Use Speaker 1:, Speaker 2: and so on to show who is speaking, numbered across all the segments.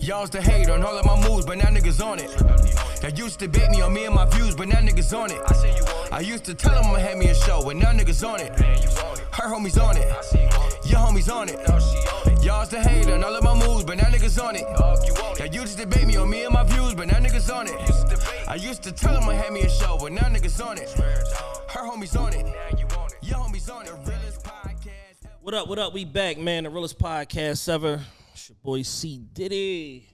Speaker 1: Y'all used to hate on all of my moves, but now niggas on it. Y'all used to debate me on me and my views, but now niggas on it. I used to tell them I'ma have me a show, but now niggas on it. Her homies on it. Your homies on it. Y'all used to hate on all of my moves, but now niggas on it. Y'all used to debate me on me and my views, but now niggas on it. I used to tell them I'ma have me a show, but now niggas on it. Her homies on it. Your homies on it. Realest podcast.
Speaker 2: What up, what up? We back, man. The realest podcast ever. It's your boy C. Diddy.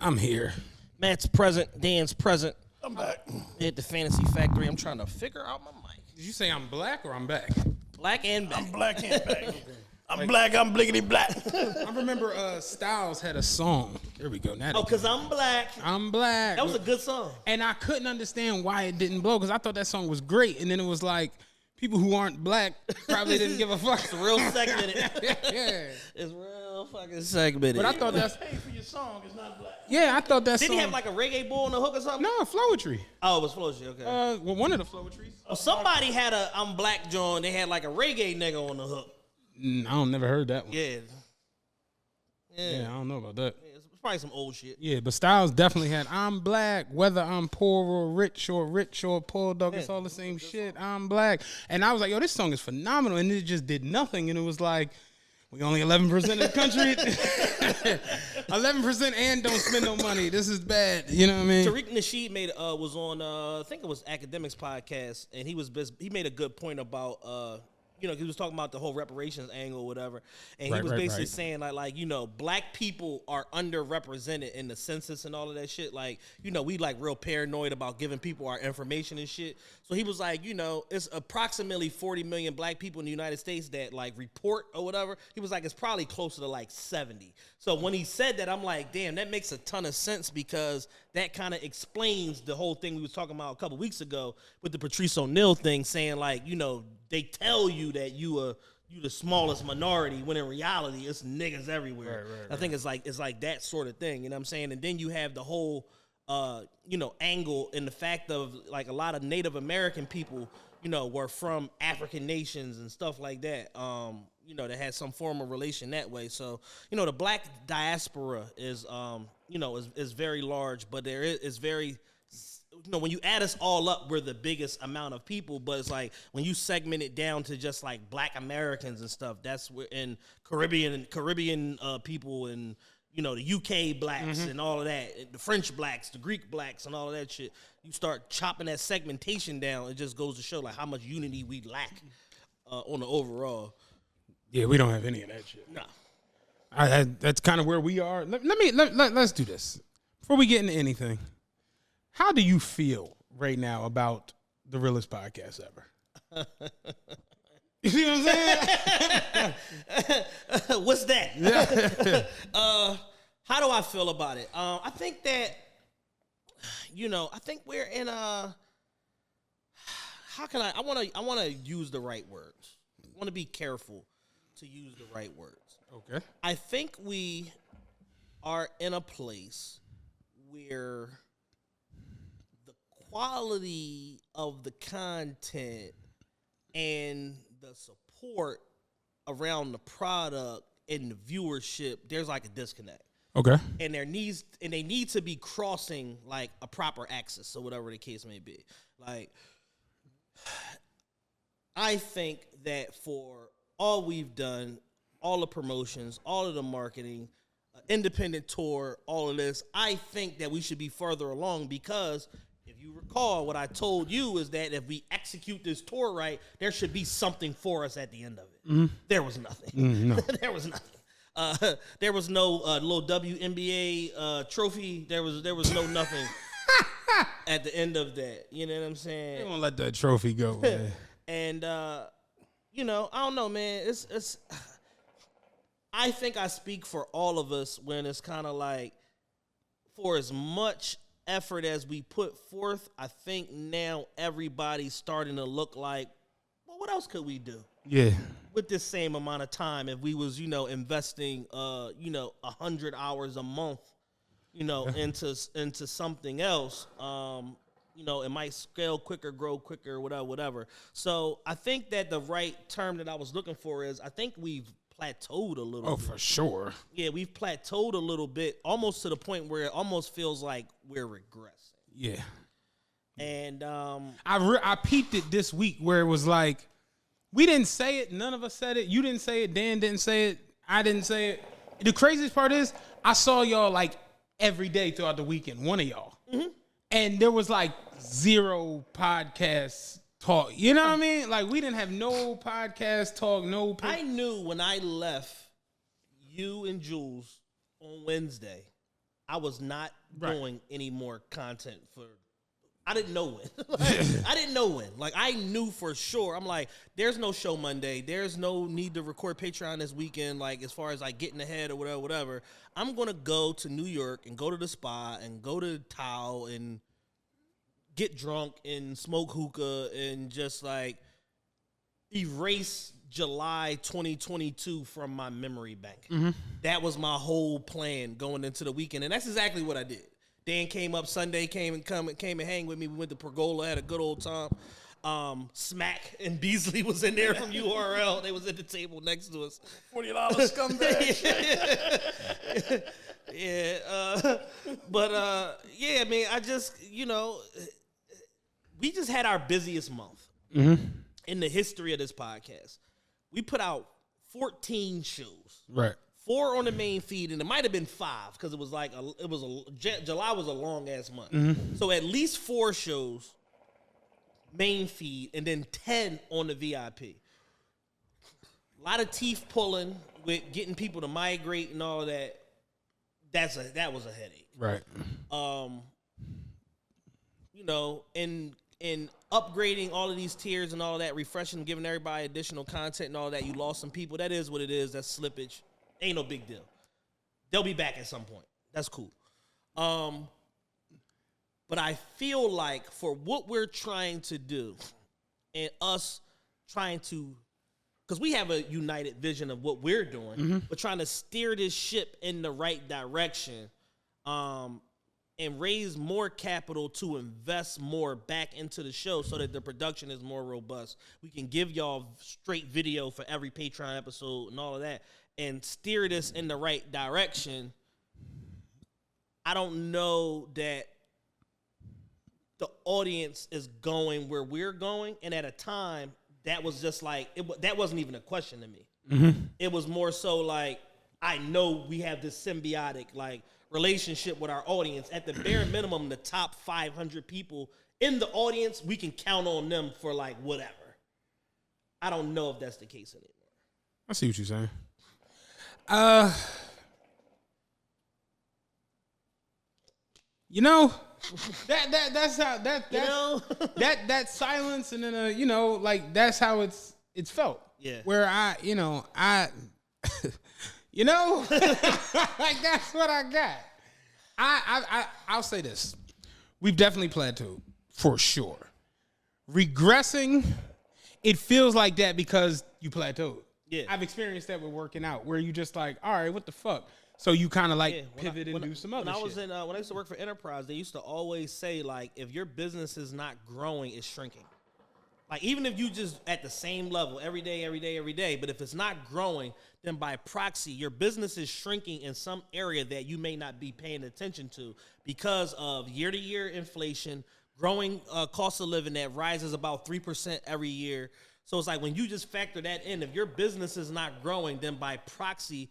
Speaker 3: I'm here.
Speaker 2: Matt's present. Dan's present.
Speaker 3: I'm back.
Speaker 2: At the Fantasy Factory. I'm trying to figure out my mic.
Speaker 3: Did you say I'm black or I'm back?
Speaker 2: Black and back.
Speaker 3: I'm black and back. I'm black, I'm blickety black. I remember Styles had a song. Here we go. Now
Speaker 2: Oh, because I'm black.
Speaker 3: I'm black.
Speaker 2: That was a good song.
Speaker 3: And I couldn't understand why it didn't blow because I thought that song was great. And then it was like, people who aren't black probably didn't give a fuck.
Speaker 2: It's real segmented.
Speaker 3: Yeah.
Speaker 2: It's real fucking segmented.
Speaker 3: But I thought that's...
Speaker 4: Pay for your song, it's not black.
Speaker 3: Yeah, I thought that
Speaker 2: Didn't
Speaker 3: song...
Speaker 2: he have like a reggae bull on the hook or something?
Speaker 3: No, Flowetry.
Speaker 2: Oh, it was Flowetry, okay.
Speaker 3: Well, one of the Flowetries.
Speaker 2: Well, somebody had a I'm black joint. They had like a reggae nigga on the hook.
Speaker 3: I don't never heard that one.
Speaker 2: Yeah.
Speaker 3: Yeah, I don't know about that.
Speaker 2: It's probably some old shit.
Speaker 3: Yeah, but Styles definitely had I'm black, whether I'm poor or rich or poor, dog, it's all the same shit. I'm black. And I was like, yo, this song is phenomenal. And it just did nothing. And it was like, we only 11% of the country. 11% and don't spend no money. This is bad. You know what I mean?
Speaker 2: Tariq Nasheed was on I think it was Academics podcast, and he made a good point about he was talking about the whole reparations angle or whatever. And he was basically saying like, black people are underrepresented in the census and all of that shit. Like, we like real paranoid about giving people our information and shit. So he was like, it's approximately 40 million black people in the United States that like report or whatever. He was like, it's probably closer to like 70. So when he said that, I'm like, damn, that makes a ton of sense because that kind of explains the whole thing we was talking about a couple weeks ago with the Patrice O'Neal thing, saying like, they tell you that you the smallest minority when in reality it's niggas everywhere. Right. I think it's like that sort of thing, you know what I'm saying? And then you have the whole angle in the fact of like a lot of Native American people, were from African nations and stuff like that. That had some form of relation that way. So, the black diaspora is very large, but there is very when you add us all up, we're the biggest amount of people, but it's like when you segment it down to just like black Americans and stuff, that's where in Caribbean people and the UK blacks and all of that, the French blacks, the Greek blacks and all of that shit. You start chopping that segmentation down, it just goes to show like how much unity we lack on the overall.
Speaker 3: Yeah, we don't have any of that shit.
Speaker 2: No.
Speaker 3: That's kind of where we are. Let's do this before we get into anything. How do you feel right now about the realest podcast ever? You see what I'm saying?
Speaker 2: What's that? Yeah. How do I feel about it? I think that, I think we're in a. How can I want to use the right words. I want to be careful to use the right words.
Speaker 3: Okay.
Speaker 2: I think we are in a place where the quality of the content and the support around the product and the viewership, there's like a disconnect.
Speaker 3: Okay.
Speaker 2: And they need to be crossing like a proper axis or whatever the case may be. Like, I think that for all we've done, all the promotions, all of the marketing, independent tour, all of this, I think that we should be further along because if you recall, what I told you is that if we execute this tour right, there should be something for us at the end of it. Mm-hmm. There was nothing.
Speaker 3: No.
Speaker 2: There was nothing. There was no little WNBA trophy. There was no nothing at the end of that. You know what I'm saying?
Speaker 3: You won't let that trophy go, man.
Speaker 2: And I don't know, man. It's. I think I speak for all of us when it's kind of like, for as much effort as we put forth, I think now everybody's starting to look like, well, what else could we do?
Speaker 3: Yeah.
Speaker 2: With this same amount of time, if we was, investing, 100 hours a month, into something else, it might scale quicker, grow quicker, whatever. So I think that the right term that I was looking for is I think we've plateaued a little bit.
Speaker 3: Oh, for sure.
Speaker 2: Yeah, we've plateaued a little bit, almost to the point where it almost feels like we're regressing.
Speaker 3: Yeah.
Speaker 2: And
Speaker 3: I peeped it this week where it was like, we didn't say it. None of us said it. You didn't say it. Dan didn't say it. I didn't say it. The craziest part is I saw y'all like every day throughout the weekend, one of y'all. Mm-hmm. And there was like 0 podcast talk. You know what I mean? Like we didn't have no podcast talk, no.
Speaker 2: I knew when I left you and Jules on Wednesday, I was not doing any more content for. I didn't know when. I didn't know when. Like I knew for sure. I'm like, there's no show Monday. There's no need to record Patreon this weekend. Like as far as like getting ahead or whatever. I'm gonna go to New York and go to the spa and go to Tao and get drunk and smoke hookah and just like erase July 2022 from my memory bank. Mm-hmm. That was my whole plan going into the weekend, and that's exactly what I did. Dan came up Sunday, came and hang with me. We went to Pergola, had a good old time. Smack and Beasley was in there from URL. They was at the table next to us.
Speaker 4: $40 scumbag.
Speaker 2: Yeah. Yeah, I mean, I just, we just had our busiest month in the history of this podcast. We put out 14 shows.
Speaker 3: Right.
Speaker 2: 4 on the main feed, and it might have been 5 because it was like July was a long ass month. Mm-hmm. So at least 4 shows, main feed, and then 10 on the VIP. A lot of teeth pulling with getting people to migrate and all that. That was a headache,
Speaker 3: right?
Speaker 2: And upgrading all of these tiers and all that, refreshing, giving everybody additional content and all that. You lost some people. That is what it is. That's slippage. Ain't no big deal. They'll be back at some point. That's cool. But I feel like for what we're trying to do and us trying to, because we have a united vision of what we're doing, but trying to steer this ship in the right direction and raise more capital to invest more back into the show so that the production is more robust. We can give y'all straight video for every Patreon episode and all of that, and steer this in the right direction. I don't know that the audience is going where we're going, and at a time, that was just like, that wasn't even a question to me. Mm-hmm. It was more so like, I know we have this symbiotic like relationship with our audience. At the bare minimum, the top 500 people in the audience, we can count on them for like whatever. I don't know if that's the case anymore.
Speaker 3: I see what you're saying. That's how that silence and then like that's how it's felt.
Speaker 2: Yeah.
Speaker 3: Where I like that's what I got. I'll say this. We've definitely plateaued for sure. Regressing, it feels like that because you plateaued.
Speaker 2: Yeah.
Speaker 3: I've experienced that with working out where you just like, all right, what the fuck? So you kind of like pivot and do some other shit.
Speaker 2: When I used to work for Enterprise, they used to always say like, if your business is not growing, it's shrinking. Like even if you just at the same level every day, but if it's not growing, then by proxy, your business is shrinking in some area that you may not be paying attention to because of year-to-year inflation, growing cost of living that rises about 3% every year. So it's like when you just factor that in, if your business is not growing, then by proxy,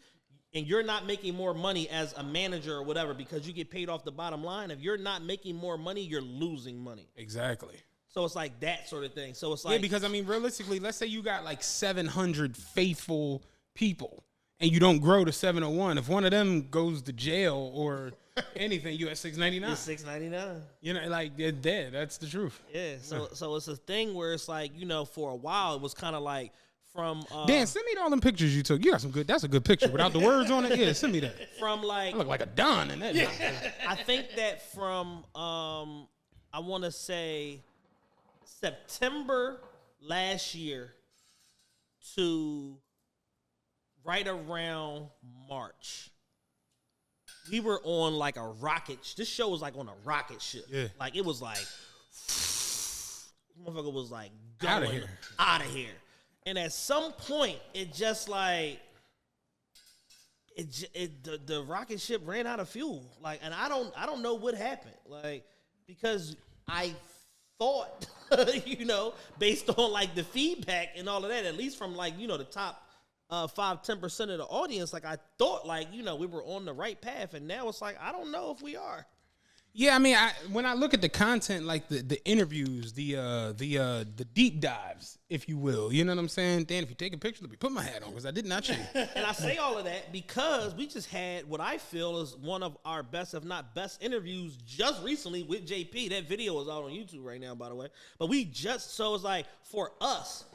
Speaker 2: and you're not making more money as a manager or whatever because you get paid off the bottom line, if you're not making more money, you're losing money.
Speaker 3: Exactly.
Speaker 2: So it's like that sort of thing. So it's like...
Speaker 3: Yeah, because, I mean, realistically, let's say you got like 700 faithful people and you don't grow to 701. If one of them goes to jail or anything, you at 699.
Speaker 2: It's 699.
Speaker 3: You know, like, they're dead. That's the truth.
Speaker 2: Yeah, so it's a thing where it's like, for a while, it was kind of like from...
Speaker 3: Dan, send me all them pictures you took. You got some good... That's a good picture. Without the words on it, yeah, send me that.
Speaker 2: From like...
Speaker 3: I look like a Don in that. Yeah.
Speaker 2: I think that from, I want to say... September last year to right around March, we were on like a rocket. This show was like on a rocket ship.
Speaker 3: Yeah.
Speaker 2: Like it was like, motherfucker was like going out of here. And at some point, it just like the rocket ship ran out of fuel. Like, and I don't know what happened. Like, because I thought, based on like the feedback and all of that, at least from like, the top 5-10% of the audience, like I thought like, we were on the right path, and now it's like, I don't know if we are.
Speaker 3: Yeah, I mean, when I look at the content, like the interviews, the deep dives, if you will, you know what I'm saying? Dan, if you take a picture, let me put my hat on because I did not change.
Speaker 2: And I say all of that because we just had what I feel is one of our best, if not best, interviews just recently with JP. That video is out on YouTube right now, by the way. But so it's like for us,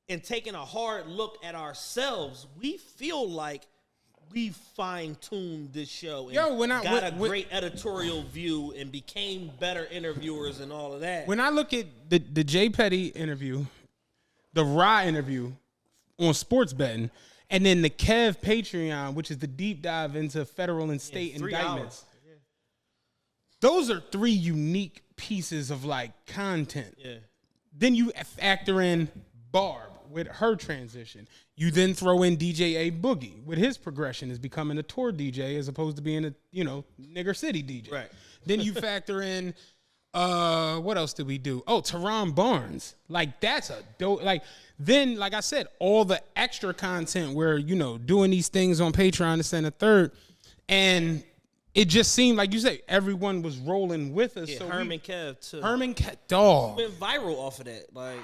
Speaker 2: and taking a hard look at ourselves, we feel like we fine-tuned this show and got a great editorial view and became better interviewers and all of that.
Speaker 3: When I look at the J. Petty interview, the Rye interview on sports betting, and then the Kev Patreon, which is the deep dive into federal and state indictments, those are 3 unique pieces of, like, content.
Speaker 2: Yeah.
Speaker 3: Then you factor in Barb with her transition. You then throw in DJ A Boogie with his progression as becoming a tour DJ as opposed to being a, nigger city DJ.
Speaker 2: Right.
Speaker 3: Then you factor in, what else did we do? Oh, Teron Barnes. Like, that's a dope. Like, then, like I said, all the extra content where, doing these things on Patreon, this and the third. And it just seemed, like you say, everyone was rolling with us.
Speaker 2: Yeah,
Speaker 3: so
Speaker 2: Herman Kev, too.
Speaker 3: Herman Kev, dog.
Speaker 2: Went viral off of that. Like,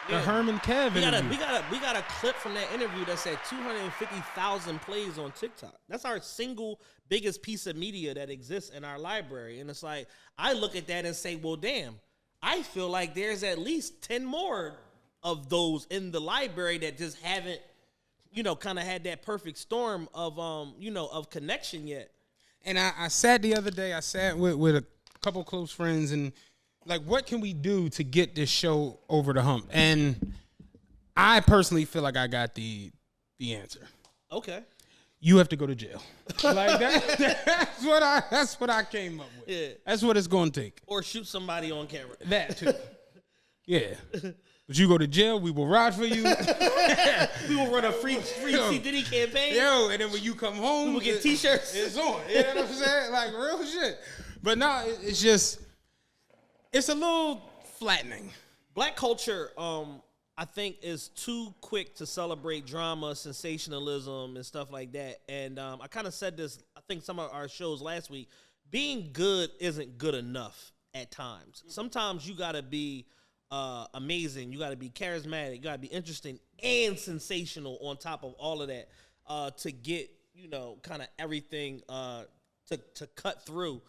Speaker 3: the Herman Kev interview.
Speaker 2: We got a clip from that interview that said 250,000 plays on TikTok. That's our single biggest piece of media that exists in our library. And it's like, I look at that and say, well, damn, I feel like there's at least 10 more of those in the library that just haven't, kind of had that perfect storm of, of connection yet.
Speaker 3: And I sat the other day, with a couple close friends, and like, what can we do to get this show over the hump? And I personally feel like I got the answer.
Speaker 2: Okay.
Speaker 3: You have to go to jail. Like that's what I came up with.
Speaker 2: Yeah.
Speaker 3: That's what it's going to take.
Speaker 2: Or shoot somebody on camera.
Speaker 3: That too. Yeah. But you go to jail, we will ride for you.
Speaker 2: We will run a free C. Diddy campaign.
Speaker 3: Yo, and then when you come home,
Speaker 2: we will get T-shirts.
Speaker 3: It's on. You know what I'm saying? Like, real shit. But no, it's just, it's a little flattening.
Speaker 2: Black culture, I think, is too quick to celebrate drama, sensationalism, and stuff like that. And I kind of said this, I think, some of our shows last week. Being good isn't good enough at times. Sometimes you got to be amazing. You got to be charismatic. You got to be interesting and sensational on top of all of that to get, kind of everything to cut through.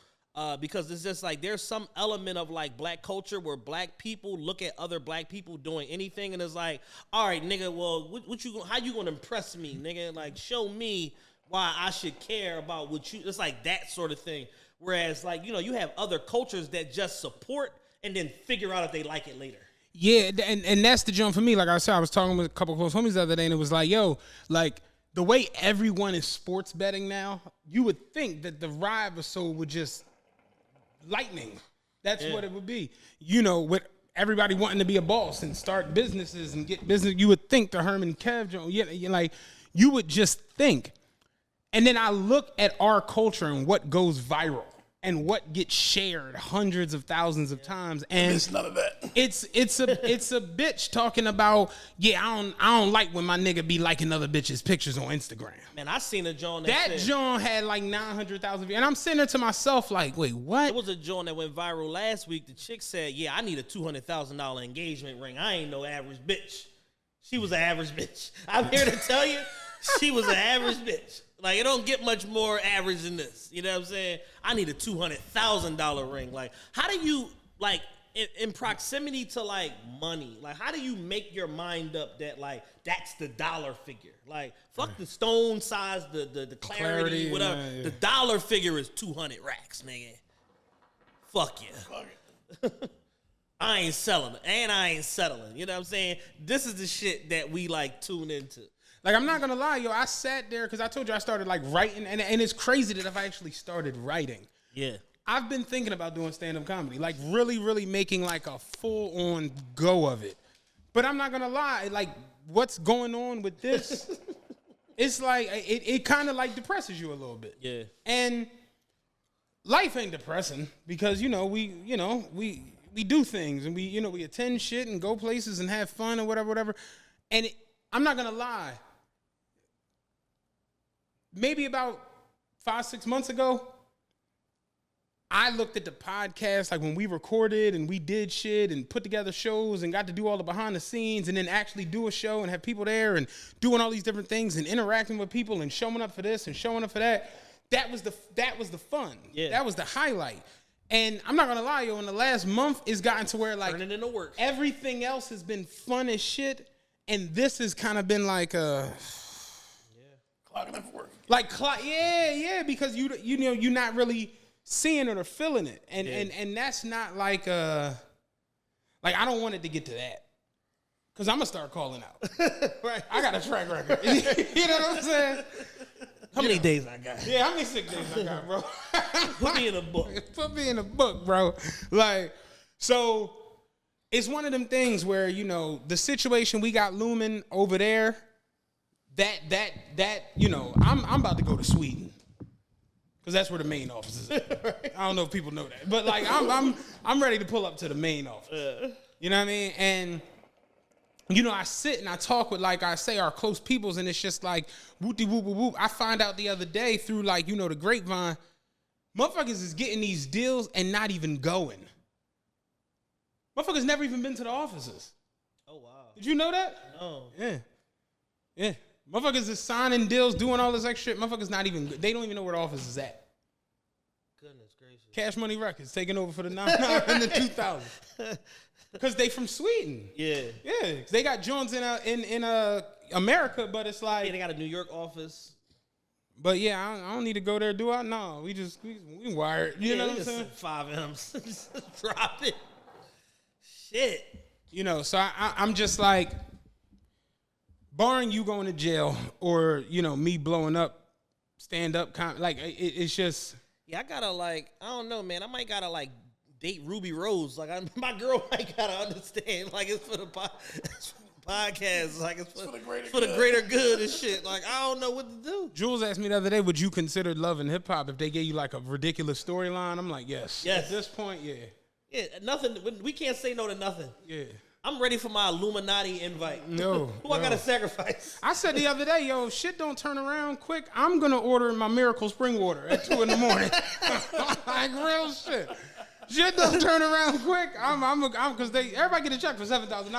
Speaker 2: Because it's just like there's some element of like black culture where black people look at other black people doing anything and it's like, all right, nigga, well, how you gonna impress me, nigga? Like, show me why I should care about what you. It's like that sort of thing. Whereas, like, you have other cultures that just support and then figure out if they like it later.
Speaker 3: Yeah, and that's the jump for me. Like I said, I was talking with a couple of close homies the other day, and it was like, yo, like, the way everyone is sports betting now, you would think that the Rye episode would just lightning. That's what it would be. With everybody wanting to be a boss and start businesses and get business, you would think the Herman Kev joint, you would just think. And then I look at our culture and what goes viral and what gets shared hundreds of thousands of times, and
Speaker 4: it's none of that.
Speaker 3: It's a bitch talking about, I don't like when my nigga be liking other bitches' pictures on Instagram.
Speaker 2: Man, I seen a joint
Speaker 3: that joint had like 900,000 views, and I'm sitting there to myself like, wait, what?
Speaker 2: It was a joint that went viral last week. The chick said, I need a $200,000 engagement ring. I ain't no average bitch. She was an average bitch. I'm here to tell you, she was an average bitch. Like, it don't get much more average than this. You know what I'm saying? I need a $200,000 ring. Like, how do you, like, in proximity to, like, money, like, how do you make your mind up that, like, that's the dollar figure? Like, fuck the stone size, the clarity, whatever. Yeah. The dollar figure is 200 racks, nigga. Fuck you. Fuck I ain't selling it, and I ain't settling. You know what I'm saying? This is the shit that we, like, tune into.
Speaker 3: Like, I'm not going to lie, yo, I sat there because I told you I started, like, writing, and it's crazy that if I actually started writing.
Speaker 2: Yeah.
Speaker 3: I've been thinking about doing stand-up comedy, like, really, really making, like, a full-on go of it. But I'm not going to lie, like, what's going on with this it's like it kind of like depresses you a little bit.
Speaker 2: Yeah.
Speaker 3: And life ain't depressing because we do things and we attend shit and go places and have fun or whatever. And I'm not gonna lie. Maybe about 5-6 months ago, I looked at the podcast, like when we recorded and we did shit and put together shows and got to do all the behind the scenes and then actually do a show and have people there and doing all these different things and interacting with people and showing up for this and showing up for that. That was the fun.
Speaker 2: Yeah.
Speaker 3: That was the highlight. And I'm not gonna lie, yo, in the last month, it's gotten to where like
Speaker 2: turning into work.
Speaker 3: Everything else has been fun as shit, and this has kind of been like
Speaker 4: Clocking up for work.
Speaker 3: like because you're not really seeing it or feeling it, and that's not like I don't want it to get to that, because I'm gonna start calling out. Right, I got a track record. You know what I'm saying?
Speaker 2: How many days I got?
Speaker 3: Yeah, how many sick days I got, bro?
Speaker 2: Put me in a book.
Speaker 3: Put me in a book, bro. Like, so it's one of them things where the situation we got looming over there. That I'm about to go to Sweden. Because that's where the main office is at. I don't know if people know that. But like I'm ready to pull up to the main office. You know what I mean? And I sit and I talk with, like I say, our close peoples, and it's just like whoop-de whoop whoop whoop. I find out the other day through like, the grapevine, motherfuckers is getting these deals and not even going. Motherfuckers never even been to the offices.
Speaker 2: Oh wow.
Speaker 3: Did you know that?
Speaker 2: No.
Speaker 3: Yeah. Motherfuckers is signing deals, doing all this extra shit. Motherfuckers they don't even know where the office is at.
Speaker 2: Goodness gracious.
Speaker 3: Cash Money Records taking over for the 99 and the 2000. Because they from Sweden.
Speaker 2: Yeah.
Speaker 3: Yeah. They got joints in America, but it's like.
Speaker 2: Yeah, they got a New York office.
Speaker 3: But yeah, I don't need to go there, do I? No, we wired. You know what I'm saying?
Speaker 2: 5 M's. Just drop it. Shit.
Speaker 3: So I'm just like, barring you going to jail or, me blowing up, stand up, it's just.
Speaker 2: Yeah, I gotta I don't know, man. I might gotta date Ruby Rose. My girl might gotta understand. It's for the podcast. It's for the greater good and shit. I don't know what to do.
Speaker 3: Jules asked me the other day, would you consider Love and Hip Hop if they gave you a ridiculous storyline? I'm like, yes.
Speaker 2: Yes.
Speaker 3: At this point, yeah.
Speaker 2: Yeah, nothing. We can't say no to nothing.
Speaker 3: Yeah.
Speaker 2: I'm ready for my Illuminati invite.
Speaker 3: No.
Speaker 2: Who I gotta sacrifice?
Speaker 3: I said the other day, yo, shit don't turn around quick. I'm gonna order my Miracle Spring Water at 2 a.m. Like real shit. Shit don't turn around quick. I'm because everybody get a check for $7,000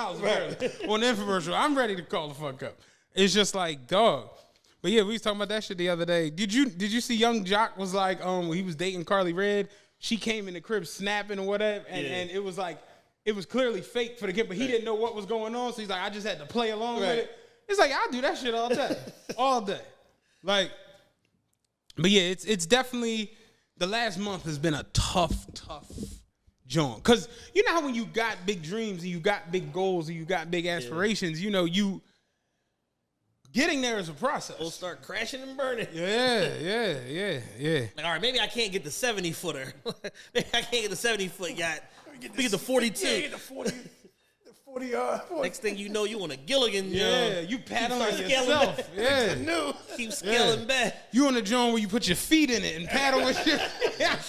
Speaker 3: on the infomercial. I'm ready to call the fuck up. It's just like, dog. But yeah, we was talking about that shit the other day. Did you see Young Jock was like, he was dating Carly Red. She came in the crib snapping or whatever, and it was like. It was clearly fake for the kid, but he didn't know what was going on, so he's like, I just had to play along with it. It's like, I do that shit all day. All day. But yeah, it's definitely, the last month has been a tough joint. Because you know how when you got big dreams and you got big goals and you got big aspirations, you getting there is a process.
Speaker 2: We'll start crashing and burning.
Speaker 3: Yeah.
Speaker 2: All right, maybe I can't get the 70-footer. Maybe I can't get the 70-foot yacht. We get the 42.
Speaker 4: Yeah, the 40. The 40 yard.
Speaker 2: Next thing you know, you on a Gilligan.
Speaker 3: Yeah, you paddling
Speaker 2: yourself.
Speaker 3: Yeah.
Speaker 2: Keep scaling back.
Speaker 3: You on the joint where you put your feet in it and paddle with shit.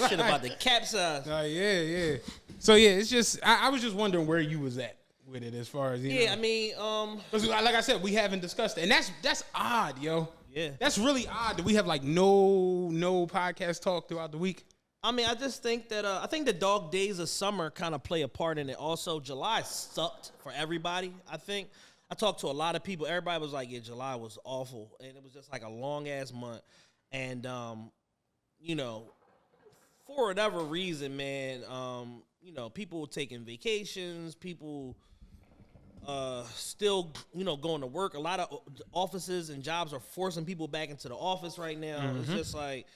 Speaker 2: Shit about the capsize.
Speaker 3: Yeah. So yeah, it's just I was just wondering where you was at with it as far as you know.
Speaker 2: I mean,
Speaker 3: 'cause like I said, we haven't discussed it, and that's odd, yo.
Speaker 2: Yeah,
Speaker 3: that's really odd that we have no podcast talk throughout the week.
Speaker 2: I mean, I just think that I think the dog days of summer kind of play a part in it. Also, July sucked for everybody. I think I talked to a lot of people. Everybody was like, "Yeah, July was awful," and it was just like a long ass month. And for whatever reason, man, people were taking vacations. People still, going to work. A lot of offices and jobs are forcing people back into the office right now. Mm-hmm. It's just like.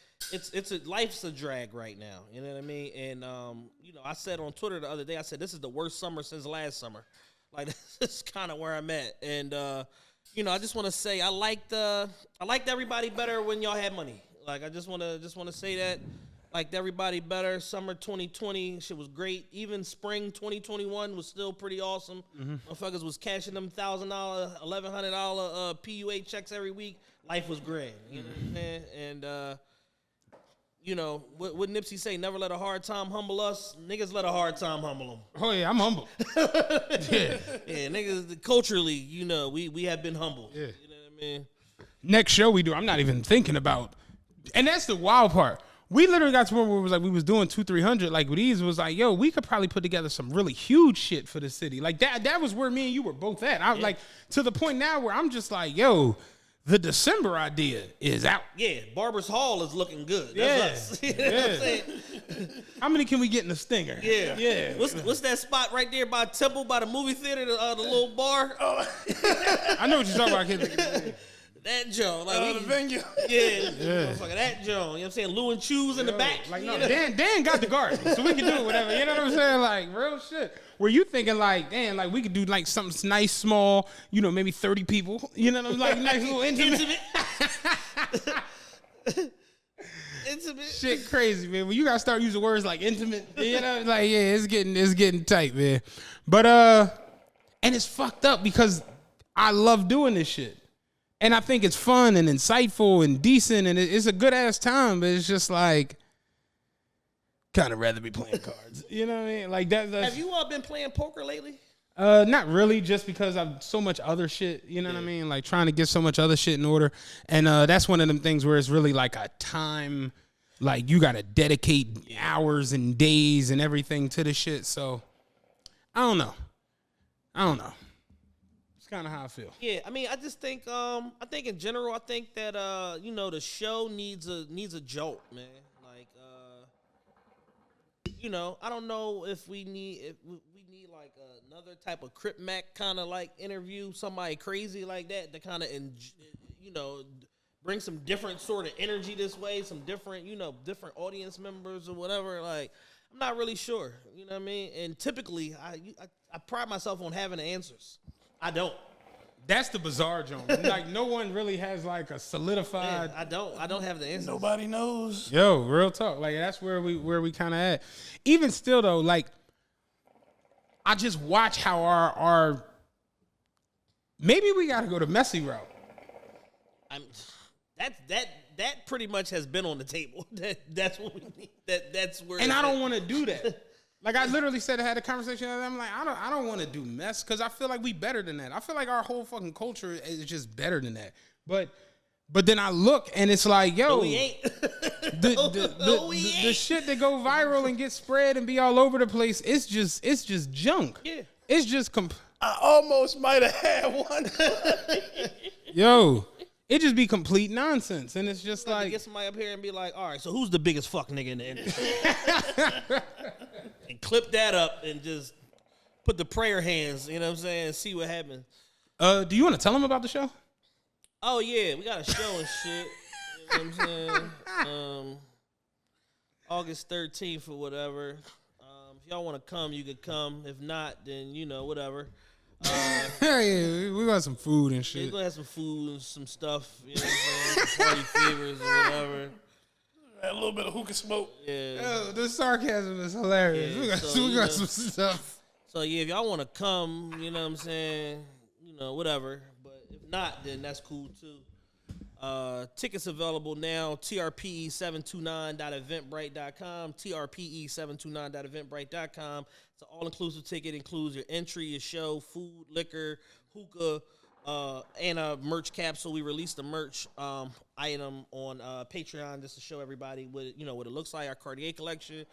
Speaker 2: Life's a drag right now. You know what I mean? And I said on Twitter the other day, I said this is the worst summer since last summer. This is kind of where I'm at. And I just want to say I liked everybody better when y'all had money. I just want to say that. Liked everybody better. Summer 2020 shit was great. Even spring 2021 was still pretty awesome. Mm-hmm. Motherfuckers was cashing them $1,000, $1,100 PUA checks every week. life was grand. You know what I'm saying? And you know, what Nipsey say? Never let a hard time humble us. Niggas let a hard time humble them.
Speaker 3: Oh yeah, I'm humble.
Speaker 2: Yeah, niggas culturally, you know, we have been humble.
Speaker 3: Yeah.
Speaker 2: You know what I mean?
Speaker 3: Next show we do, I'm not even thinking about, and that's the wild part. We literally got to where it was like we was doing 200-300. Like with these, it was like, yo, we could probably put together some really huge shit for the city. Like that was where me and you were both at. I was like to the point now where I'm just like, yo, the December idea is out.
Speaker 2: Yeah, Barber's Hall is looking good.
Speaker 3: Yeah.
Speaker 2: That's us. You know what I'm saying?
Speaker 3: How many can we get in the Stinger?
Speaker 2: Yeah.
Speaker 3: Yeah.
Speaker 2: What's that spot right there by Temple, by the movie theater, the little bar? Oh.
Speaker 3: I know what you're talking about. I can't think of it.
Speaker 2: That Joe, like
Speaker 4: the venue.
Speaker 2: Yeah. Motherfucker, that Joe. You know what I'm saying? Lou and Chews in the back.
Speaker 3: Like, no, Dan got the garden, so we can do whatever. You know what I'm saying? Like, real shit. Were you thinking like, damn, like we could do like something nice, small, you know, maybe 30 people. You know what I'm like, nice little intimate.
Speaker 2: Intimate.
Speaker 3: Shit crazy, man. When you gotta start using words like intimate, you know, like yeah, it's getting tight, man. But and it's fucked up because I love doing this shit. And I think it's fun and insightful and decent and it's a good ass time, but it's just like kind of rather be playing cards. You know what I mean? Like that's
Speaker 2: Have you all been playing poker lately?
Speaker 3: Not really, just because I've so much other shit, you know what I mean? Like trying to get so much other shit in order. And that's one of them things where it's really like a time, like you got to dedicate hours and days and everything to the shit. So I don't know. It's kind of how I feel.
Speaker 2: Yeah, I mean, I just think, in general, I think that, you know, the show needs a jolt, man. Like, you know, I don't know if we need like another type of Crip Mac kind of like interview, somebody crazy like that to kind of, you know, bring some different sort of energy this way, some different, you know, different audience members or whatever. Like, I'm not really sure, you know what I mean? And typically, I pride myself on having the answers. I don't.
Speaker 3: That's the bizarre joint. Like no one really has like a solidified.
Speaker 2: Yeah, I don't have the answers.
Speaker 4: Nobody knows.
Speaker 3: Yo, real talk. Like that's where we kind of at. Even still though, like I just watch how our maybe we got to go the messy route.
Speaker 2: That pretty much has been on the table. That's what we need. That's where.
Speaker 3: And I don't want to do that. Like I literally said, I had a conversation with them. I'm like, I don't want to do mess because I feel like we better than that. I feel like our whole fucking culture is just better than that. But then I look and it's like, yo,
Speaker 2: no, we ain't.
Speaker 3: The shit that go viral and get spread and be all over the place, it's just junk.
Speaker 2: Yeah.
Speaker 3: It's just
Speaker 4: I almost might have had one.
Speaker 3: Yo, it just be complete nonsense. And it's just like
Speaker 2: get somebody up here and be like, all right, so who's the biggest fuck nigga in the industry? And clip that up and just put the prayer hands, you know what I'm saying, and see what happens.
Speaker 3: Do you want to tell them about the show?
Speaker 2: Oh yeah, we got a show and shit. You know what I'm saying? August 13th or whatever. If y'all want to come, you could come. If not, then you know, whatever.
Speaker 3: Yeah, we got some food and
Speaker 2: Yeah,
Speaker 3: shit.
Speaker 2: we're gonna have some food and some stuff, you know what I'm saying? Some party favors or whatever.
Speaker 4: A little bit of hookah smoke.
Speaker 2: Yeah.
Speaker 3: Yo, the sarcasm is hilarious.
Speaker 2: Yeah,
Speaker 3: we got,
Speaker 2: so,
Speaker 3: we got
Speaker 2: you know.
Speaker 3: some stuff.
Speaker 2: So yeah, if y'all want to come, you know what I'm saying, you know, whatever. But if not, then that's cool too. Tickets available now, TRPE729.eventbrite.com, TRPE729.eventbrite.com. It's an all-inclusive ticket, includes your entry, your show, food, liquor, hookah, and a merch capsule. We released a merch item on Patreon just to show everybody what it looks like. Our Cartier collection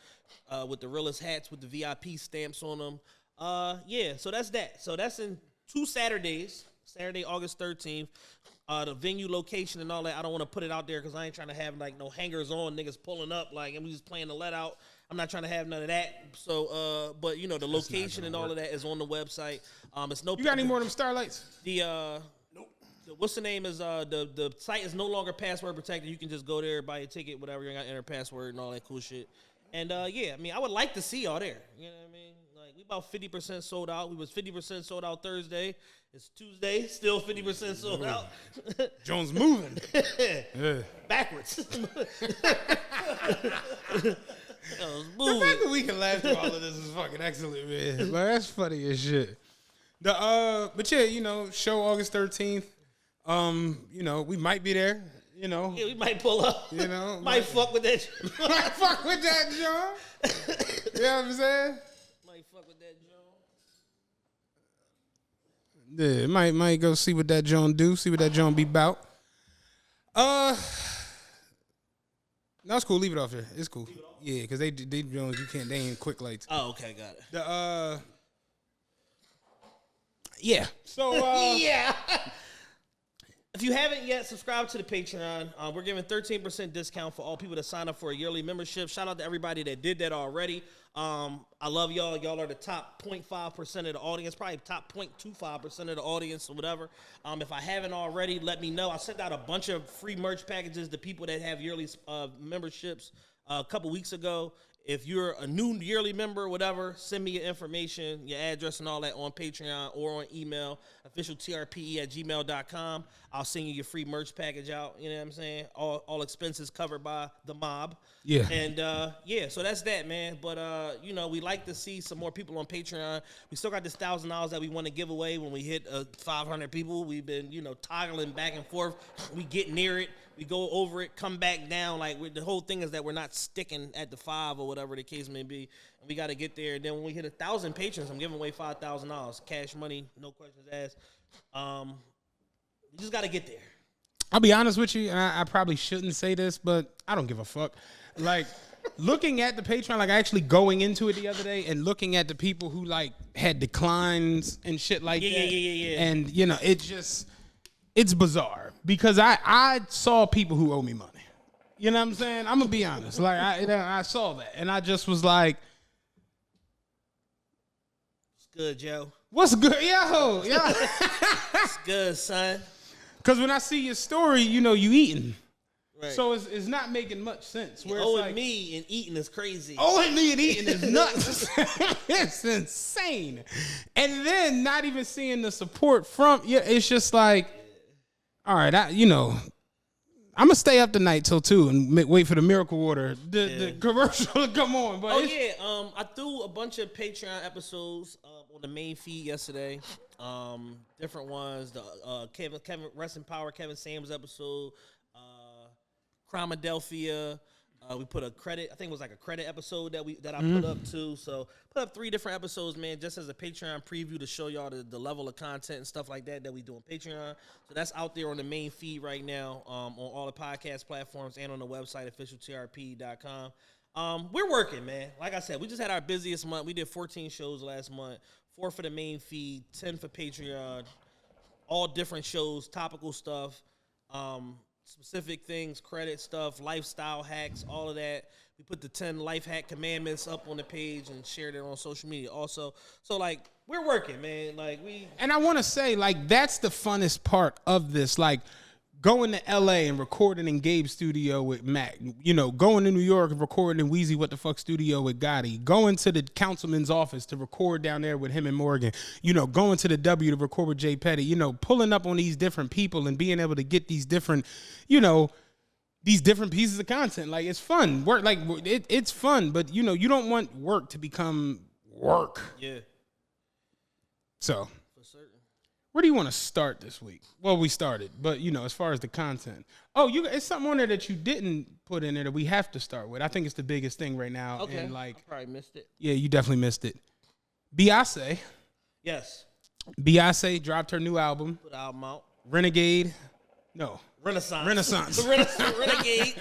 Speaker 2: with the realest hats with the VIP stamps on them. Yeah, so that's that. So that's in 2 Saturdays. Saturday, August 13th. The venue location and all that, I don't want to put it out there because I ain't trying to have like no hangers on niggas pulling up like and we just playing the let out. I'm not trying to have none of that. So, but you know the location and all of that is on the website. It's no.
Speaker 3: You got any more of them starlights?
Speaker 2: Nope. What's the name is the site is no longer password protected. You can just go there, buy a ticket, whatever. You got to enter password and all that cool shit. And yeah, I mean, I would like to see y'all there. You know what I mean? Like we about 50% sold out. We was 50% sold out Thursday. It's Tuesday, still 50% sold out.
Speaker 3: Jones moving. Yeah.
Speaker 2: Backwards.
Speaker 3: The fact that we can laugh through all of this is fucking excellent, man. Like, that's funny as shit. But yeah, you know, show August 13th. You know, we might be there. You know,
Speaker 2: Yeah, we might pull up.
Speaker 3: You know,
Speaker 2: might fuck with that.
Speaker 3: might fuck with that, John. You know what I'm saying?
Speaker 2: Might fuck with that, John.
Speaker 3: Yeah, might go see what that John do. See what that John be about. That's cool. Leave it off there. It's cool. Yeah, because they Jones, you can't. They ain't quick lights.
Speaker 2: Oh, okay, got it.
Speaker 3: Yeah. So
Speaker 2: yeah. If you haven't yet, subscribe to the Patreon. We're giving 13% discount for all people that sign up for a yearly membership. Shout out to everybody that did that already. I love y'all. Y'all are the top 0.5% of the audience, probably top 0.25% of the audience or whatever. If I haven't already, let me know. I sent out a bunch of free merch packages to people that have yearly memberships a couple weeks ago. If you're a new yearly member or whatever, send me your information, your address and all that on Patreon or on email, officialtrpe@gmail.com. I'll send you your free merch package out. You know what I'm saying? All expenses covered by the mob.
Speaker 3: Yeah.
Speaker 2: And, so that's that, man. But, we like to see some more people on Patreon. We still got this $1,000 that we want to give away when we hit 500 people. We've been, toggling back and forth. We get near it. We go over it, come back down. Like, the whole thing is that we're not sticking at the 5 or whatever the case may be. And we got to get there. And then when we hit 1,000 patrons, I'm giving away $5,000. Cash money, no questions asked. We just got to get there.
Speaker 3: I'll be honest with you, and I probably shouldn't say this, but I don't give a fuck. Like, looking at the Patreon, like actually going into it the other day and looking at the people who, like, had declines and shit like that.
Speaker 2: Yeah.
Speaker 3: And, it's bizarre because I saw people who owe me money. You know what I'm saying? I'm going to be honest. Like, I saw that, and I just was like,
Speaker 2: What's good, Joe?
Speaker 3: what's good? Yo.
Speaker 2: What's good, son?
Speaker 3: Because when I see your story, you eating.
Speaker 2: Right.
Speaker 3: So it's not making much sense. Where
Speaker 2: Owing
Speaker 3: it's like,
Speaker 2: me and eating is crazy.
Speaker 3: owing me and eating is nuts. It's insane. And then not even seeing the support from, it's just like, all right, I'm going to stay up tonight till 2 and wait for the miracle water, the commercial to come on. But
Speaker 2: I threw a bunch of Patreon episodes on the main feed yesterday. Different ones. The Kevin Rest in Power, Kevin Sams episode. Cromadelphia. We put a credit. I think it was like a credit episode that I put up too. So put up 3 different episodes, man, just as a Patreon preview to show y'all the level of content and stuff like that we do on Patreon. So that's out there on the main feed right now, on all the podcast platforms and on the website officialtrpe.com. We're working, man. Like I said, we just had our busiest month. We did 14 shows last month, 4 for the main feed, 10 for Patreon, all different shows, topical stuff. Specific things, credit stuff, lifestyle hacks, all of that. We put the 10 life hack commandments up on the page and shared it on social media also. So, like, we're working, man. Like,
Speaker 3: And I want to say, like, that's the funnest part of this. Like, going to L.A. and recording in Gabe's studio with Mac. Going to New York and recording in Wheezy What the Fuck studio with Gotti. Going to the councilman's office to record down there with him and Morgan. Going to the W to record with Jay Petty. Pulling up on these different people and being able to get these different, these different pieces of content. Like, it's fun. Work, like, it's fun, but, you don't want work to become work.
Speaker 2: Yeah.
Speaker 3: So.
Speaker 2: For certain.
Speaker 3: Where do you want to start this week? Well, we started, but, as far as the content. Oh, it's something on there that you didn't put in there that we have to start with. I think it's the biggest thing right now.
Speaker 2: Okay.
Speaker 3: And
Speaker 2: I probably missed it.
Speaker 3: Yeah, you definitely missed it. Beyonce.
Speaker 2: Yes.
Speaker 3: Beyonce dropped her new album.
Speaker 2: Put the album out.
Speaker 3: Renegade. No.
Speaker 2: Renaissance. Renegade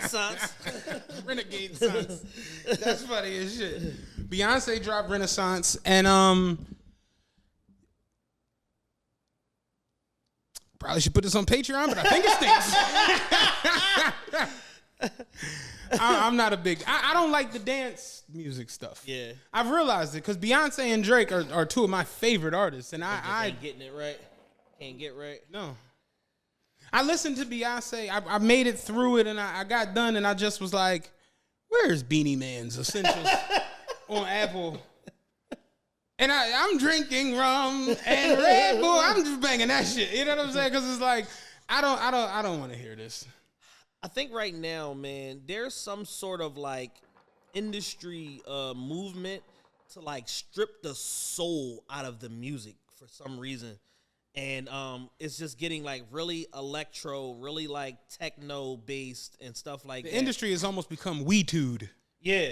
Speaker 2: Sons.
Speaker 3: Renegade Sons. That's funny as shit. Beyonce dropped Renaissance, and probably should put this on Patreon, but I think it stinks. I'm not a big. I don't like the dance music stuff.
Speaker 2: Yeah,
Speaker 3: I've realized it because Beyonce and Drake are 2 of my favorite artists, and I
Speaker 2: ain't getting it right. Can't get right.
Speaker 3: No. I listened to Beyonce. I made it through it, and I got done, and I just was like, "Where's Beanie Man's Essentials on Apple?" And I'm drinking rum and Red Bull. I'm just banging that shit. You know what I'm saying? Because it's like I don't want to hear this.
Speaker 2: I think right now, man, there's some sort of like industry movement to like strip the soul out of the music for some reason. And it's just getting like really electro, really like techno based and stuff like that.
Speaker 3: The industry has almost become weed-tude.
Speaker 2: Yeah.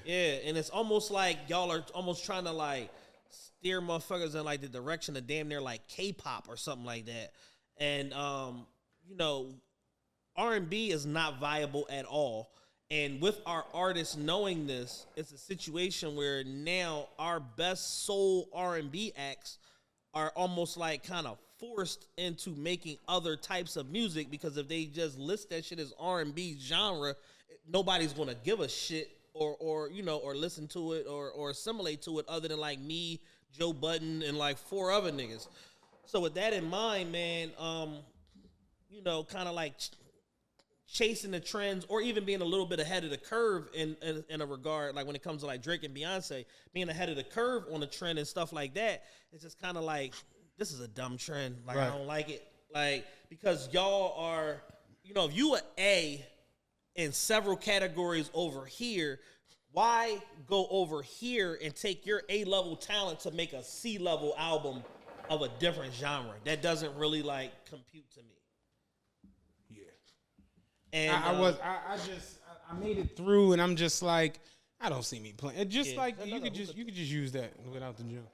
Speaker 2: And it's almost like y'all are almost trying to like steer motherfuckers in like the direction of damn near like K-pop or something like that. And R&B is not viable at all. And with our artists knowing this, it's a situation where now our best soul R&B acts are almost like kind of forced into making other types of music, because if they just list that shit as R&B genre, nobody's going to give a shit or listen to it or assimilate to it other than like me, Joe Budden, and like 4 other niggas. So with that in mind, man, kind of like chasing the trends or even being a little bit ahead of the curve in a regard, like when it comes to like Drake and Beyonce, being ahead of the curve on the trend and stuff like that, it's just kind of like, this is a dumb trend. Like, right. I don't like it. Like, because y'all are, if you are A in several categories over here, why go over here and take your A-level talent to make a C-level album of a different genre? That doesn't really like compute to me. And
Speaker 3: I made it through, and I'm just like, I don't see me playing. It just like you could just use that without the jump.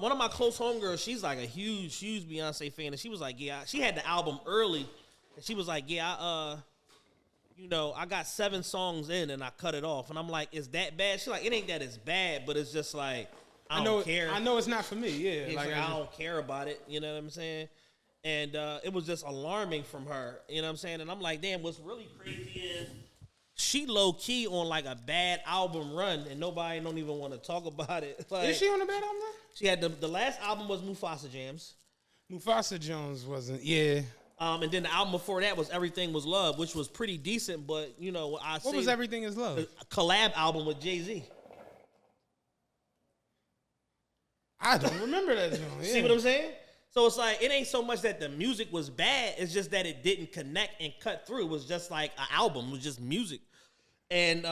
Speaker 2: One of my close homegirls, she's like a huge Beyonce fan, and she was like, she had the album early, and she was like, I got 7 songs in and I cut it off, and I'm like, is that bad? She's like, it ain't that it's bad, but it's just like, I don't care.
Speaker 3: I know it's not for me. Yeah,
Speaker 2: like I don't care about it. You know what I'm saying? And it was just alarming from her. You know what I'm saying? And I'm like, damn. What's really crazy is she low key on like a bad album run, and nobody don't even want to talk about it. Like,
Speaker 3: is she on a bad album run?
Speaker 2: She had the last album was Mufasa Jams.
Speaker 3: Mufasa Jones wasn't. Yeah.
Speaker 2: And then the album before that was Everything Was Love, which was pretty decent. But
Speaker 3: what was Everything Is Love?
Speaker 2: The collab album with Jay-Z.
Speaker 3: I don't remember that song. Yeah.
Speaker 2: See what I'm saying? So it's like, it ain't so much that the music was bad, it's just that it didn't connect and cut through. It was just like an album, it was just music. And,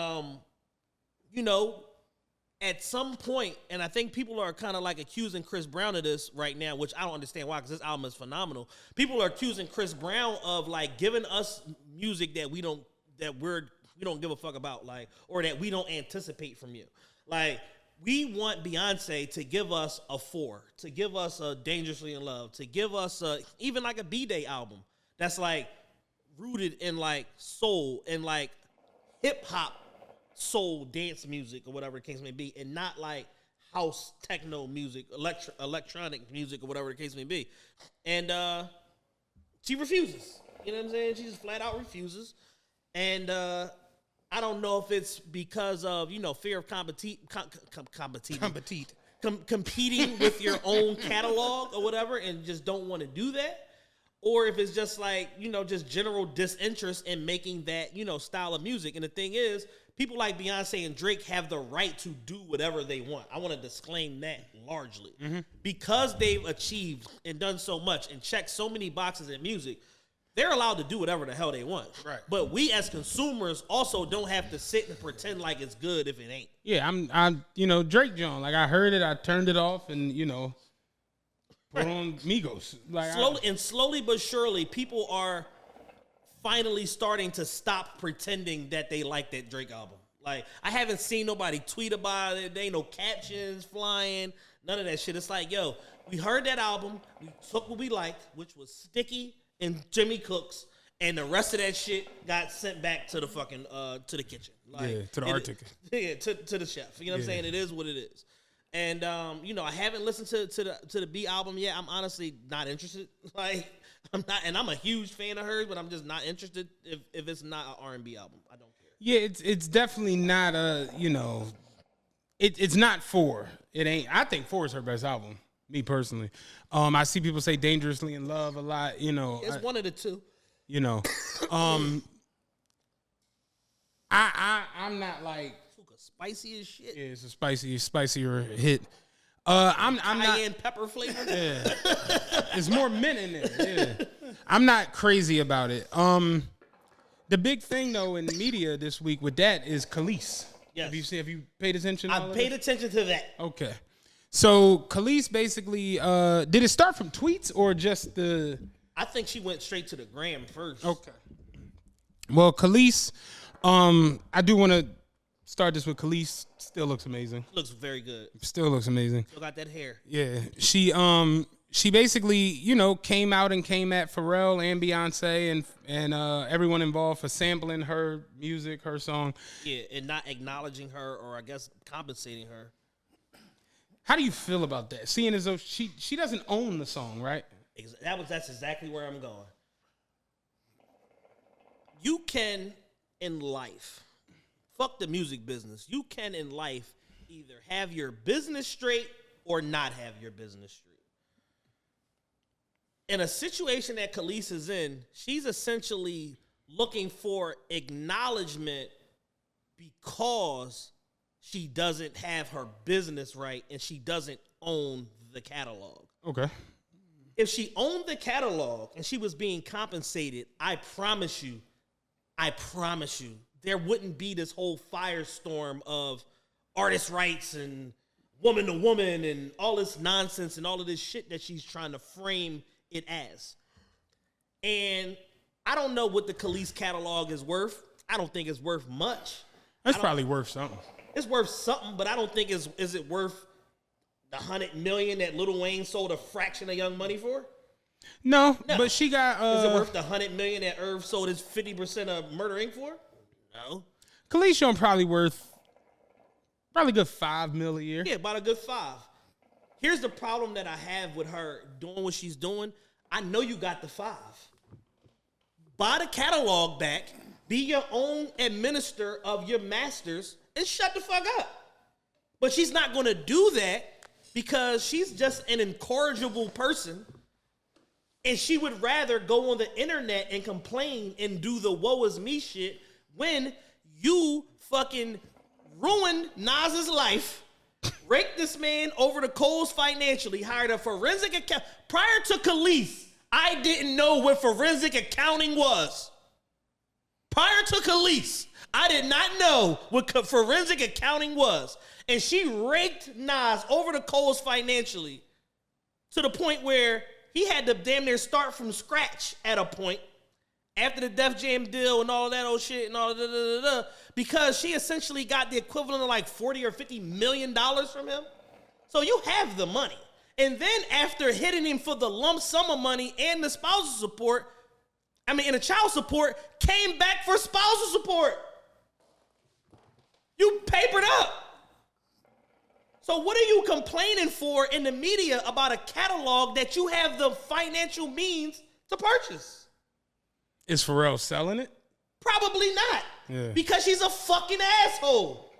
Speaker 2: at some point, and I think people are kind of like accusing Chris Brown of this right now, which I don't understand why, because this album is phenomenal. People are accusing Chris Brown of like giving us music that we don't give a fuck about, like, or that we don't anticipate from you. Like, we want Beyonce to give us a 4, to give us a Dangerously in Love, to give us even like a B-Day album that's like rooted in like soul and like hip hop soul dance music or whatever the case may be, and not like house techno music, electronic music or whatever the case may be. And she refuses. You know what I'm saying? She just flat out refuses. And I don't know if it's because of, fear of competing with your own catalog or whatever, and just don't want to do that. Or if it's just like, just general disinterest in making that, style of music. And the thing is, people like Beyonce and Drake have the right to do whatever they want. I want to disclaim that largely. Mm-hmm. Because they've achieved and done so much and checked so many boxes in music, they're allowed to do whatever the hell they want.
Speaker 3: Right.
Speaker 2: But we as consumers also don't have to sit and pretend like it's good if it ain't.
Speaker 3: Yeah, I'm Drake John. Like, I heard it, I turned it off, and, put on Migos. Like,
Speaker 2: slowly but surely, people are finally starting to stop pretending that they like that Drake album. Like, I haven't seen nobody tweet about it. There ain't no captions flying, none of that shit. It's like, yo, we heard that album, we took what we liked, which was Sticky and Jimmy Cooks, and the rest of that shit got sent back to the fucking to the kitchen. Like,
Speaker 3: to the Arctic.
Speaker 2: Yeah, to the chef. You know what I'm saying? It is what it is. And I haven't listened to the B album yet. I'm honestly not interested. Like, I'm not, and I'm a huge fan of hers, but I'm just not interested if it's not an R&B album. I don't care.
Speaker 3: Yeah, it's definitely not it's not 4. It ain't. I think 4 is her best album. Me personally, I see people say "Dangerously in Love" a lot.
Speaker 2: It's one of the two.
Speaker 3: I'm not like
Speaker 2: spicy as shit.
Speaker 3: Yeah, it's a spicier hit. I'm
Speaker 2: cayenne
Speaker 3: not
Speaker 2: pepper flavor.
Speaker 3: Yeah, it's more mint in there. Yeah, I'm not crazy about it. The big thing though in the media this week with that is Kelis.
Speaker 2: Yes.
Speaker 3: Have you paid attention?
Speaker 2: I paid attention to that.
Speaker 3: Okay. So Kelis basically, did it start from tweets or just the?
Speaker 2: I think she went straight to the gram first.
Speaker 3: Okay. Well, Kelis, I do want to start this with Kelis. Still looks amazing.
Speaker 2: Looks very good.
Speaker 3: Still looks amazing.
Speaker 2: Still got that hair.
Speaker 3: Yeah. She basically, came out and came at Pharrell and Beyonce and everyone involved for sampling her music, her song.
Speaker 2: Yeah, and not acknowledging her or I guess compensating her.
Speaker 3: How do you feel about that? Seeing as though she doesn't own the song, right?
Speaker 2: That's exactly where I'm going. You can, in life, fuck the music business. You can, in life, either have your business straight or not have your business straight. In a situation that Kelis is in, she's essentially looking for acknowledgement because she doesn't have her business right and she doesn't own the catalog.
Speaker 3: Okay.
Speaker 2: If she owned the catalog and she was being compensated, I promise you, there wouldn't be this whole firestorm of artist rights and woman to woman and all this nonsense and all of this shit that she's trying to frame it as. And I don't know what the Kelis catalog is worth. I don't think it's worth much.
Speaker 3: That's probably worth something.
Speaker 2: It's worth something, but I don't think is it worth the $100 million that Lil Wayne sold a fraction of Young Money for?
Speaker 3: No, but she got.
Speaker 2: Is it worth the $100 million that Irv sold his 50% of Murder Inc. for? No.
Speaker 3: Kelis probably worth probably good $5 million a year.
Speaker 2: Yeah, about a good 5. Here's the problem that I have with her doing what she's doing. I know you got the 5. Buy the catalog back, be your own administrator of your masters, and shut the fuck up. But she's not going to do that because she's just an incorrigible person, and she would rather go on the internet and complain and do the woe is me shit when you fucking ruined Nas's life, raked this man over the coals financially, hired a forensic account. Prior to Kelis, I didn't know what forensic accounting was. Prior to Kelis, I did not know what forensic accounting was. And she raked Nas over the coals financially to the point where he had to damn near start from scratch at a point after the Def Jam deal and all that old shit and all that, because she essentially got the equivalent of like $40 or $50 million from him. So you have the money. And then after hitting him for the lump sum of money and the spousal support, and the child support, came back for spousal support. You papered up. So what are you complaining for in the media about a catalog that you have the financial means to purchase?
Speaker 3: Is Pharrell selling it?
Speaker 2: Probably not.
Speaker 3: Yeah. Because
Speaker 2: she's a fucking asshole.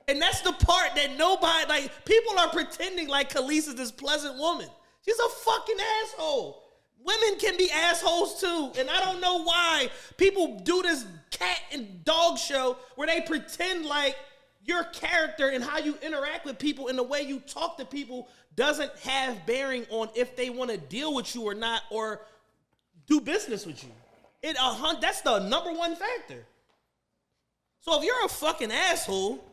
Speaker 2: And that's the part that nobody, people are pretending like Kelis is this pleasant woman. She's a fucking asshole. Women can be assholes too. And I don't know why people do this cat and dog show where they pretend like your character and how you interact with people and the way you talk to people doesn't have bearing on if they want to deal with you or not or do business with you. That's the number one factor. So if you're a fucking asshole,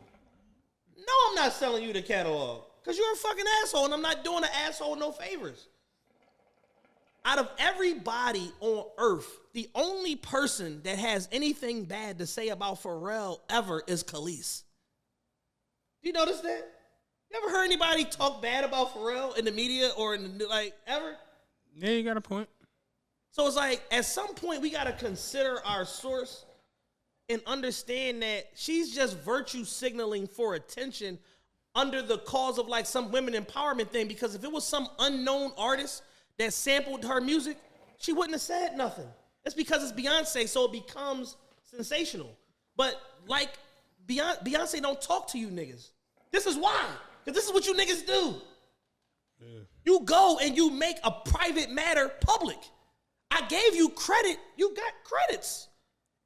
Speaker 2: no, I'm not selling you the catalog because you're a fucking asshole and I'm not doing an asshole no favors. Out of everybody on earth, the only person that has anything bad to say about Pharrell ever is Kelis. You notice that? You ever heard anybody talk bad about Pharrell in the media or in the, ever?
Speaker 3: Yeah, you got a point.
Speaker 2: So it's like, at some point, we got to consider our source and understand that she's just virtue signaling for attention under the cause of some women empowerment thing, because if it was some unknown artist that sampled her music, she wouldn't have said nothing. It's because it's Beyonce, so it becomes sensational. But Beyonce don't talk to you niggas. This is why. Because this is what you niggas do. Yeah. You go and you make a private matter public. I gave you credit. You got credits.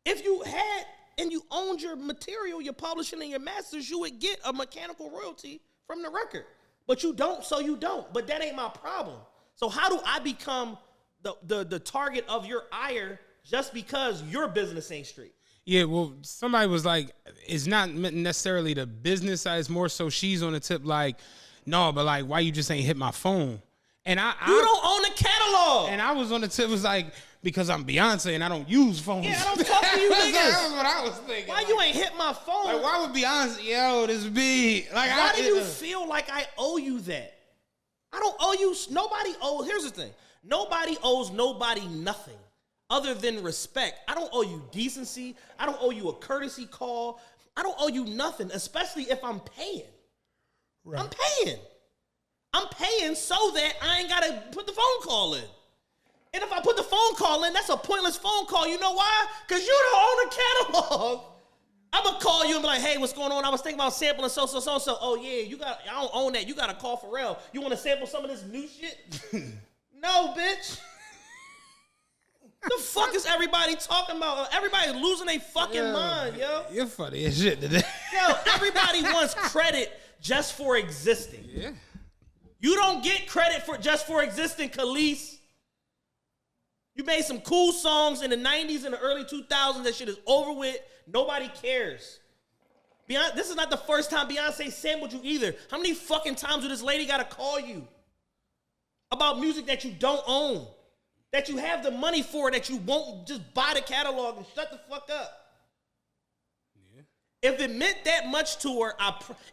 Speaker 2: If you had and you owned your material, your publishing and your masters, you would get a mechanical royalty from the record. But you don't, so you don't. But that ain't my problem. So how do I become the target of your ire just because your business ain't straight?
Speaker 3: Yeah, well, somebody was like, it's not necessarily the business side. It's more so she's on the tip like, no, but like, why you just ain't hit my phone? And
Speaker 2: you don't own the catalog.
Speaker 3: And I was on the tip was like, because I'm Beyonce and I don't use phones.
Speaker 2: Yeah, I don't talk to you niggas.
Speaker 3: That was what I was thinking.
Speaker 2: Why you ain't hit my phone?
Speaker 3: Like, why would Beyonce, yo, this be like?
Speaker 2: Why do you feel like I owe you that? I don't owe you. Here's the thing. Nobody owes nobody nothing other than respect. I don't owe you decency. I don't owe you a courtesy call. I don't owe you nothing, especially if I'm paying. Right. I'm paying so that I ain't got to put the phone call in. And if I put the phone call in, that's a pointless phone call. You know why? Because you don't own the catalog. I'm going to call you and be like, hey, what's going on? I was thinking about sampling so. Oh, yeah, I don't own that. You got to call Pharrell. You want to sample some of this new shit? No, bitch. The fuck is everybody talking about? Everybody losing their fucking mind, yo.
Speaker 3: You're funny as shit today.
Speaker 2: Yo, everybody wants credit just for existing.
Speaker 3: Yeah.
Speaker 2: You don't get credit for just for existing, Kelis. You made some cool songs in the 90s and the early 2000s. That shit is over with. Nobody cares. This is not the first time Beyonce sampled you either. How many fucking times would this lady got to call you about music that you don't own? That you have the money for, that you won't just buy the catalog and shut the fuck up. Yeah. If it meant that much to her,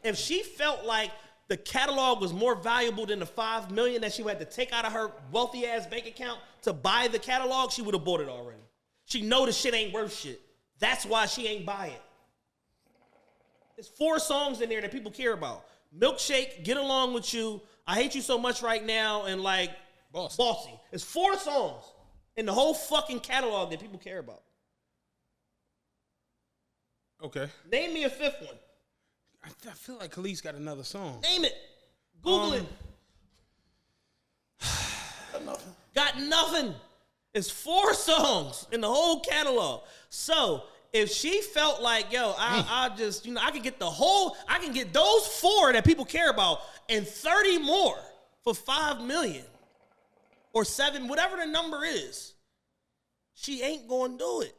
Speaker 2: if she felt like the catalog was more valuable than the $5 million that she had to take out of her wealthy ass bank account to buy the catalog, she would have bought it already. She know the shit ain't worth shit. That's why she ain't buy it. There's 4 songs in there that people care about. Milkshake, Get Along With You, I Hate You So Much Right Now, and like Bossy. It's 4 songs in the whole fucking catalog that people care about.
Speaker 3: Okay.
Speaker 2: Name me a 5th one.
Speaker 3: I feel like Kelis got another song.
Speaker 2: Name it. Google it. Got nothing. It's 4 songs in the whole catalog. So if she felt like, yo, I just, I can get I can get those 4 that people care about and 30 more for $5 million or 7, whatever the number is, she ain't gonna do it.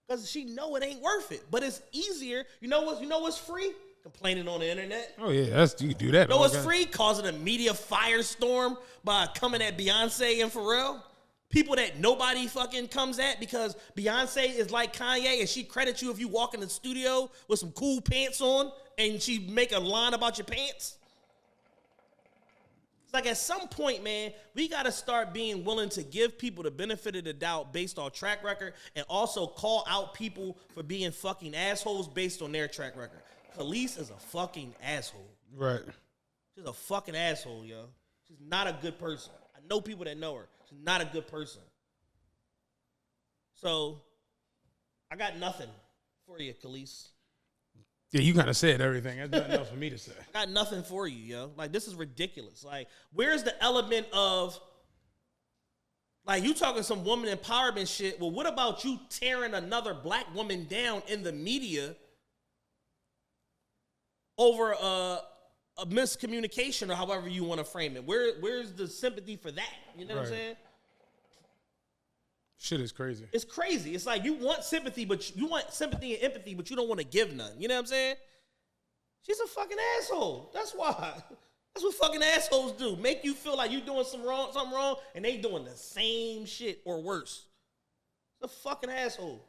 Speaker 2: Because she know it ain't worth it. But it's easier. You know what's free? Complaining on the internet.
Speaker 3: Oh, yeah. You do that.
Speaker 2: You know what's free? Causing a media firestorm by coming at Beyonce and Pharrell. People that nobody fucking comes at because Beyonce is like Kanye and she credits you if you walk in the studio with some cool pants on and she make a line about your pants. It's like at some point, man, we got to start being willing to give people the benefit of the doubt based on track record and also call out people for being fucking assholes based on their track record. Kelis is a fucking asshole.
Speaker 3: Right.
Speaker 2: She's a fucking asshole, yo. She's not a good person. I know people that know her. She's not a good person. So, I got nothing for you, Kelis.
Speaker 3: Yeah, you kind of said everything. That's nothing else for me to say.
Speaker 2: I got nothing for you, yo. Like, this is ridiculous. Like, where's the element of, like, you talking some woman empowerment shit. Well, what about you tearing another black woman down in the media over a miscommunication or however you want to frame it? Where's the sympathy for that? You know what I'm saying?
Speaker 3: Shit is crazy.
Speaker 2: It's crazy. It's like you want sympathy and empathy, but you don't want to give none. You know what I'm saying? She's a fucking asshole. That's why. That's what fucking assholes do. Make you feel like you doing something wrong, and they doing the same shit or worse. It's a fucking asshole.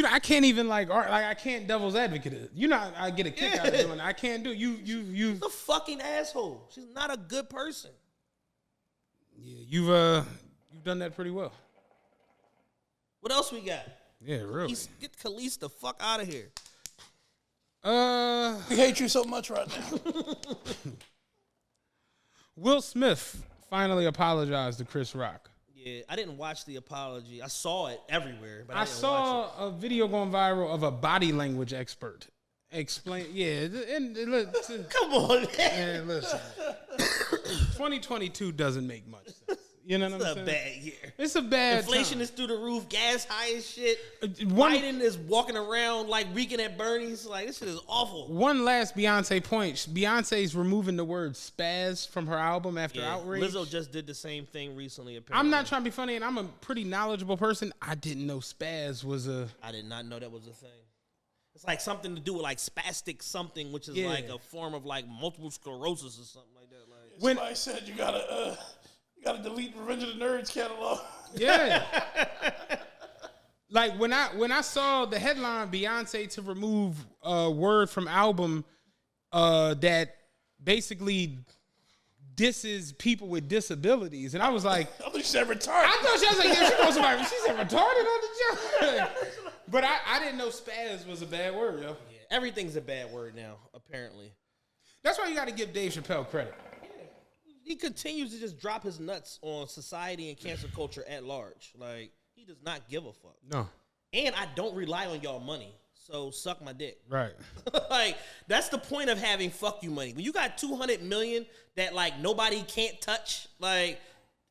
Speaker 3: I can't even I can't devil's advocate it. I get a kick out of doing it. I can't do it. You.
Speaker 2: She's a fucking asshole. She's not a good person.
Speaker 3: Yeah, you've done that pretty well.
Speaker 2: What else we got?
Speaker 3: Yeah, really.
Speaker 2: Get Kelis the fuck out of here.
Speaker 4: We hate you so much right now.
Speaker 3: Will Smith finally apologized to Chris Rock.
Speaker 2: Yeah, I didn't watch the apology. I saw it everywhere, but I didn't
Speaker 3: saw
Speaker 2: watch it.
Speaker 3: a video going viral of a body language expert explain. Yeah, and
Speaker 2: come on, man.
Speaker 3: And listen, 2022 doesn't make much sense. You know what I'm saying?
Speaker 2: It's a bad year.
Speaker 3: It's a bad
Speaker 2: Inflation
Speaker 3: time.
Speaker 2: is through the roof. Gas high as shit.
Speaker 3: One-
Speaker 2: Biden is walking around like reeking at Bernie's. Like, this shit is awful.
Speaker 3: One last Beyonce point. Beyonce's removing the word spaz from her album after Outrage.
Speaker 2: Lizzo just did the same thing recently, apparently.
Speaker 3: I'm not trying to be funny, and I'm a pretty knowledgeable person. I didn't know spaz was a...
Speaker 2: I did not know that was a thing. It's like something to do with like spastic something, which is like a form of like multiple sclerosis or something like that. Like,
Speaker 4: When I said you gotta delete Revenge of the Nerds catalog.
Speaker 3: Yeah. Like when I saw the headline Beyonce to remove a word from album that basically disses people with disabilities, and I was like,
Speaker 4: I thought you said retarded.
Speaker 3: I thought she was like, yeah, she knows somebody. She said retarded on the job. But I didn't know spaz was a bad word, yo.
Speaker 2: yeah, everything's a bad word now, apparently.
Speaker 3: That's why you got to give Dave Chappelle credit.
Speaker 2: He continues to just drop his nuts on society and cancel culture at large. Like, he does not give a fuck.
Speaker 3: No.
Speaker 2: And I don't rely on y'all money, so suck my dick.
Speaker 3: Right.
Speaker 2: Like, that's the point of having fuck you money. When you got $200 million that like nobody can't touch, like,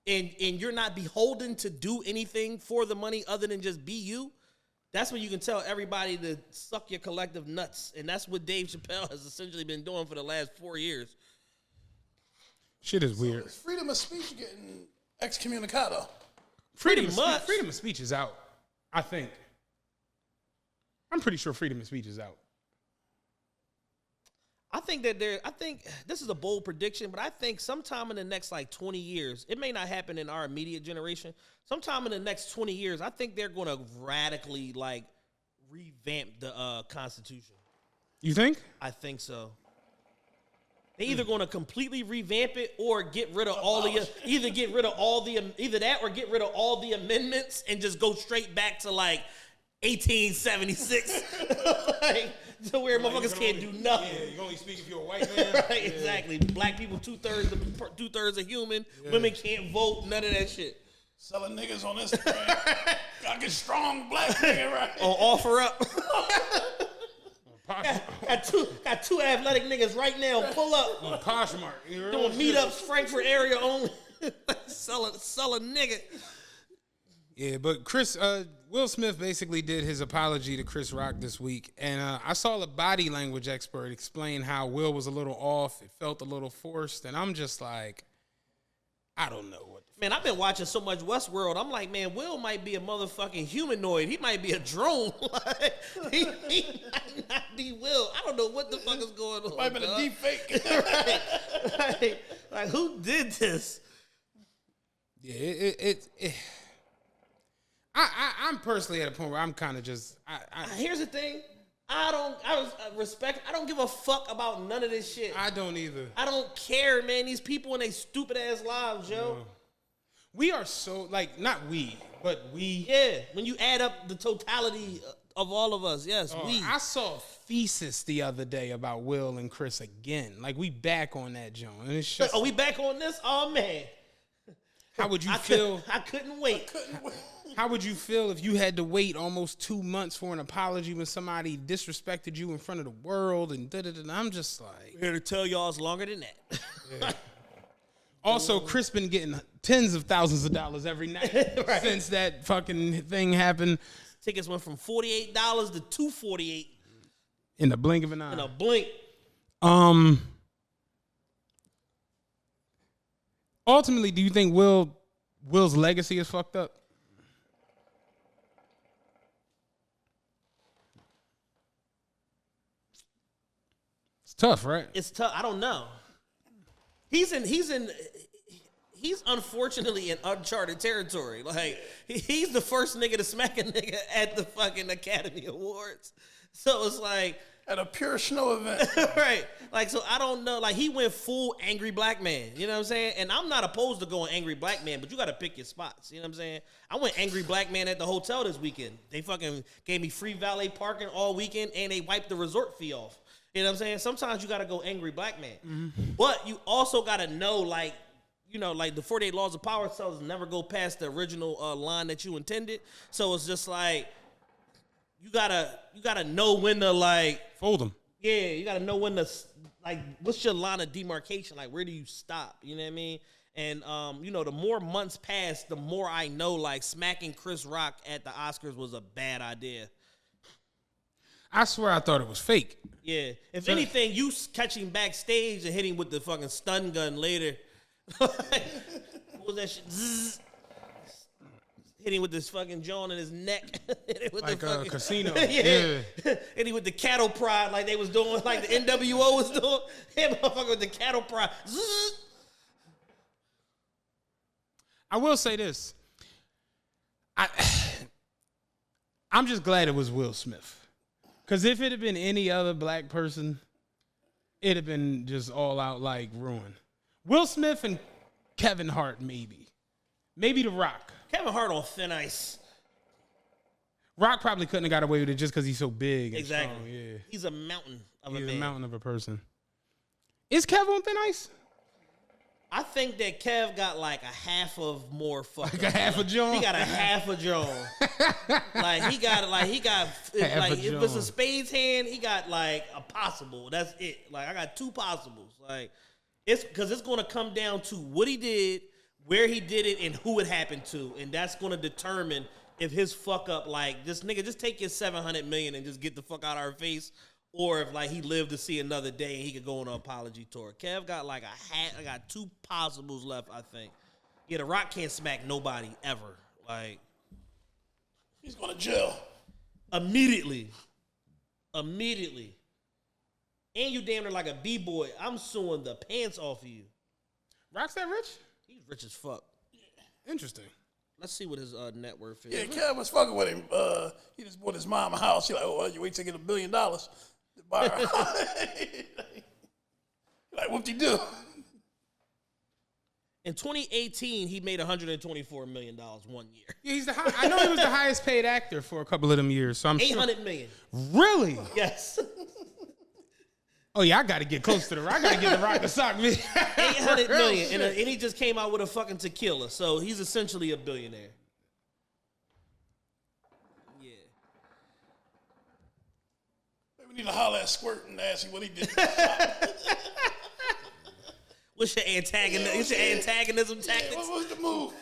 Speaker 2: and you're not beholden to do anything for the money other than just be you, that's when you can tell everybody to suck your collective nuts. And that's what Dave Chappelle has essentially been doing for the last 4 years.
Speaker 3: Shit is weird.
Speaker 4: Is freedom of speech getting excommunicado?
Speaker 3: Freedom of speech is out, I think. I'm pretty sure freedom of speech is out.
Speaker 2: I think this is a bold prediction, but I think sometime in the next like 20 years, it may not happen in our immediate generation. Sometime in the next 20 years, I think they're going to radically like revamp the Constitution.
Speaker 3: You think?
Speaker 2: I think so. They either going to completely revamp it or get rid of all the either that or get rid of all the amendments and just go straight back to like 1876, like, to where motherfuckers can't do nothing.
Speaker 3: Yeah, you only speak if you're a white man.
Speaker 2: Right, yeah. Exactly. Black people 2/3 are human. Yeah. Women can't vote. None of that shit.
Speaker 4: Selling niggas on Instagram. Gotta get strong black nigga right.
Speaker 2: Or offer up. got two athletic niggas right now. Pull up.
Speaker 3: On Poshmark.
Speaker 2: Doing meetups, Frankfurt area only. Sell a nigga.
Speaker 3: Yeah, but Will Smith basically did his apology to Chris Rock this week, and I saw a body language expert explain how Will was a little off. It felt a little forced, and I'm just like, I don't know what.
Speaker 2: Man, I've been watching so much Westworld. I'm like, man, Will might be a motherfucking humanoid. He might be a drone. Like, he might not be Will. I don't know what the fuck is going on.
Speaker 4: Might have been a deep fake.
Speaker 2: Right. Like, who did this?
Speaker 3: Yeah, I'm personally at a point where I'm kind of just.
Speaker 2: Here's the thing. I don't give a fuck about none of this shit.
Speaker 3: I don't either.
Speaker 2: I don't care, man. These people in their stupid ass lives, yo.
Speaker 3: No. We are so, like, not we, but we.
Speaker 2: Yeah, when you add up the totality of all of us, yes, we.
Speaker 3: I saw a thesis the other day about Will and Chris again. Like, we back on that, John. And it's just.
Speaker 2: Are we back on this? Oh, man.
Speaker 3: How would you feel?
Speaker 2: I couldn't wait.
Speaker 3: How would you feel if you had to wait almost 2 months for an apology when somebody disrespected you in front of the world and da-da-da? I'm just like...
Speaker 2: Here to tell y'all it's longer than that.
Speaker 3: Yeah. Also, Chris been getting tens of thousands of dollars every night right. Since that fucking thing happened.
Speaker 2: Tickets went from $48 to $248.
Speaker 3: In the blink of an eye.
Speaker 2: In a blink.
Speaker 3: Ultimately, do you think Will's legacy is fucked up? It's tough, right?
Speaker 2: It's tough. I don't know. He's unfortunately in uncharted territory. Like, he's the first nigga to smack a nigga at the fucking Academy Awards. So it's like...
Speaker 4: At a pure snow event.
Speaker 2: Right. Like, so I don't know. Like, he went full angry black man. You know what I'm saying? And I'm not opposed to going angry black man, but you got to pick your spots. You know what I'm saying? I went angry black man at the hotel this weekend. They fucking gave me free valet parking all weekend, and they wiped the resort fee off. You know what I'm saying? Sometimes you got to go angry black man. Mm-hmm. But you also got to know, like, you know, like the 48 Laws of Power tells never go past the original line that you intended. So it's just like, you gotta know when to, like,
Speaker 3: fold them. Yeah,
Speaker 2: you gotta know when to, like, what's your line of demarcation? Like, where do you stop? You know what I mean? And the more months pass, the more I know like smacking Chris Rock at the Oscars was a bad idea.
Speaker 3: I swear I thought it was fake.
Speaker 2: Yeah. If anything, you catch him backstage and hit him with the fucking stun gun later. What was that shit? Zzz. Hit him with this fucking John in his neck. With
Speaker 3: like
Speaker 2: the
Speaker 3: a casino.
Speaker 2: Yeah. Hit him with the cattle prod like they was doing, like the NWO was doing. Hit motherfucker with the cattle prod. Zzz.
Speaker 3: I will say this. I'm just glad it was Will Smith. Because if it had been any other black person, it'd have been just all out like ruin. Will Smith and Kevin Hart, maybe. Maybe The Rock.
Speaker 2: Kevin Hart on thin ice.
Speaker 3: Rock probably couldn't have got away with it just because he's so big and
Speaker 2: exactly.
Speaker 3: strong. Yeah.
Speaker 2: He's a mountain of a man.
Speaker 3: He's a mountain of a person. Is Kev on thin ice?
Speaker 2: I think that Kev got like a half of more fucking.
Speaker 3: Like a half a John?
Speaker 2: He got a half a John. He got if it's a spades hand, he got like a possible. That's it. Like I got two possibles. Like it's because it's gonna come down to what he did, where he did it, and who it happened to. And that's gonna determine if his fuck up, like, this nigga, just take your $700 million and just get the fuck out of our face. Or if, like, he lived to see another day and he could go on an apology tour. Kev got, like, I got two possibles left, I think. Yeah, The Rock can't smack nobody ever. Like,
Speaker 4: he's going to jail.
Speaker 2: Immediately. And you damn near like a B-boy. I'm suing the pants off of you.
Speaker 3: Rock's that rich?
Speaker 2: He's rich as fuck.
Speaker 3: Interesting.
Speaker 2: Let's see what his net worth is.
Speaker 4: Yeah, Kev was fucking with him. He just bought his mom a house. He like, oh, you wait till you get $1 billion to buy her house. Like, whoop-de-doo.
Speaker 2: In 2018, he made $124 million 1 year.
Speaker 3: Yeah, he's I know he was the highest paid actor for a couple of them years. So I'm
Speaker 2: $800 million.
Speaker 3: Really?
Speaker 2: Yes.
Speaker 3: Oh yeah, I got to get close to the Rock. I got to get the Rock to sock me.
Speaker 2: $800 million, and he just came out with a fucking tequila, so he's essentially a billionaire. Yeah.
Speaker 4: We need to holler at Squirt and ask him what he did.
Speaker 2: What's your antagonism? What's your antagonism tactics?
Speaker 4: What was the move?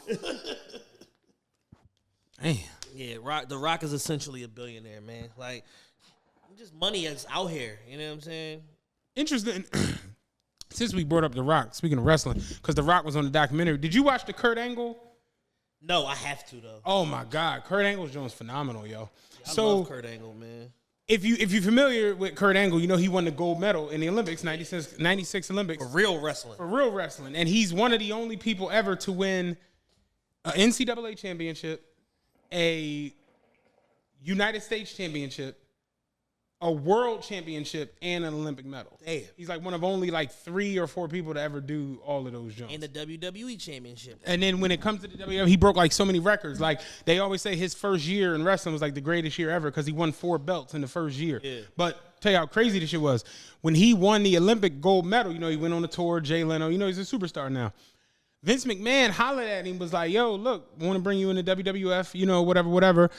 Speaker 3: Damn.
Speaker 2: Yeah, The Rock is essentially a billionaire, man. Like, just money is out here. You know what I'm saying?
Speaker 3: Interesting. Since we brought up The Rock, speaking of wrestling, because The Rock was on the documentary. Did you watch the Kurt Angle?
Speaker 2: No, I have to though.
Speaker 3: Oh my God, Kurt Angle's joint's phenomenal, yo.
Speaker 2: I love Kurt Angle, man.
Speaker 3: If you're familiar with Kurt Angle, you know he won the gold medal in the Olympics, 96 Olympics.
Speaker 2: For real wrestling.
Speaker 3: For real wrestling. And he's one of the only people ever to win an NCAA championship, a United States championship, a world championship, and an Olympic medal.
Speaker 2: Damn.
Speaker 3: He's like one of only like 3 or 4 people to ever do all of those jumps.
Speaker 2: And the WWE championship.
Speaker 3: And then when it comes to the WWE, he broke like so many records. Like they always say his first year in wrestling was like the greatest year ever because he won 4 belts in the first year. Yeah. But tell you how crazy this shit was. When he won the Olympic gold medal, you know, he went on the tour, Jay Leno, you know, he's a superstar now. Vince McMahon hollered at him, was like, yo, look, I want to bring you in the WWF, you know, whatever.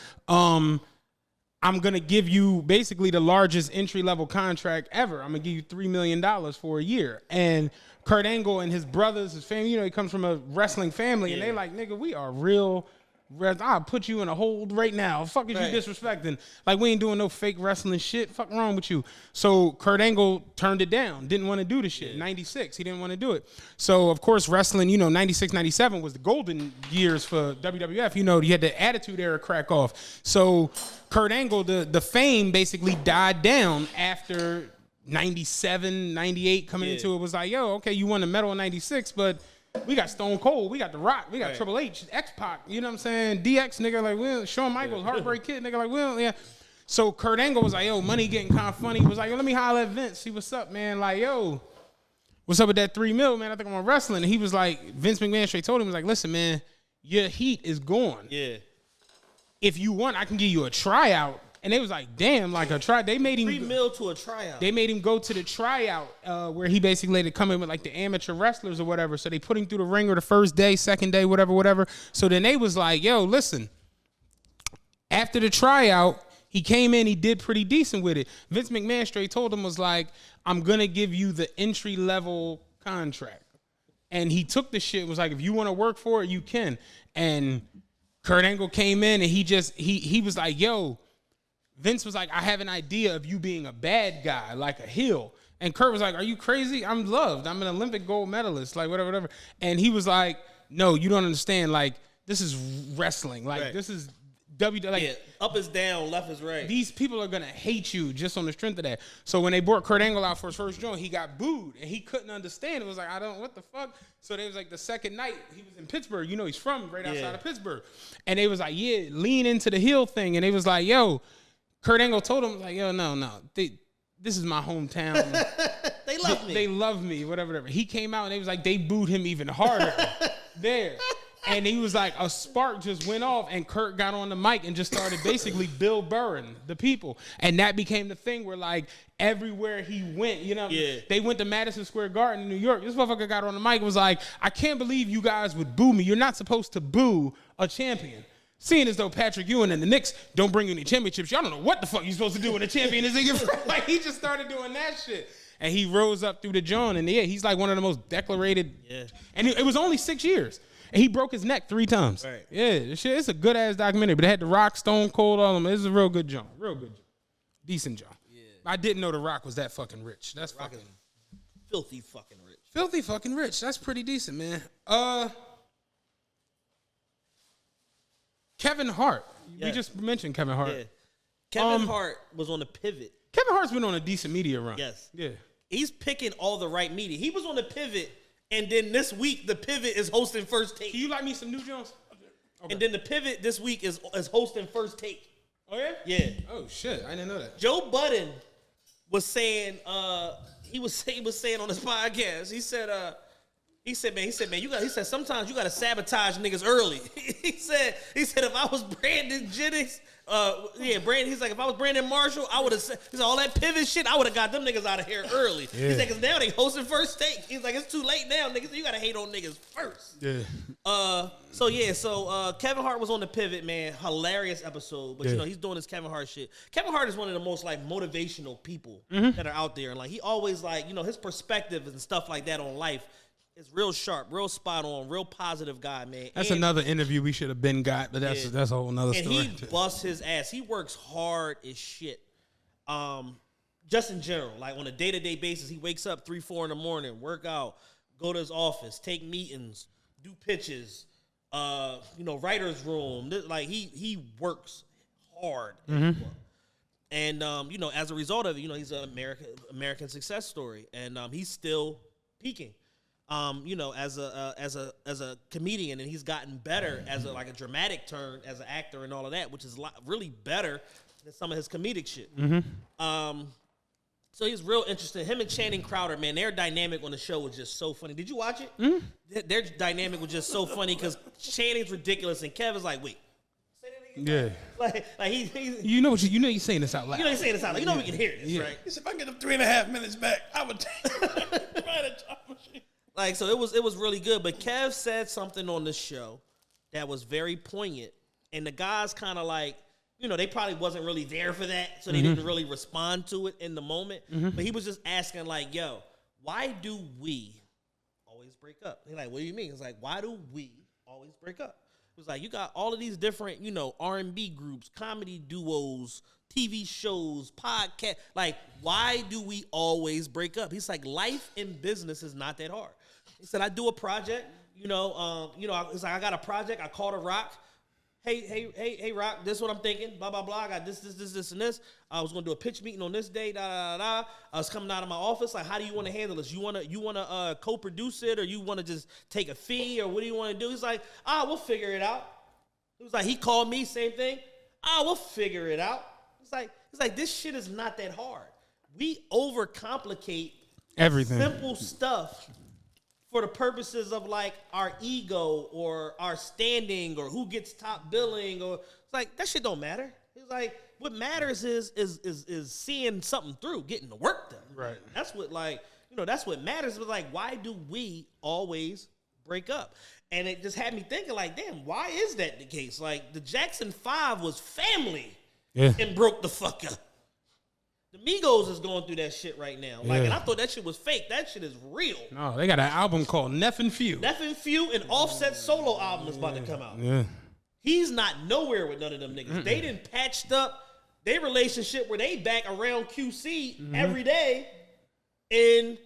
Speaker 3: I'm going to give you basically the largest entry-level contract ever. I'm going to give you $3 million for a year. And Kurt Angle and his brothers, his family, you know, he comes from a wrestling family, and they like, nigga, we are real. I'll put you in a hold right now. Fuck is you disrespecting? Like, we ain't doing no fake wrestling shit. Fuck wrong with you? So Kurt Angle turned it down. Didn't want to do the shit. 96, he didn't want to do it. So, of course, wrestling, you know, 96, 97 was the golden years for WWF. You know, you had the Attitude Era crack off. So Kurt Angle, the fame basically died down after 97, 98 coming into it. Was like, yo, okay, you won the medal in 96, but we got Stone Cold, we got The Rock, we got Triple H, X-Pac, you know what I'm saying? DX, nigga, like, well, Shawn Michaels, Heartbreak Kid, nigga, like, well, yeah. So Kurt Angle was like, yo, money getting kind of funny. He was like, yo, let me holler at Vince, see what's up, man. Like, yo, what's up with that $3 million, man? I think I'm on wrestling. And he was like, Vince McMahon straight told him, he was like, listen, man, your heat is gone.
Speaker 2: Yeah.
Speaker 3: If you want, I can give you a tryout. And they was like, damn, like a try. They made him
Speaker 2: $3 million to a tryout.
Speaker 3: They made him go to the tryout where he basically had to come in with like the amateur wrestlers or whatever. So they put him through the ringer the first day, second day, whatever. So then they was like, yo, listen. After the tryout, he came in, he did pretty decent with it. Vince McMahon straight told him was like, I'm gonna give you the entry level contract. And he took the shit and was like, if you want to work for it, you can. And Kurt Angle came in and he was like, yo, Vince was like, I have an idea of you being a bad guy, like a heel. And Kurt was like, are you crazy? I'm loved. I'm an Olympic gold medalist, like whatever. And he was like, no, you don't understand. Like, this is wrestling. Like, this is like,
Speaker 2: up is down, left is right.
Speaker 3: These people are going to hate you just on the strength of that. So when they brought Kurt Angle out for his first joint, he got booed. And he couldn't understand. It was like, what the fuck? So they was like, the second night, he was in Pittsburgh. You know, he's from right outside of Pittsburgh. And they was like, yeah, lean into the heel thing. And they was like, yo, Kurt Angle told him, like, yo, no. This is my hometown.
Speaker 2: They love me.
Speaker 3: They love me, whatever. He came out and they was like, they booed him even harder there. And he was like, a spark just went off, and Kurt got on the mic and just started basically Bill Burring the people. And that became the thing where, like, everywhere he went, you know, they went to Madison Square Garden in New York. This motherfucker got on the mic and was like, I can't believe you guys would boo me. You're not supposed to boo a champion. Seeing as though Patrick Ewing and the Knicks don't bring you any championships, y'all don't know what the fuck you're supposed to do when a champion is in your front. Like, he just started doing that shit. And he rose up through the joint, and he's like one of the most decorated. Yeah. And it was only 6 years. And he broke his neck 3 times. Right. Yeah, this shit, it's a good ass documentary, but it had The Rock, Stone Cold, all of them. It's a real good joint. Real good joint. Decent joint. Yeah. I didn't know The Rock was that fucking rich. That's
Speaker 2: Rock
Speaker 3: fucking
Speaker 2: filthy fucking rich.
Speaker 3: Filthy fucking rich. That's pretty decent, man. Kevin Hart. Yeah. We just mentioned Kevin Hart. Yeah.
Speaker 2: Kevin Hart was on the pivot.
Speaker 3: Kevin Hart's been on a decent media run.
Speaker 2: Yes.
Speaker 3: Yeah.
Speaker 2: He's picking all the right media. He was on the pivot, and then this week the pivot is hosting First Take.
Speaker 3: Can you like me some New Jones?
Speaker 2: Okay. And then the pivot this week is hosting First Take.
Speaker 3: Oh yeah?
Speaker 2: Yeah.
Speaker 3: Oh shit, I didn't know that.
Speaker 2: Joe Budden was saying he was saying on his podcast, he said, man, sometimes you gotta sabotage niggas early. he said if I was Brandon Jennings, he's like, if I was Brandon Marshall, I would have said, he's like, all that pivot shit, I would have got them niggas out of here early. Yeah. He's like, because now they hosting First Take. He's like, it's too late now, niggas. You gotta hate on niggas first.
Speaker 3: Yeah.
Speaker 2: So Kevin Hart was on the pivot, man. Hilarious episode. But you know, he's doing this Kevin Hart shit. Kevin Hart is one of the most like motivational people that are out there. And like he always like, you know, his perspective and stuff like that on life. It's real sharp, real spot on, real positive guy, man.
Speaker 3: That's another interview we should have been got, but that's a whole nother story.
Speaker 2: And he busts his ass. He works hard as shit. Just in general, like on a day-to-day basis, he wakes up 3-4 in the morning, work out, go to his office, take meetings, do pitches, writer's room. Like he works hard. And you know, as a result of it, you know, he's an American success story, and he's still peaking. You know, as a comedian, and he's gotten better as a dramatic turn as an actor and all of that, which is really better than some of his comedic shit. So he's real interesting. Him and Channing Crowder, man, their dynamic on the show was just so funny. Did you watch it? Their dynamic was just so funny because Channing's ridiculous and Kevin's like, wait. Say that again?
Speaker 3: Yeah.
Speaker 2: Like he's
Speaker 3: you know you're saying this out loud.
Speaker 2: You know you're saying this out loud. You know we can hear this, right?
Speaker 4: If I get them 3.5 minutes back, I would take right at time machine.
Speaker 2: Like, so it was really good. But Kev said something on the show that was very poignant. And the guys kind of like, you know, they probably wasn't really there for that. So they didn't really respond to it in the moment. But he was just asking like, yo, why do we always break up? He's like, what do you mean? It's like, why do we always break up? It was like, you got all of these different, you know, R&B groups, comedy duos, TV shows, podcasts. Like, why do we always break up? He's like, life in business is not that hard. He said, I do a project, it's like I got a project. I called a Rock. Hey, Rock, this is what I'm thinking. Blah, blah, blah. I got this, and this. I was going to do a pitch meeting on this day. I was coming out of my office. Like, how do you want to handle this? You want to co-produce it, or you want to just take a fee, or what do you want to do? He's like, we'll figure it out. He was like, he called me, same thing. We'll figure it out. He's like, this shit is not that hard. We overcomplicate
Speaker 3: everything.
Speaker 2: Simple stuff for the purposes of like our ego or our standing or who gets top billing, or it's like that shit don't matter. It's like what matters is seeing something through, getting the work done.
Speaker 3: Right.
Speaker 2: That's what that's what matters. But like, why do we always break up? And it just had me thinking like, damn, why is that the case? Like the Jackson 5 was family and broke the fuck up. The Migos is going through that shit right now. Like, and I thought that shit was fake. That shit is real.
Speaker 3: No, they got an album called Neff and Few.
Speaker 2: Neff and Few and Offset solo album is about to come out.
Speaker 3: Yeah.
Speaker 2: He's not nowhere with none of them niggas. They done patched up their relationship where they back around QC every day, and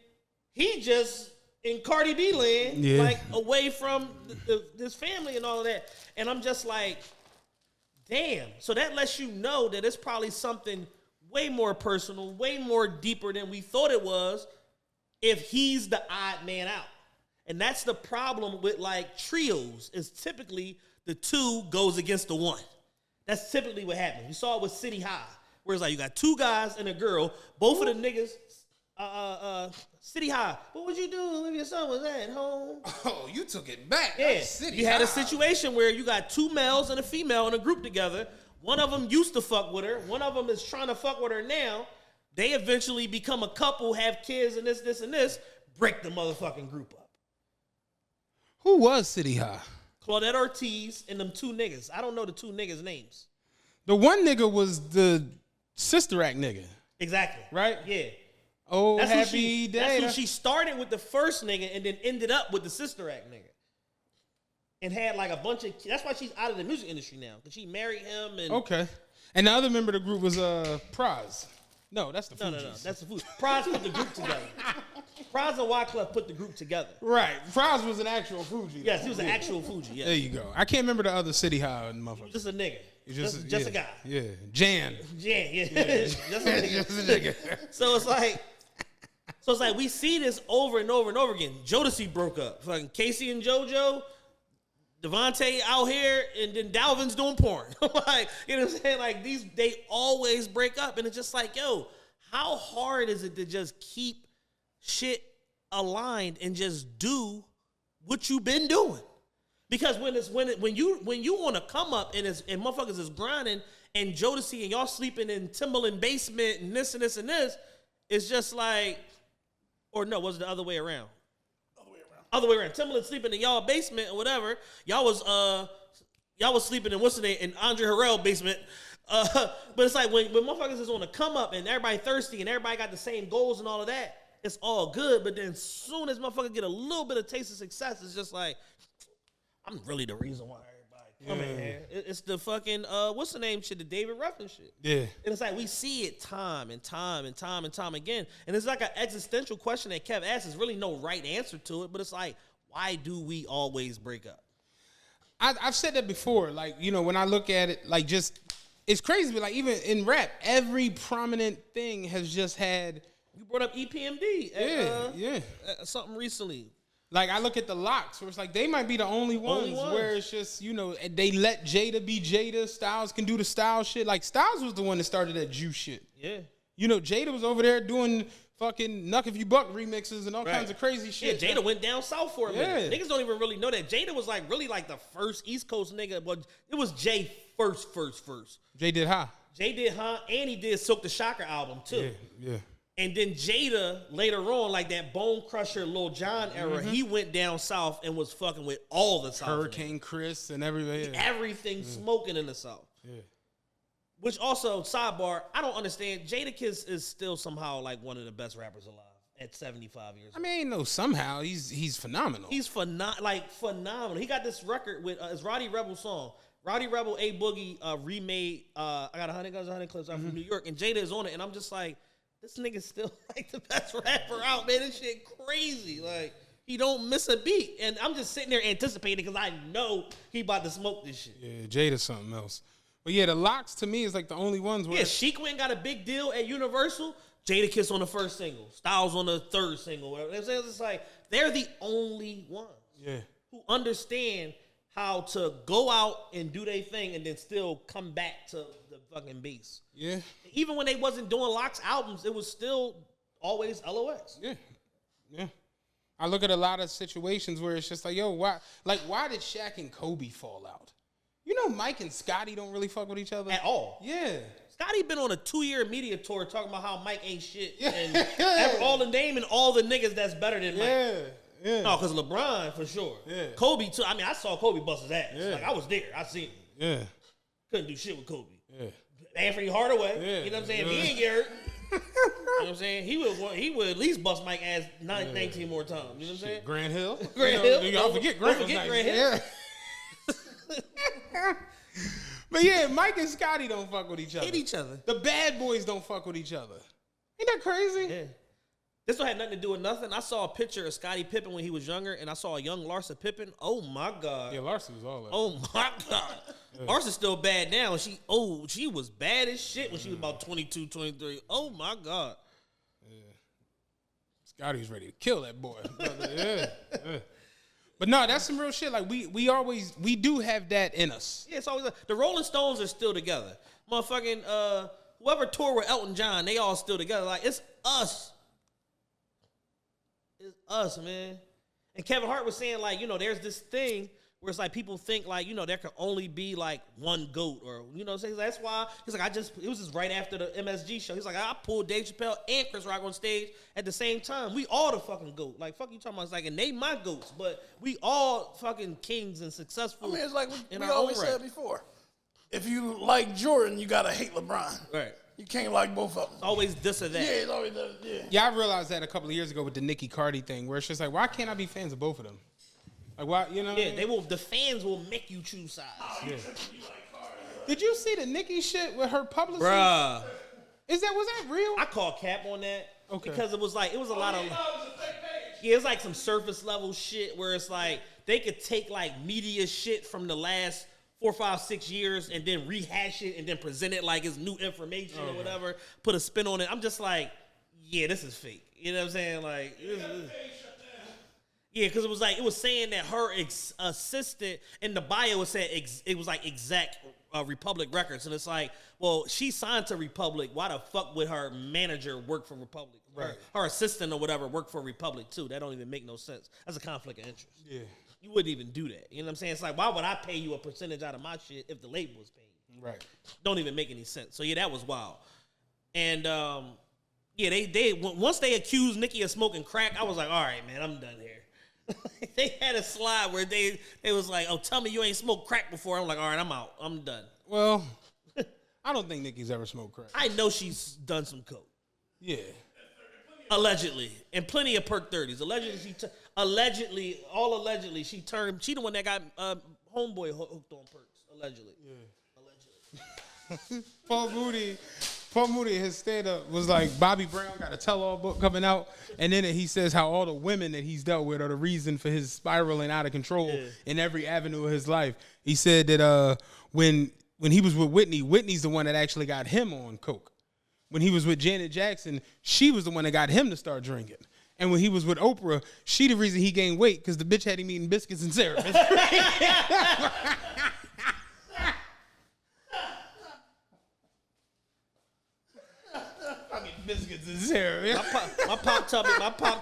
Speaker 2: he just in Cardi B land, like away from this family and all of that. And I'm just like, damn. So that lets you know that it's probably something way more personal, way more deeper than we thought it was if he's the odd man out. And that's the problem with like trios, is typically the two goes against the one. That's typically what happens. You saw it with City High, where it's like you got two guys and a girl, both of the niggas, City High. What would you do if your son was at home?
Speaker 3: Oh, you took it back.
Speaker 2: Yeah, you had a situation where you got two males and a female in a group together. One of them used to fuck with her. One of them is trying to fuck with her now. They eventually become a couple, have kids, and this, and this. Break the motherfucking group up.
Speaker 3: Who was City High?
Speaker 2: Claudette Ortiz and them two niggas. I don't know the two niggas' names.
Speaker 3: The one nigga was the Sister Act nigga.
Speaker 2: Exactly.
Speaker 3: Right?
Speaker 2: Yeah.
Speaker 3: Oh,
Speaker 2: That's
Speaker 3: happy day.
Speaker 2: That's who she started with, the first nigga, and then ended up with the Sister Act nigga. And had like a bunch of... That's why she's out of the music industry now. Because she married him and...
Speaker 3: Okay. And the other member of the group was Praz. No, that's the Fugees.
Speaker 2: No. That's the Fugees. Praz put the group together. Praz and Wyclef put the group together.
Speaker 3: Right. Praz was an actual Fuji.
Speaker 2: Yes, he was an actual Fuji. Yes.
Speaker 3: There you go. I can't remember the other City High motherfucker.
Speaker 2: Just a nigga. Just
Speaker 3: yeah,
Speaker 2: a guy.
Speaker 3: Yeah. Jan.
Speaker 2: Yeah. Just a nigga.
Speaker 3: Just a nigga.
Speaker 2: So it's like we see this over and over and over again. Jodeci broke up. Fucking Casey and JoJo. Devontae out here, and then Dalvin's doing porn. Like, you know what I'm saying? Like, they always break up, and it's just like, yo, how hard is it to just keep shit aligned and just do what you've been doing? Because when you want to come up and motherfuckers is grinding and Jodeci and y'all sleeping in Timberland basement and this and this and this, it's just like, or no, was it the other way around? Other way around. Timberland sleeping in y'all basement or whatever. Y'all was sleeping in what's the name, in Andre Harrell basement. But it's like when motherfuckers is on the come up and everybody thirsty and everybody got the same goals and all of that, it's all good. But then as soon as motherfuckers get a little bit of taste of success, it's just like, I'm really the reason why everybody coming here. It's the fucking what's the name shit, the David Ruffin shit. Yeah. And it's like we see it time and time again. And it's like an existential question that Kev asks. There's really no right answer to it, but it's like, why do we always break up?
Speaker 3: I've said that before. Like, you know, when I look at it, like, just it's crazy, but like even in rap, every prominent thing has just had.
Speaker 2: You brought up EPMD. At something recently.
Speaker 3: Like, I look at the Locks, where it's like they might be the only ones where it's just, you know, they let Jada be Jada. Styles can do the style shit. Like, Styles was the one that started that Juice shit.
Speaker 2: Yeah.
Speaker 3: You know, Jada was over there doing fucking Knuck If You Buck remixes and all kinds of crazy shit.
Speaker 2: Yeah, Jada went down south for a minute. Niggas don't even really know that. Jada was like really like the first East Coast nigga, but it was Jay first.
Speaker 3: Jay did Huh,
Speaker 2: and he did Silk the Shocker album too.
Speaker 3: Yeah.
Speaker 2: And then Jada, later on, like that Bone Crusher, Lil Jon era, he went down south and was fucking with all the South.
Speaker 3: Hurricane Chris and everybody.
Speaker 2: Everything smoking in the South. Yeah. Which also, sidebar, I don't understand. Jadakiss is still somehow like one of the best rappers alive at 75 years old.
Speaker 3: I mean, no, somehow he's phenomenal.
Speaker 2: He's phenomenal. He got this record with his Roddy Rebel song. Roddy Rebel, A Boogie remade I Got 100 Guns, 100 Clips. I'm from New York, and Jada is on it, and I'm just like, this nigga's still like the best rapper out, man. This shit crazy. Like, he don't miss a beat. And I'm just sitting there anticipating because I know he about to smoke this shit.
Speaker 3: Yeah, Jada's something else. But yeah, the Locks to me is like the only ones where...
Speaker 2: Yeah, Sheik went and got a big deal at Universal. Jadakiss on the first single. Styles on the third single. Whatever. It's just like, they're the only ones who understand how to go out and do their thing and then still come back to the fucking base. Yeah. Even when they wasn't doing Locks albums, it was still always LOX.
Speaker 3: Yeah. I look at a lot of situations where it's just like, yo, why did Shaq and Kobe fall out? You know, Mike and Scotty don't really fuck with each other
Speaker 2: at all.
Speaker 3: Yeah.
Speaker 2: Scotty been on a 2-year media tour talking about how Mike ain't shit and all the name and all the niggas that's better than Mike. Yeah. No, because LeBron, for sure. Yeah. Kobe, too. I mean, I saw Kobe bust his ass. Yeah. Like, I was there. I seen him. Yeah. Couldn't do shit with Kobe. Yeah. Anthony Hardaway. Yeah. You know what I'm saying? He ain't get hurt. You know what I'm saying? He would at least bust Mike ass 19 more times. You know what I'm saying?
Speaker 3: Grand Hill.
Speaker 2: Hill.
Speaker 3: Don't forget Grand Hill.
Speaker 2: Grand Hill.
Speaker 3: Yeah. But yeah, Mike and Scotty don't fuck with each other.
Speaker 2: Hate each other.
Speaker 3: The bad boys don't fuck with each other. Ain't that crazy?
Speaker 2: Yeah. This one had nothing to do with nothing. I saw a picture of Scottie Pippen when he was younger, and I saw a young Larsa Pippen. Oh my God.
Speaker 3: Yeah, Larsa was all that.
Speaker 2: Oh my God. Larsa's still bad now. She was bad as shit when she was about 22, 23. Oh my God.
Speaker 3: Yeah. Scotty's ready to kill that boy. Yeah. But no, that's some real shit. Like we do have that in us.
Speaker 2: Yeah, it's always the Rolling Stones are still together. Motherfucking whoever toured with Elton John, they all still together. Like it's us. It's us, man. And Kevin Hart was saying, like, there's this thing where it's like people think, like, there can only be like one GOAT, or so that's why he's like, it was just right after the MSG show. He's like, I pulled Dave Chappelle and Chris Rock on stage at the same time. We all the fucking GOAT. Like, fuck you talking about? It's like, and they my GOATs, but we all fucking kings and successful.
Speaker 4: I mean, it's like we always said before. If you like Jordan, you gotta hate LeBron.
Speaker 2: Right.
Speaker 4: You can't like both of them.
Speaker 2: It's always this or that.
Speaker 4: Yeah, it's always that. Yeah.
Speaker 3: Yeah, I realized that a couple of years ago with the Nicki Cardi thing, where it's just like, why can't I be fans of both of them? Like, why?
Speaker 2: Yeah, they will. The fans will make you choose sides.
Speaker 3: Yeah. Did you see the Nicki shit with her publicist?
Speaker 2: Bruh.
Speaker 3: Was that real?
Speaker 2: I call cap on that.
Speaker 3: Okay.
Speaker 2: Because it was a lot of. Yeah, it's like some surface level shit where it's like they could take like media shit from the last 4, 5, 6 years and then rehash it and then present it like it's new information or whatever. Put a spin on it. I'm just like, yeah, this is fake. You know what I'm saying? Like, yeah, because it was saying that her assistant in the bio it said it was like exec Republic Records, and it's like, well, she signed to Republic. Why the fuck would her manager work for Republic?
Speaker 3: Right.
Speaker 2: Her assistant or whatever work for Republic too. That don't even make no sense. That's a conflict of interest.
Speaker 3: Yeah.
Speaker 2: You wouldn't even do that. You know what I'm saying? It's like, why would I pay you a percentage out of my shit if the label was paying you?
Speaker 3: Right.
Speaker 2: Don't even make any sense. So yeah, that was wild. And yeah, they once they accused Nicki of smoking crack, I was like, all right, man, I'm done here. They had a slide where they was like, oh, tell me you ain't smoked crack before. I'm like, all right, I'm out. I'm done.
Speaker 3: Well, I don't think Nicki's ever smoked crack.
Speaker 2: I know she's done some coke.
Speaker 3: Yeah.
Speaker 2: Allegedly. And plenty of perk 30s. Allegedly, she the one that got homeboy hooked on perks. Allegedly.
Speaker 3: Yeah. Allegedly. Paul Moody, his stand-up was like, Bobby Brown got a tell-all book coming out, and then he says how all the women that he's dealt with are the reason for his spiraling out of control in every avenue of his life. He said that when he was with Whitney's the one that actually got him on coke. When he was with Janet Jackson, she was the one that got him to start drinking. And when he was with Oprah, she the reason he gained weight because the bitch had him eating biscuits and syrup. Biscuits and syrup.
Speaker 2: My pop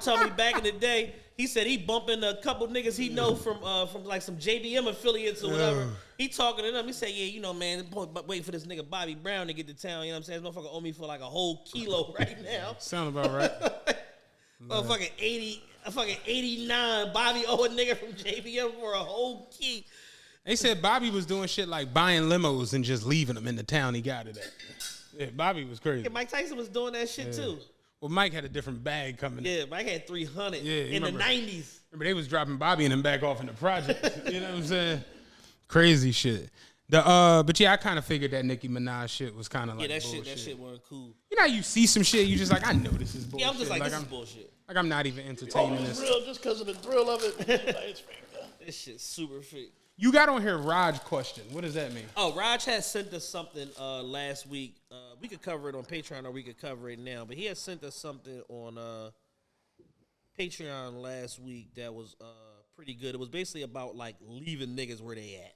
Speaker 2: told me back in the day. He said he bumping a couple niggas he know from like some JBM affiliates or whatever. He talking to them. He said, yeah, man, wait for this nigga Bobby Brown to get to town. You know what I'm saying? This motherfucker owe me for like a whole kilo right now.
Speaker 3: Sound about right.
Speaker 2: Motherfucking 89. Bobby owe a nigga from JBM for a whole key.
Speaker 3: They said Bobby was doing shit like buying limos and just leaving them in the town he got it at. Yeah, Bobby was crazy.
Speaker 2: Yeah, Mike Tyson was doing that shit too.
Speaker 3: Well, Mike had a different bag coming.
Speaker 2: Yeah, Mike had 300 in
Speaker 3: remember,
Speaker 2: the 90s.
Speaker 3: Remember, they was dropping Bobby and him back off in the project. You know what I'm saying? Crazy shit. But yeah, I kind of figured that Nicki Minaj shit was kind of like bullshit.
Speaker 2: that shit wasn't cool.
Speaker 3: You know how you see some shit, you just like, I know this is bullshit.
Speaker 2: Yeah, I'm just like this is bullshit.
Speaker 3: Like I'm not even entertaining this.
Speaker 4: Real just because of the thrill of it. It's fake.
Speaker 2: This shit's super fake.
Speaker 3: You got on here Raj question. What does that mean?
Speaker 2: Oh, Raj had sent us something last week. We could cover it on Patreon or we could cover it now. But he had sent us something on Patreon last week that was pretty good. It was basically about like leaving niggas where they at.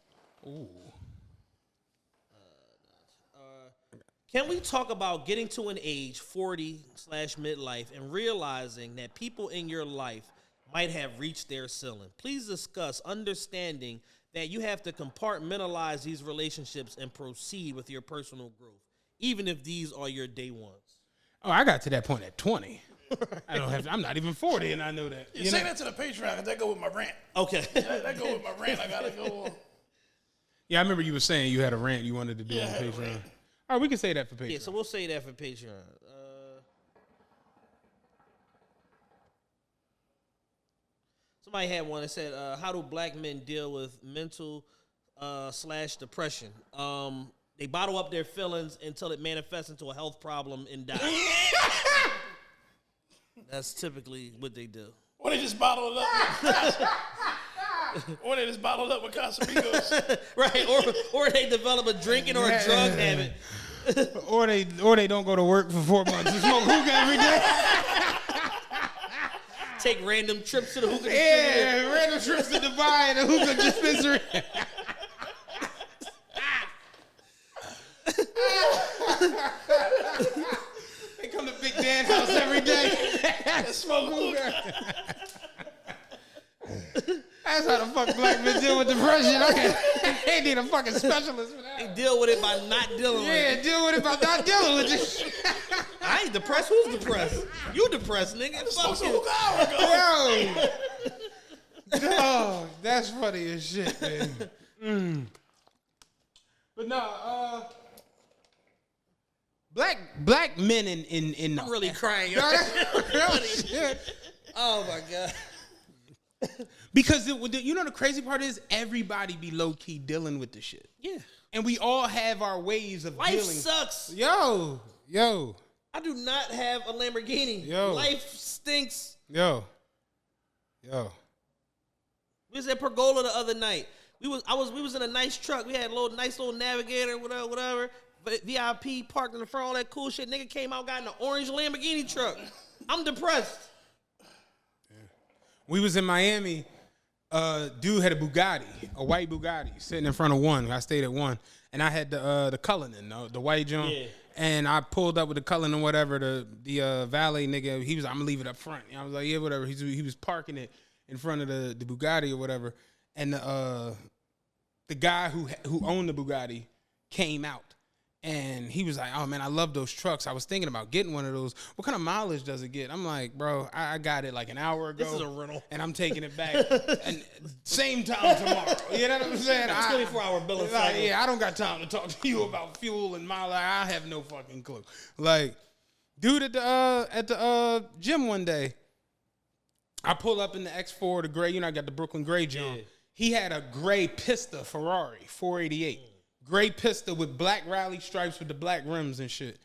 Speaker 3: Ooh.
Speaker 2: Can we talk about getting to an age, 40/midlife, and realizing that people in your life might have reached their ceiling? Please discuss understanding that you have to compartmentalize these relationships and proceed with your personal growth, even if these are your day ones.
Speaker 3: Oh, I got to that point at 20. I'm not even 40, and I know that.
Speaker 4: You say that to the Patreon, because that go with my rant.
Speaker 2: Okay.
Speaker 4: that go with my rant. I got to go on.
Speaker 3: Yeah, I remember you were saying you had a rant you wanted to do on Patreon. All right, we can say that for Patreon.
Speaker 2: Yeah, so we'll say that for Patreon. Somebody had one that said, "How do black men deal with mental / depression?" They bottle up their feelings until it manifests into a health problem and die. That's typically what they do.
Speaker 4: Or they just bottle it up. Or they just bottle it up with Casamigos.
Speaker 2: Right, or they develop a drinking or a drug habit.
Speaker 3: or they don't go to work for 4 months and smoke hookah every day.
Speaker 2: Take random trips to the hookah distributor.
Speaker 3: Yeah, random trips to Dubai and the hookah dispensary. They come to Big Dan's house every day and smoke hookah. That's how the fuck black men deal with depression. They need a fucking specialist for that.
Speaker 2: They deal with it by not dealing with it.
Speaker 3: Yeah, deal with it by not dealing with this shit.
Speaker 2: I ain't depressed. Who's depressed? You depressed, nigga. Fuck you.
Speaker 3: Yo. Dog, that's funny as shit, man. But no, black men in
Speaker 2: I'm really crying.
Speaker 3: No, that's real shit.
Speaker 2: Oh my God.
Speaker 3: Because you know the crazy part is everybody be low key dealing with the shit.
Speaker 2: Yeah.
Speaker 3: And we all have our ways of
Speaker 2: Life
Speaker 3: dealing.
Speaker 2: sucks.
Speaker 3: Yo.
Speaker 2: I do not have a Lamborghini.
Speaker 3: Yo.
Speaker 2: Life stinks.
Speaker 3: Yo.
Speaker 2: We was at Pergola the other night. We was in a nice truck. We had a nice little Navigator, whatever. VIP parked in the front, all that cool shit. Nigga came out, got in an orange Lamborghini truck. I'm depressed.
Speaker 3: We was in Miami. Dude had a Bugatti, a white Bugatti, sitting in front of one. I stayed at one, and I had the Cullinan, the white joint. Yeah. And I pulled up with the Cullinan, whatever. The valet nigga, he was, I'm gonna leave it up front. And I was like, yeah, whatever. He was parking it in front of the Bugatti or whatever. And the guy who owned the Bugatti came out. And he was like, oh, man, I love those trucks. I was thinking about getting one of those. What kind of mileage does it get? I'm like, bro, I got it like an hour ago.
Speaker 2: This is a rental.
Speaker 3: And I'm taking it back. And same time tomorrow. You know what I'm saying?
Speaker 2: 24-hour billing cycle.
Speaker 3: Yeah, I don't got time to talk to you about fuel and mileage. I have no fucking clue. Like, dude at the gym one day, I pull up in the X4, the gray, I got the Brooklyn gray jump. Yeah. He had a gray Pista Ferrari, 488. Gray Pista with black rally stripes with the black rims and shit.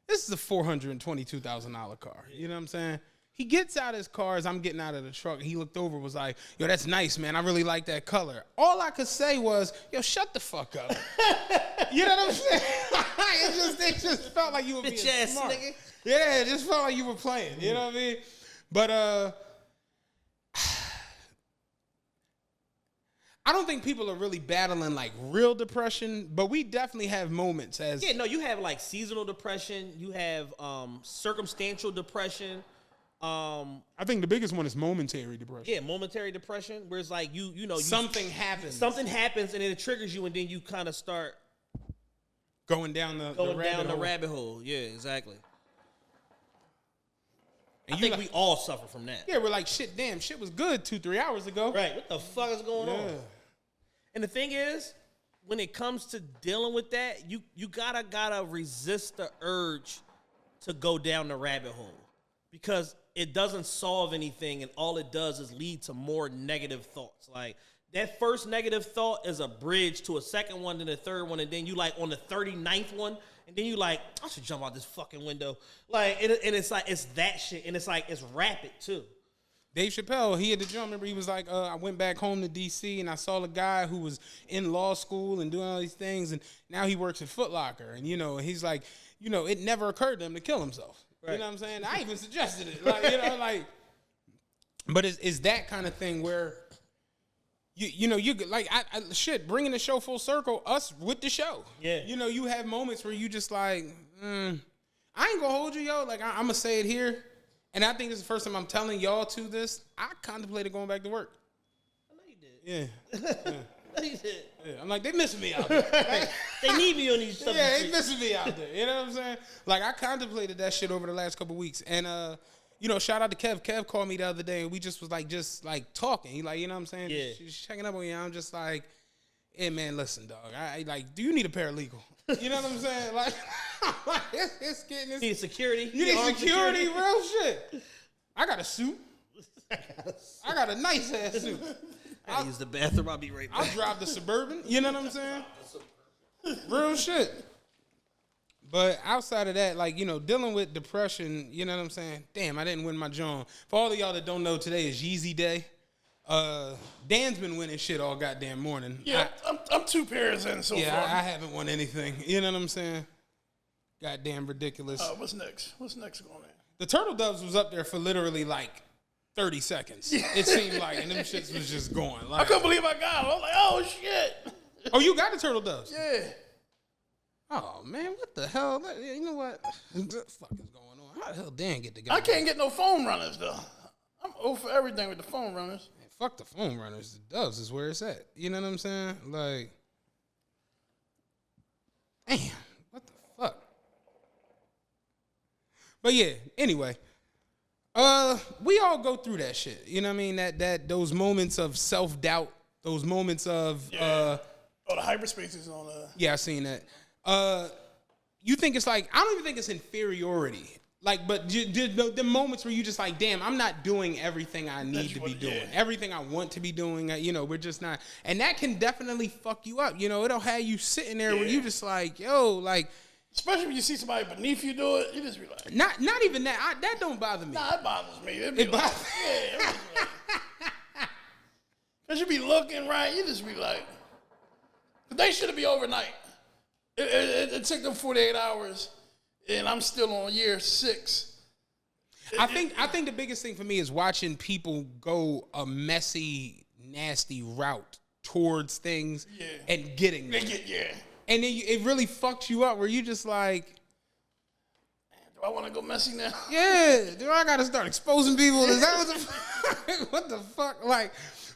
Speaker 3: This is a $422,000 car. You know what I'm saying? He gets out his car as I'm getting out of the truck. He looked over, was like, yo, that's nice, man. I really like that color. All I could say was, yo, shut the fuck up. You know what I'm saying? it just felt like you were being smart. Nigga. Yeah, it just felt like you were playing. You know what I mean? But I don't think people are really battling like real depression, but we definitely have moments as...
Speaker 2: Yeah, no, you have like seasonal depression. You have circumstantial depression.
Speaker 3: I think the biggest one is momentary depression.
Speaker 2: Yeah, momentary depression, where it's like you know...
Speaker 3: Something happens.
Speaker 2: Something happens and then it triggers you and then you kind of start...
Speaker 3: Going down the
Speaker 2: rabbit hole. Yeah, exactly. And I think we all suffer from that.
Speaker 3: Yeah, we're like, shit was good 2-3 hours ago.
Speaker 2: Right, what the fuck is going on? And the thing is, when it comes to dealing with that, you gotta resist the urge to go down the rabbit hole. Because it doesn't solve anything, and all it does is lead to more negative thoughts. Like, that first negative thought is a bridge to a second one, then a third one, and then you like on the 39th one, and then you like, I should jump out this fucking window. Like, and it's like, it's that shit, and it's like, it's rapid too.
Speaker 3: Dave Chappelle, he had the jump. Remember, he was like, I went back home to D.C. and I saw a guy who was in law school and doing all these things, and now he works at Foot Locker. And, he's like, it never occurred to him to kill himself. Right. You know what I'm saying? I even suggested it. Like, but it's that kind of thing where, you like, shit, bringing the show full circle, us with the show.
Speaker 2: Yeah.
Speaker 3: You have moments where you just like, I ain't gonna hold you, yo. Like, I'm gonna say it here. And I think this is the first time I'm telling y'all to this. I contemplated going back to work.
Speaker 2: I know you did.
Speaker 3: Yeah.
Speaker 2: I know you did.
Speaker 3: Yeah. I'm like, they missing me out there.
Speaker 2: They need me on these subjects.
Speaker 3: Yeah, they missing me out there. You know what I'm saying? Like, I contemplated that shit over the last couple weeks. And, shout out to Kev. Kev called me the other day, and we just was like talking. He like, you know what I'm saying?
Speaker 2: Yeah.
Speaker 3: She's checking up on you. I'm just like, hey, man, listen, dog. I like, do you need a paralegal? You know what I'm saying? Like, it's getting this.
Speaker 2: You need security.
Speaker 3: You need security, real shit. I got a suit. I got a nice ass suit.
Speaker 2: I use the bathroom. I'll be right back.
Speaker 3: I'll drive the Suburban. You know what I'm saying? Real shit. But outside of that, like, you know, dealing with depression, you know what I'm saying? Damn, I didn't win my John. For all of y'all that don't know, today is Yeezy Day. Dan's been winning shit all goddamn morning.
Speaker 4: Yeah, I'm 2 pairs in so far.
Speaker 3: Yeah, I haven't won anything. You know what I'm saying? Goddamn ridiculous.
Speaker 4: What's next? What's next going on?
Speaker 3: The Turtle Doves was up there for literally like 30 seconds. It seemed like, and them shits was just going. Like,
Speaker 4: I couldn't believe I got them. I was like, oh, shit.
Speaker 3: Oh, you got the Turtle Doves?
Speaker 4: Yeah.
Speaker 3: Oh, man, what the hell? You know what? What the fuck is going on? How the hell Dan get the guy?
Speaker 4: I can't get no foam runners, though. I'm over for everything with the foam runners.
Speaker 3: Man, fuck the foam runners. The Doves is where it's at. You know what I'm saying? Like, damn, what the fuck? But yeah, anyway. We all go through that shit. You know what I mean? That those moments of self-doubt, those moments of
Speaker 4: the hyperspace is on
Speaker 3: yeah, I seen that. You think it's like, I don't even think it's inferiority. Like, but the moments where you just like, damn, I'm not doing everything I need to be doing. Everything I want to be doing, you know, we're just not. And that can definitely fuck you up. You know, it'll have you sitting there where you just like, yo, like.
Speaker 4: Especially when you see somebody beneath you do it, you just be like.
Speaker 3: Not even that. That don't bother me.
Speaker 4: Nah, it bothers me. It bothers me. Because you be looking right, you just be like. They should be overnight. It took them 48 hours, and I'm still on year 6.
Speaker 3: I think the biggest thing for me is watching people go a messy, nasty route towards things and getting there. And then it really fucks you up where you just like,
Speaker 4: do I want to go messy now?
Speaker 3: Yeah, do I got to start exposing people? Is that what the fuck? Like,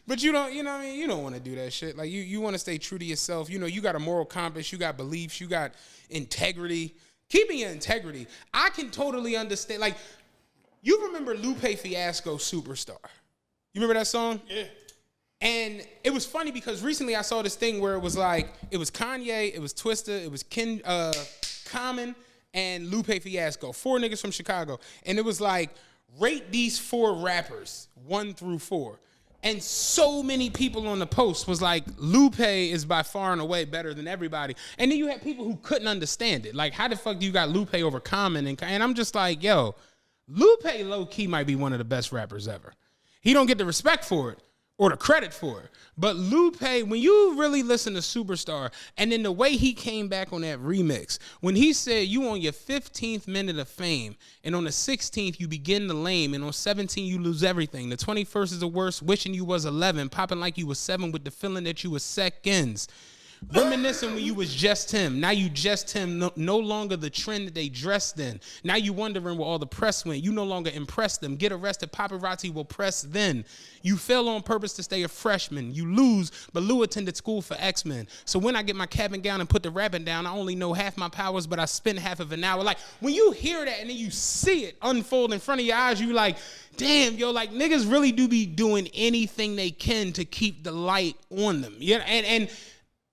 Speaker 3: but you don't, you know what I mean? You don't want to do that shit. Like, you want to stay true to yourself. You know, you got a moral compass. You got beliefs. You got integrity. Keeping your integrity. I can totally understand. Like, you remember Lupe Fiasco Superstar. You remember that song?
Speaker 4: Yeah.
Speaker 3: And it was funny because recently I saw this thing where it was like, it was Kanye, it was Twista, it was Common, and Lupe Fiasco. 4 niggas from Chicago. And it was like, rate these 4 rappers, 1 through 4. And so many people on the post was like, Lupe is by far and away better than everybody. And then you had people who couldn't understand it. Like, how the fuck do you got Lupe over Common? And I'm just like, yo, Lupe low-key might be one of the best rappers ever. He don't get the respect for it or the credit for it. But Lupe, when you really listen to Superstar, and then the way he came back on that remix, when he said you on your 15th minute of fame, and on the 16th you begin to lame, and on 17 you lose everything. The 21st is the worst, wishing you was 11, popping like you was 7 with the feeling that you was seconds. Reminiscing when you was just him. Now you just him, no longer the trend that they dressed in. Now you wondering where all the press went. You no longer impress them. Get arrested, paparazzi will press then. You fail on purpose to stay a freshman. You lose, but Lou attended school for X-Men. So when I get my cap and gown and put the rapping down, I only know half my powers, but I spend half of an hour. Like, when you hear that and then you see it unfold in front of your eyes, you like, damn, yo, like, niggas really do be doing anything they can to keep the light on them. Yeah, and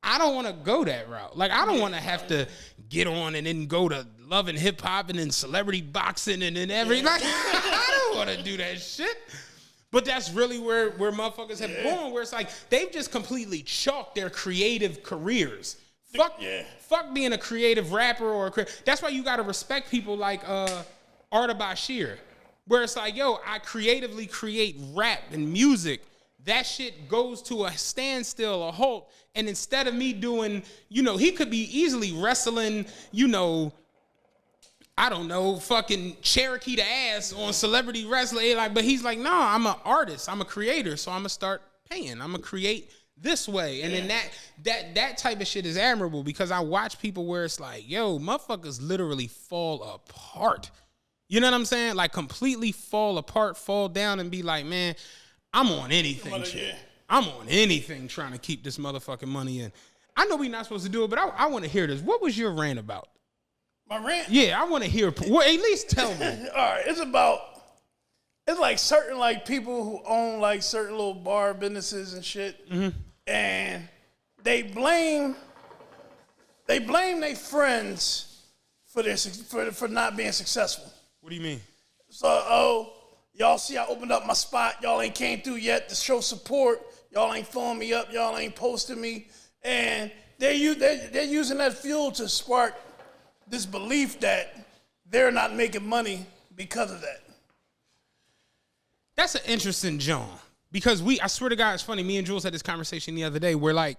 Speaker 3: I don't want to go that route. Like, I don't want to have to get on and then go to Love and Hip Hop and then celebrity boxing and then everything. Like, I don't want to do that shit. But that's really where motherfuckers have gone, where it's like they've just completely chalked their creative careers. Fuck being a creative rapper or that's why you got to respect people like Arta Bashir, where it's like, yo, I creatively create rap and music. That shit goes to a standstill, a halt. And instead of me doing, you know, he could be easily wrestling, you know, I don't know, fucking Cherokee the ass on Celebrity Wrestling. Like, but he's like, no, I'm an artist. I'm a creator. So I'm going to start paying. I'm going to create this way. And then that type of shit is admirable because I watch people where it's like, yo, motherfuckers literally fall apart. You know what I'm saying? Like, completely fall apart, fall down and be like, man, I'm on anything. I'm on anything trying to keep this motherfucking money in. I know we're not supposed to do it, but I want to hear this. What was your rant about?
Speaker 4: My rant?
Speaker 3: Yeah, I want to hear. Well, at least tell me.
Speaker 4: All right, it's like certain like people who own like certain little bar businesses and shit, and they blame their friends for not being successful.
Speaker 3: What do you mean?
Speaker 4: So, Y'all see I opened up my spot. Y'all ain't came through yet to show support. Y'all ain't throwing me up. Y'all ain't posting me. And they're using that fuel to spark this belief that they're not making money because of that.
Speaker 3: That's an interesting John. Because I swear to God, it's funny. Me and Jules had this conversation the other day where, like,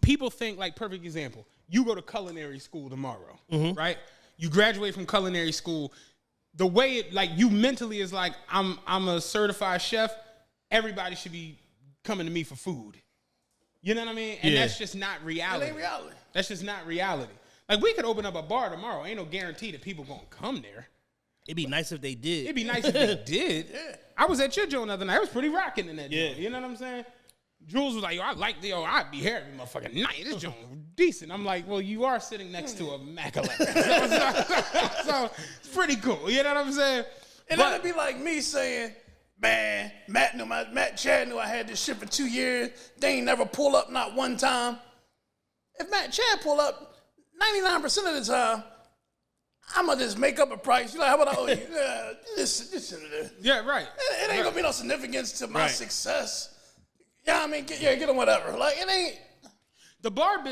Speaker 3: people think, like, perfect example. You go to culinary school tomorrow, right? You graduate from culinary school. The way it, like, you mentally is like, I'm a certified chef. Everybody should be coming to me for food. You know what I mean? And that's just not reality.
Speaker 4: It ain't reality.
Speaker 3: That's just not reality. Like, we could open up a bar tomorrow. Ain't no guarantee that people gonna come there.
Speaker 2: It'd be nice if they did.
Speaker 3: It'd be nice if they did.
Speaker 4: Yeah.
Speaker 3: I was at your joint the other night. I was pretty rocking in that joint.
Speaker 2: Yeah.
Speaker 3: You know what I'm saying? Jules was like, I'd be here every motherfucking night. This joint was decent. I'm like, well, you are sitting next to a Mac-11. so it's pretty cool. You know what I'm saying?
Speaker 4: And that'd be like me saying, man, Matt Chad knew I had this shit for 2 years. They ain't never pull up not one time. If Matt Chad pull up 99% of the time, I'm going to just make up a price. You're like, how about I owe you? This.
Speaker 3: Yeah, right.
Speaker 4: It ain't going to be no significance to my success. Yeah, I mean, get them whatever. Like, it ain't.
Speaker 3: The bar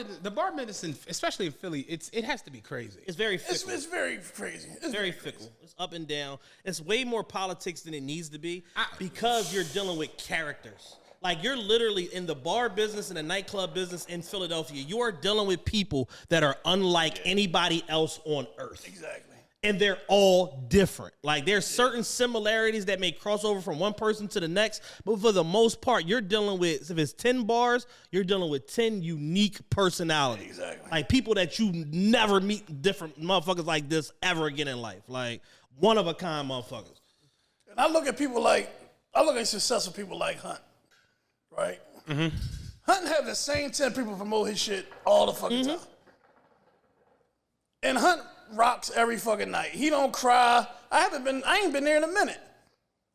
Speaker 3: business, especially in Philly, it has to be crazy.
Speaker 2: It's very fickle.
Speaker 4: It's very crazy. It's
Speaker 2: very fickle. It's up and down. It's way more politics than it needs to be because you're dealing with characters. Like, you're literally in the bar business and the nightclub business in Philadelphia. You are dealing with people that are unlike anybody else on earth.
Speaker 4: Exactly.
Speaker 2: And they're all different. Like, there's certain similarities that may cross over from one person to the next. But for the most part, you're dealing with, if it's 10 bars, you're dealing with 10 unique personalities.
Speaker 4: Exactly.
Speaker 2: Like, people that you never meet different motherfuckers like this ever again in life. Like, one-of-a-kind motherfuckers.
Speaker 4: And I look at successful people like Hunt. Right? Mm-hmm. Hunt have the same 10 people promote his shit all the fucking time. And Hunt rocks every fucking night. He don't cry. I ain't been there in a minute.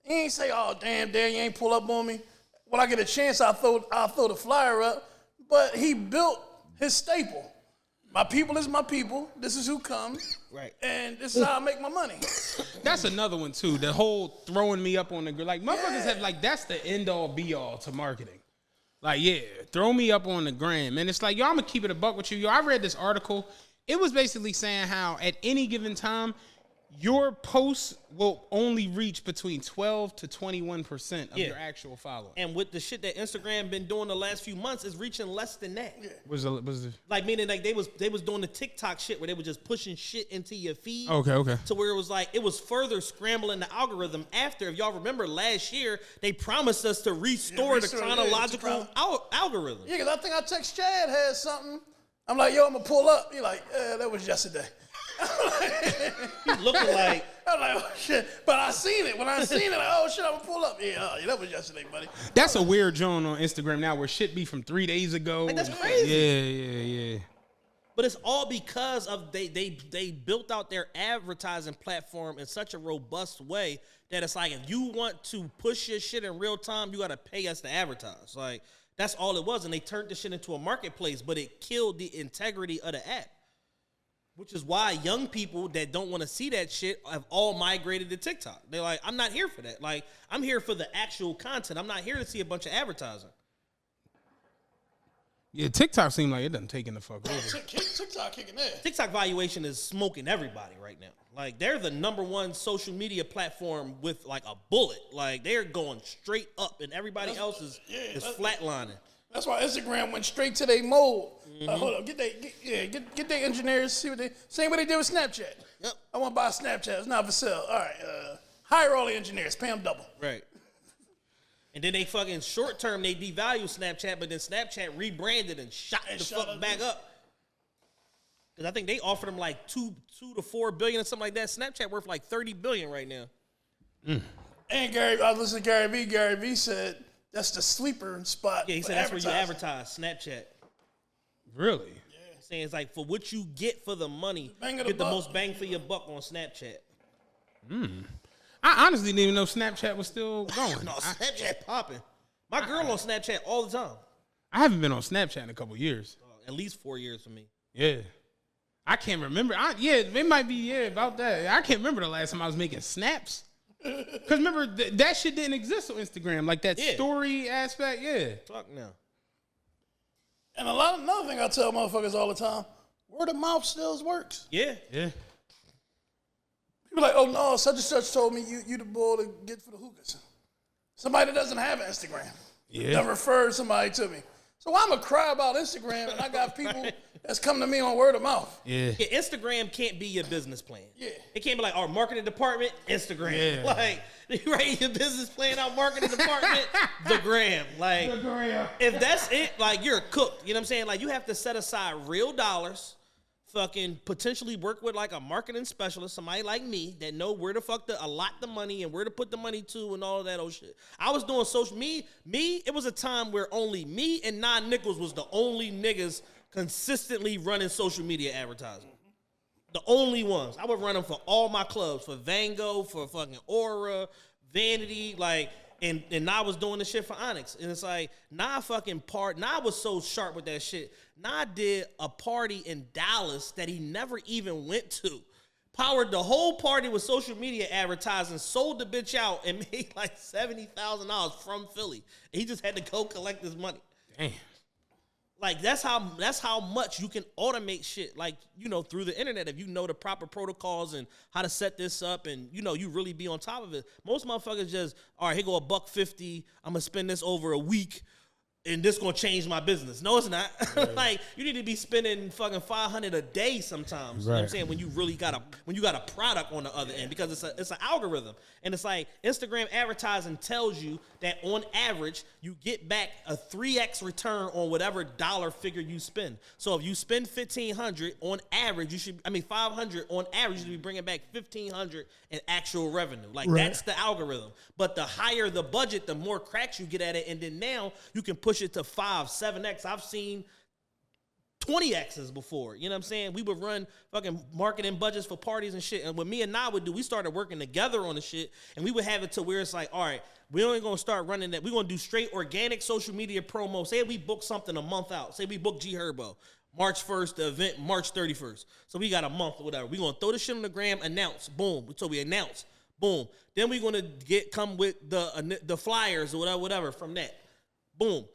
Speaker 4: He ain't say, oh, damn, you ain't pull up on me. When I get a chance, I'll throw the flyer up. But he built his staple. My people is my people. This is who comes.
Speaker 2: Right.
Speaker 4: And this is how I make my money.
Speaker 3: That's another one, too. The whole throwing me up on the grid. Like, motherfuckers have, like, that's the end-all, be-all to marketing. Like, yeah, throw me up on the gram. And it's like, yo, I'm going to keep it a buck with you. Yo, I read this article. It was basically saying how at any given time, your posts will only reach between 12 to 21% of your actual following.
Speaker 2: And with the shit that Instagram been doing the last few months, it's reaching less than that. Yeah.
Speaker 3: Was
Speaker 2: like, meaning like they was doing the TikTok shit where they were just pushing shit into your feed.
Speaker 3: Okay.
Speaker 2: To where it was like, it was further scrambling the algorithm after. If y'all remember last year, they promised us to restore the chronological algorithm.
Speaker 4: Yeah, because I think I text Chad had something. I'm like, yo, I'm going to pull up. You're like, that was yesterday.
Speaker 2: He's looking like.
Speaker 4: I'm like, oh, shit. But I seen it. When I seen it, like, oh, shit, I'm going to pull up. Yeah, that was yesterday, buddy.
Speaker 3: That's a weird joint on Instagram now where shit be from 3 days ago.
Speaker 2: Like, that's crazy.
Speaker 3: Yeah.
Speaker 2: But it's all because of they built out their advertising platform in such a robust way that it's like, if you want to push your shit in real time, you got to pay us to advertise. Like, that's all it was. And they turned this shit into a marketplace, but it killed the integrity of the app. Which is why young people that don't want to see that shit have all migrated to TikTok. They're like, I'm not here for that. Like, I'm here for the actual content. I'm not here to see a bunch of advertising.
Speaker 3: Yeah, TikTok seemed like it doesn't take in the fuck over.
Speaker 4: TikTok kicking ass.
Speaker 2: TikTok valuation is smoking everybody right now. Like, they're the #1 social media platform with, like, a bullet. Like, they're going straight up, and everybody else is flatlining.
Speaker 4: That's why Instagram went straight to their mode. Hold on, get their engineers, see what they, same way they did with Snapchat.
Speaker 2: Yep.
Speaker 4: I want to buy Snapchat. It's not for sale. All right, hire all the engineers, pay them double.
Speaker 2: Right. And then they fucking short term, they devalue Snapchat, but then Snapchat rebranded and shot the fuck back up. Because I think they offered them like $2 to $4 billion or something like that. Snapchat worth like $30 billion right now.
Speaker 4: And I listened to Gary Vee. Gary Vee said that's the sleeper spot.
Speaker 2: Yeah, he said that's where you advertise, Snapchat.
Speaker 3: Really?
Speaker 2: Yeah. Saying it's like, for what you get for the money, get the most bang for your buck on Snapchat.
Speaker 3: I honestly didn't even know Snapchat was still going.
Speaker 2: No, Snapchat popping. My girl on Snapchat all the time.
Speaker 3: I haven't been on Snapchat in a couple years.
Speaker 2: At least 4 years for me.
Speaker 3: Yeah. I can't remember. It might be, about that. I can't remember the last time I was making snaps. Because remember, that shit didn't exist on Instagram. Like that story aspect,
Speaker 2: Fuck no.
Speaker 4: And another thing I tell motherfuckers all the time, word of mouth still works.
Speaker 2: Yeah.
Speaker 4: People like, oh no, such and such told me you the bull to get for the hookahs. Somebody that doesn't have an Instagram. That referred somebody to me. So I'm going to cry about Instagram, and I got people that's coming to me on word of mouth.
Speaker 2: Yeah, Instagram can't be your business plan.
Speaker 4: Yeah.
Speaker 2: It can't be like our marketing department, Instagram. Yeah. Like, you write your business plan out, marketing department, the gram. Like, the gram. If that's it, like, you're cooked. You know what I'm saying? Like, you have to set aside real dollars, fucking potentially work with, like, a marketing specialist, somebody like me that know where the fuck to allot the money and where to put the money to and all of that old shit. I was doing social me, it was a time where only me and Nine Nickels was the only niggas consistently running social media advertising. The only ones. I would run them for all my clubs, for Vango, for fucking Aura, Vanity, like, and I was doing the shit for Onyx. And it's like, Nah was so sharp with that shit. Nah did a party in Dallas that he never even went to. Powered the whole party with social media advertising, sold the bitch out, and made like $70,000 from Philly. And he just had to go collect his money.
Speaker 3: Damn.
Speaker 2: Like, that's how much you can automate shit, like, you know, through the internet. If you know the proper protocols and how to set this up and, you know, you really be on top of it. Most motherfuckers just, all right, here go $150. I'm going to spend this over a week and this going to change my business. No, it's not. Right. Like, you need to be spending fucking $500 a day sometimes. Right. You know what I'm saying? When you really got a product on the other end, because it's an algorithm. And it's like Instagram advertising tells you that on average, you get back a 3x return on whatever dollar figure you spend. So if you spend $1,500 on average, $500 on average, you should be bringing back $1,500 in actual revenue. Like, that's the algorithm. But the higher the budget, the more cracks you get at it. And then now you can push it to 5, 7x. I've seen 20x's before. You know what I'm saying? We would run fucking marketing budgets for parties and shit. And what me and Na would do, we started working together on the shit, and we would have it to where it's like, all right, we only gonna start running that. We're gonna do straight organic social media promo. Say we book something a month out. Say we book G Herbo. March 1st, the event, March 31st. So we got a month or whatever. We're gonna throw the shit on the gram, announce, boom. So we announce, boom. Then we're gonna come with the flyers or whatever from that. Boom.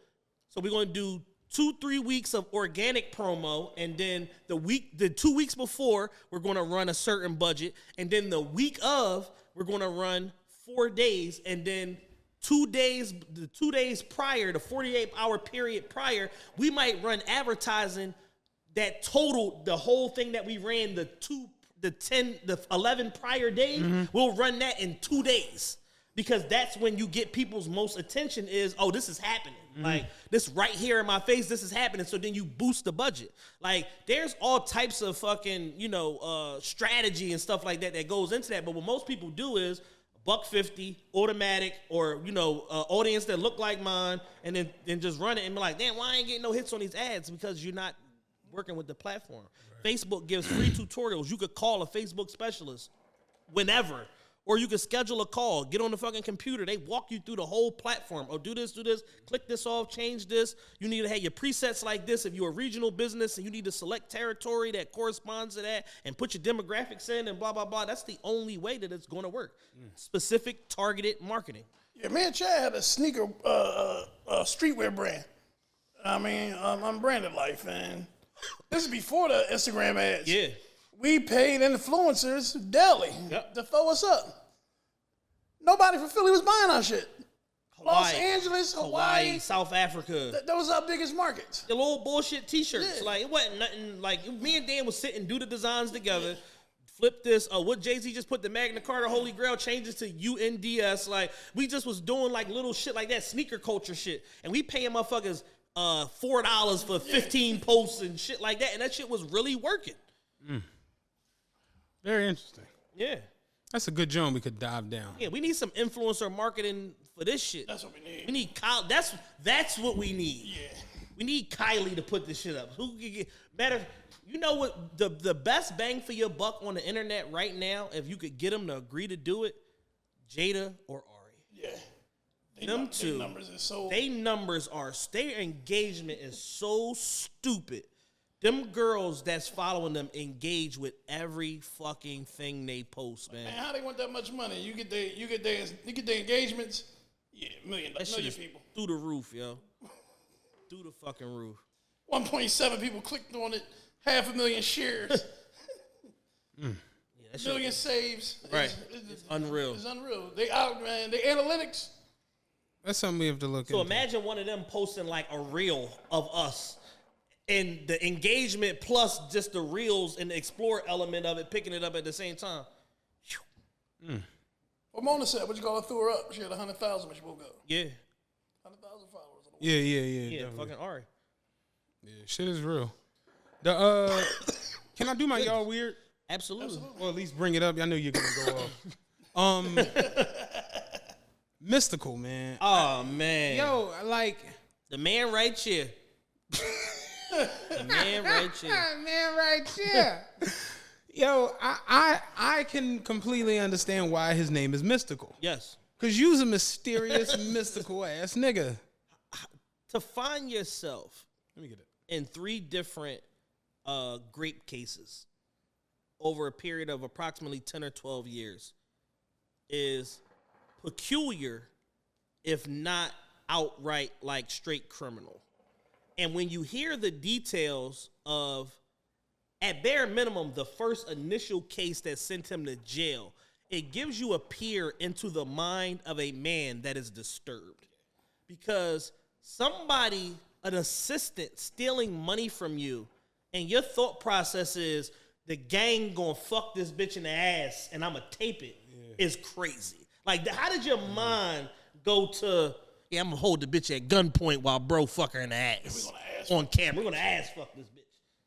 Speaker 2: So we're gonna do 2-3 weeks of organic promo, and then the 2 weeks before, we're gonna run a certain budget, and then the week of, we're gonna run 4 days, and then 2 days, the 2 days prior, the 48-hour period prior, we might run advertising that total the whole thing that we ran the 11 prior days. We'll run that in 2 days. Because that's when you get people's most attention is, oh, this is happening. Like, this right here in my face, this is happening. So then you boost the budget. Like, there's all types of fucking, strategy and stuff like that goes into that. But what most people do is $150, automatic, or, audience that look like mine, and then just run it and be like, damn, why I ain't getting no hits on these ads? Because you're not working with the platform. Right. Facebook gives free tutorials. You could call a Facebook specialist whenever. Or you can schedule a call, get on the fucking computer. They walk you through the whole platform. Oh, do this, click this off, change this. You need to have your presets like this. If you're a regional business and you need to select territory that corresponds to that and put your demographics in and blah, blah, blah. That's the only way that it's going to work. Specific, targeted marketing.
Speaker 4: Yeah, me and Chad had a sneaker streetwear brand. I'm Branded Life, and this is before the Instagram ads.
Speaker 2: Yeah. We
Speaker 4: paid influencers daily to throw us up. Nobody from Philly was buying our shit. Los Angeles, Hawaii,
Speaker 2: South Africa.
Speaker 4: Those are our biggest markets.
Speaker 2: The little bullshit T-shirts. Yeah. Like, it wasn't nothing. Like, me and Dan would sit and do the designs together. Flip this. What Jay-Z just put the Magna Carta Holy Grail changes to UNDS. Like, we just was doing like little shit like that, sneaker culture shit. And we paying motherfuckers $4 for 15 posts and shit like that. And that shit was really working.
Speaker 3: Very interesting.
Speaker 2: Yeah.
Speaker 3: That's a good joint we could dive down.
Speaker 2: Yeah, we need some influencer marketing for this shit.
Speaker 4: That's what we need.
Speaker 2: We need Kyle. That's what we need. Yeah. We need Kylie to put this shit up. Who can get better? You know what? The best bang for your buck on the internet right now, if you could get them to agree to do it, Jada or Ari.
Speaker 4: Yeah.
Speaker 2: Their engagement is so stupid them girls that's following them engage with every fucking thing they post, man.
Speaker 4: Man, how they want that much money? You get their engagements. Yeah, million people.
Speaker 2: Through the roof, yo. Through the fucking roof.
Speaker 4: 1.7 people clicked on it. 500,000 shares.
Speaker 2: Yeah,
Speaker 4: million saves.
Speaker 2: Right. It's unreal.
Speaker 4: It's unreal. They out, man. They analytics.
Speaker 3: That's something we have to look into.
Speaker 2: So imagine one of them posting like a reel of us. And the engagement plus just the reels and the explore element of it, picking it up at the same time.
Speaker 4: What Mona said, what you call her, threw her up. She had 100,000 when she woke up.
Speaker 2: Yeah.
Speaker 4: 100,000 followers.
Speaker 3: Yeah.
Speaker 2: Yeah,
Speaker 3: definitely.
Speaker 2: fucking Ari.
Speaker 3: Yeah, shit is real. The can I do my y'all weird?
Speaker 2: Absolutely.
Speaker 3: Or at least bring it up. I know you're gonna go off. Mystical, man.
Speaker 2: Oh, man.
Speaker 3: Yo, like
Speaker 2: The man right here. The man right here.
Speaker 3: man right here. Yo, I can completely understand why his name is Mystical.
Speaker 2: Yes.
Speaker 3: Cause you's a mysterious, mystical ass nigga.
Speaker 2: To find yourself
Speaker 3: Let me get it.
Speaker 2: in 3 different grape cases over a period of approximately 10 or 12 years is peculiar, if not outright like straight criminal. And when you hear the details of, at bare minimum, the first initial case that sent him to jail, it gives you a peer into the mind of a man that is disturbed. Because somebody, an assistant, stealing money from you, and your thought process is, the gang gonna fuck this bitch in the ass and I'ma tape it, is crazy. Like, how did your mind go to, yeah, I'm gonna hold the bitch at gunpoint while bro fuck her in the ass on camera. We're gonna ass fuck this bitch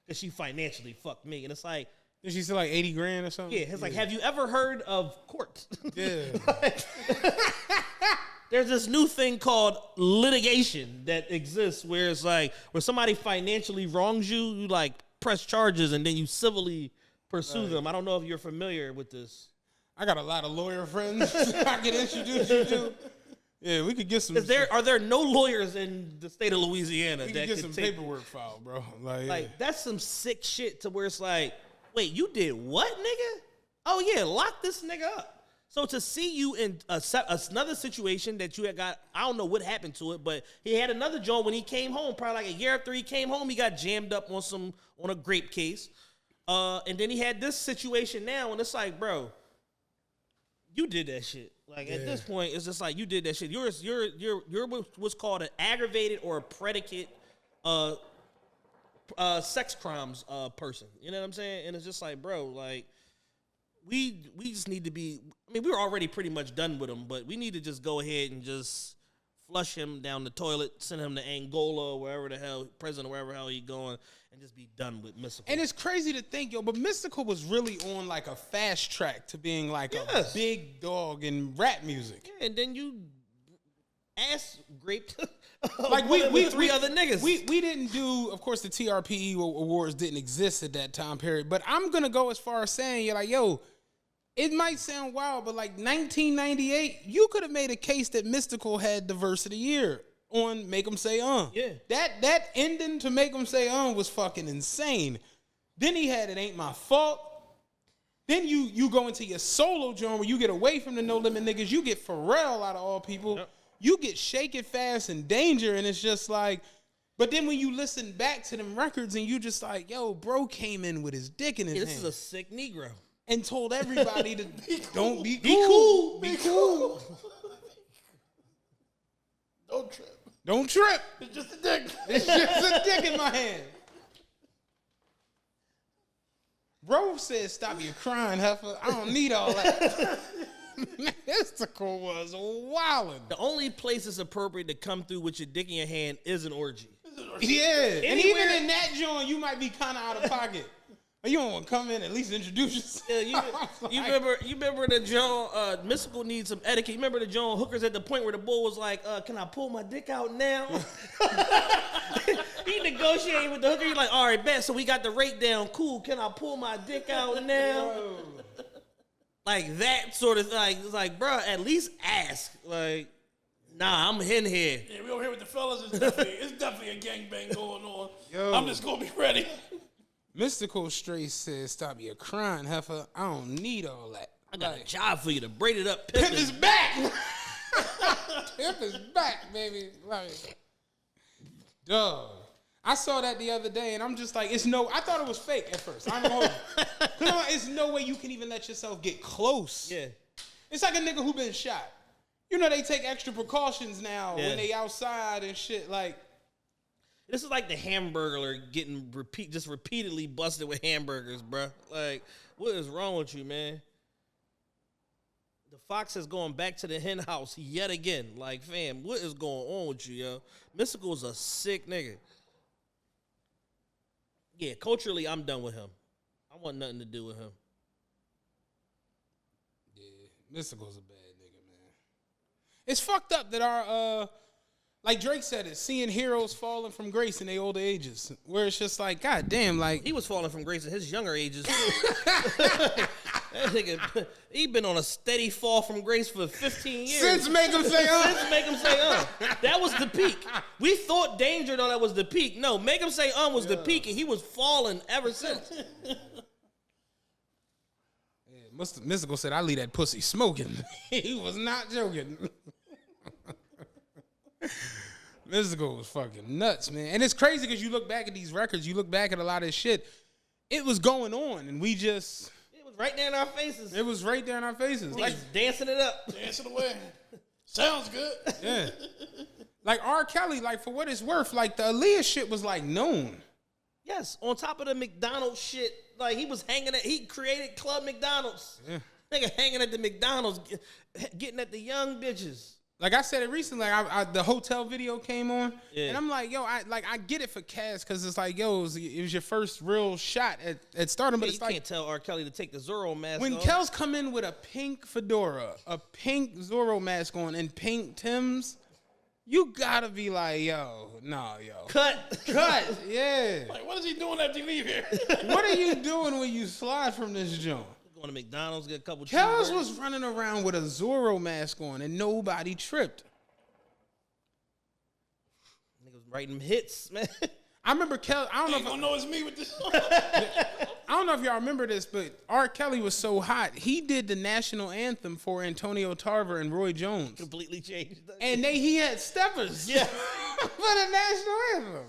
Speaker 2: because she financially fucked me. And it's like,
Speaker 3: Did she say like 80 grand or something?
Speaker 2: yeah, it's like, have you ever heard of court?
Speaker 3: Yeah.
Speaker 2: There's this new thing called litigation that exists where it's like, where somebody financially wrongs you, you like press charges and then you civilly pursue them. I don't know if you're familiar with this.
Speaker 3: I got a lot of lawyer friends I can introduce you to. Yeah, we could get some.
Speaker 2: Are there no lawyers in the state of Louisiana
Speaker 3: we
Speaker 2: that
Speaker 3: could get
Speaker 2: could
Speaker 3: some
Speaker 2: take,
Speaker 3: paperwork filed, bro. Like,
Speaker 2: like, that's some sick shit to where it's like, wait, you did what, nigga? Oh yeah, lock this nigga up. So to see you in another situation that you had got, I don't know what happened to it, but he had another joint when he came home, probably like a year after he came home, he got jammed up on a grape case. And then he had this situation now, and it's like, bro, you did that shit. Like, at this point, it's just like, you did that shit. You're what's called an aggravated or a predicate sex crimes person. You know what I'm saying? And it's just like, bro, like, we just need to be, I mean, we were already pretty much done with him, but we need to just go ahead and just flush him down the toilet, send him to Angola, wherever the hell, prison, wherever the hell he going, and just be done with Mystical.
Speaker 3: and it's crazy to think, yo, but Mystical was really on like a fast track to being like a big dog in rap music.
Speaker 2: Yeah, and then you ass graped
Speaker 3: Like
Speaker 2: we 3 other niggas.
Speaker 3: We didn't do, of course, the TRPE awards didn't exist at that time period. But I'm gonna go as far as saying, you're like, yo, it might sound wild, but like 1998, you could have made a case that Mystical had the verse of the year on Make 'Em Say
Speaker 2: Yeah.
Speaker 3: That ending to Make 'Em Say was fucking insane. Then he had It Ain't My Fault. Then you go into your solo joint where you get away from the No Limit niggas. You get Pharrell out of all people.
Speaker 2: Yep.
Speaker 3: You get Shake It Fast and Danger, and it's just like, but then when you listen back to them records and you just like, yo, bro came in with his dick in his hand.
Speaker 2: This is a sick Negro.
Speaker 3: And told everybody to don't be
Speaker 2: Be
Speaker 3: cool.
Speaker 2: cool.
Speaker 3: Be cool.
Speaker 4: Don't trip.
Speaker 3: Don't trip.
Speaker 4: It's just a dick.
Speaker 3: It's just a dick in my hand. Bro said, stop your crying, heifer. I don't need all that. Mystical was wildin'.
Speaker 2: The only place it's appropriate to come through with your dick in your hand is an orgy.
Speaker 3: Yeah. And
Speaker 2: Anywhere-
Speaker 3: even in that joint, you might be kind of out of pocket. You don't want to come in, at least introduce yourself.
Speaker 2: You remember the John Mystical needs some etiquette. You remember the John hookers at the point where the bull was like, can I pull my dick out now? He negotiated with the hooker. He's like, all right, bet. So we got the rate down. Cool. Can I pull my dick out now? Like that sort of like, it's like, bro, at least ask. Like, nah, I'm in here.
Speaker 4: Yeah, we over here with the fellas. It's definitely a gangbang going on.
Speaker 3: Yo.
Speaker 4: I'm just gonna be ready.
Speaker 3: Mystical straight says, "Stop your crying, heifer. I don't need all that.
Speaker 2: I got a job for you to braid it up.
Speaker 3: Pimp is back. Pimp is back, baby. Like, dog. I saw that the other day, and I'm just like, it's no. I thought it was fake at first. I don't know. It's no way you can even let yourself get close.
Speaker 2: Yeah.
Speaker 3: It's like a nigga who been shot. You know they take extra precautions now when they outside and shit. Like,
Speaker 2: this is like the Hamburglar getting repeatedly busted with hamburgers, bro. Like, what is wrong with you, man? The fox is going back to the hen house yet again. Like, fam, what is going on with you, yo? Mystical is a sick nigga. Yeah, culturally, I'm done with him. I want nothing to do with him.
Speaker 3: Yeah, Mystical's a bad nigga, man. It's fucked up that our like Drake said it, seeing heroes falling from grace in their older ages. Where it's just like, god damn, like
Speaker 2: he was falling from grace in his younger ages. That nigga, he been on a steady fall from grace for 15 years.
Speaker 3: Since Make Him Say
Speaker 2: Since Make Him Say That was the peak. We thought Danger though that was the peak. No, Make Him Say was the peak, and he was falling ever since.
Speaker 3: Mystical said, I leave that pussy smoking. He was not joking. Mystical was fucking nuts, man. And it's crazy because you look back at these records, you look back at a lot of this shit. It was going on, and we just...
Speaker 2: It was right there in our faces.
Speaker 3: It was right there in our faces.
Speaker 2: Like dancing it up.
Speaker 4: Dancing away. Sounds good.
Speaker 3: Yeah. Like R. Kelly, like for what it's worth, like the Aaliyah shit was like known.
Speaker 2: Yes, on top of the McDonald's shit, like he created Club McDonald's.
Speaker 3: Yeah.
Speaker 2: Nigga hanging at the McDonald's, getting at the young bitches.
Speaker 3: Like I said it recently, the hotel video came on, and I'm like, yo, I get it for Cass because it's like, yo, it was your first real shot at stardom, but
Speaker 2: Yeah,
Speaker 3: it's
Speaker 2: you
Speaker 3: like
Speaker 2: can't tell R. Kelly to take the Zorro mask
Speaker 3: when
Speaker 2: off.
Speaker 3: Kels come in with a pink fedora, a pink Zorro mask on, and pink Timbs, you gotta be like, yo, nah, yo,
Speaker 2: Cut,
Speaker 3: yeah.
Speaker 4: Like, what is he doing after you leave here?
Speaker 3: What are you doing when you slide from this joint?
Speaker 2: Going to McDonald's, get a couple.
Speaker 3: Kels was running around with a Zorro mask on, and nobody tripped.
Speaker 2: Niggas writing hits, man.
Speaker 3: I remember Kels. I don't know
Speaker 4: You
Speaker 3: if
Speaker 4: gonna know it's me with this.
Speaker 3: I don't know if y'all remember this, but R. Kelly was so hot. He did the national anthem for Antonio Tarver and Roy Jones,
Speaker 2: Completely changed.
Speaker 3: and he had steppers.
Speaker 2: Yeah.
Speaker 3: For the national anthem.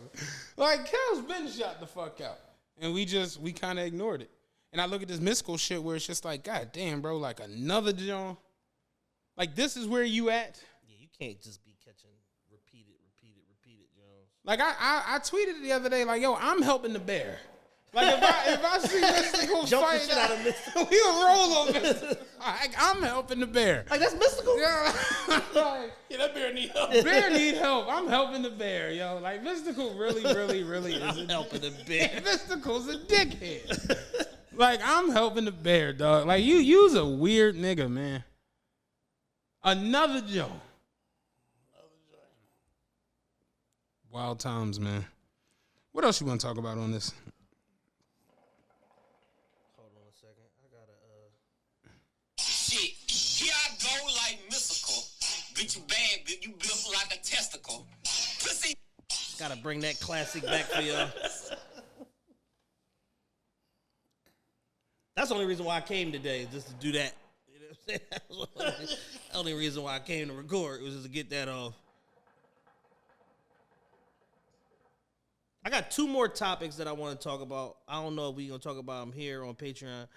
Speaker 3: Like Kels been shot the fuck out, and we kind of ignored it. And I look at this mystical shit where it's just like, god damn, bro, like another John. Like this is where you at.
Speaker 2: Yeah, you can't just be catching repeated, Jones.
Speaker 3: Like I tweeted the other day, like, yo, I'm helping the bear. Like if I see Mystical
Speaker 2: Jump the
Speaker 3: fight,
Speaker 2: shit out of Mystical.
Speaker 3: We'll roll on Mystical. Like, I'm helping the bear.
Speaker 2: Like that's Mystical.
Speaker 3: Yeah, like,
Speaker 4: Yeah, that bear need help.
Speaker 3: bear need help. I'm helping the bear, yo. Like Mystical really is
Speaker 2: I'm helping the bear.
Speaker 3: Mystical's a dickhead. Like I'm helping the bear, dog. Like you's a weird nigga, man. Another Joe. Wild times, man. What else you want to talk about on this?
Speaker 2: Hold on a second. I gotta
Speaker 5: Shit, here I go like Mystical. Bitch, you bad, bitch, you built like a testicle. Pussy.
Speaker 2: gotta bring that classic back for y'all. That's the only reason why I came today, just to do that. You know what I'm saying? That was the only reason why I came to record, was just to get that off. I got two more topics that I want to talk about. I don't know if we're going to talk about them here on Patreon.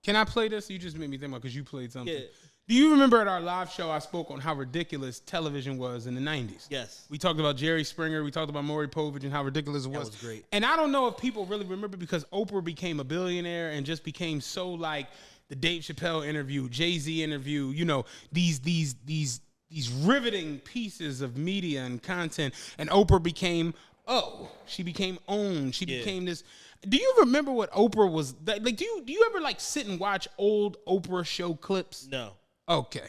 Speaker 3: Can I play this? You just made me think about because you played something.
Speaker 2: Yeah.
Speaker 3: Do you remember at our live show I spoke on how ridiculous television was in the 90s?
Speaker 2: Yes.
Speaker 3: We talked about Jerry Springer. We talked about Maury Povich and how ridiculous it was.
Speaker 2: That was great.
Speaker 3: And I don't know if people really remember because Oprah became a billionaire and just became so like the Dave Chappelle interview, Jay-Z interview, you know, these riveting pieces of media and content. And Oprah became, she became owned. She became this. Do you remember what Oprah was like? Do you ever like sit and watch old Oprah show clips?
Speaker 2: No.
Speaker 3: Okay.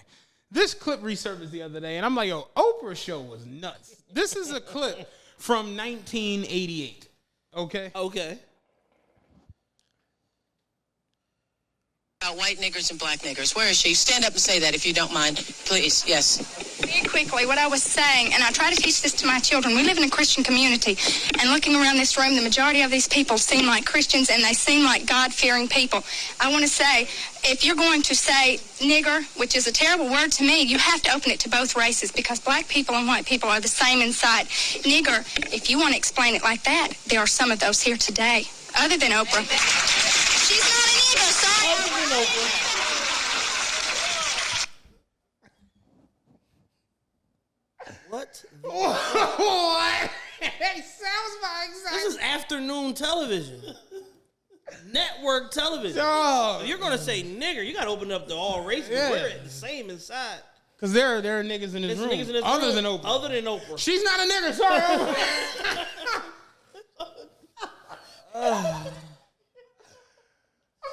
Speaker 3: This clip resurfaced the other day, and I'm like, yo, Oprah show was nuts. This is a clip from 1988. Okay?
Speaker 2: Okay.
Speaker 6: White niggers and black niggers. Where is she? Stand up and say that if you don't mind, please. Yes.
Speaker 7: Very quickly, what I was saying, and I try to teach this to my children. We live in a Christian community, and looking around this room, the majority of these people seem like Christians, and they seem like God-fearing people. I want to say, if you're going to say nigger, which is a terrible word to me, you have to open it to both races, because black people and white people are the same inside. Nigger, if you want to explain it like that, there are some of those here today, other than Oprah. She's not a nigger, sorry.
Speaker 2: Other than Oprah. What?
Speaker 3: Hey, sounds like
Speaker 2: This is afternoon television. Network television.
Speaker 3: Dog.
Speaker 2: If you're gonna say nigger, you gotta open up to all races.
Speaker 3: Yeah.
Speaker 2: We're the same inside.
Speaker 3: Because there are niggas in this
Speaker 2: There's
Speaker 3: room.
Speaker 2: niggas in this
Speaker 3: other
Speaker 2: room
Speaker 3: than Oprah.
Speaker 2: Other than Oprah.
Speaker 3: She's not a nigger, sorry. I'm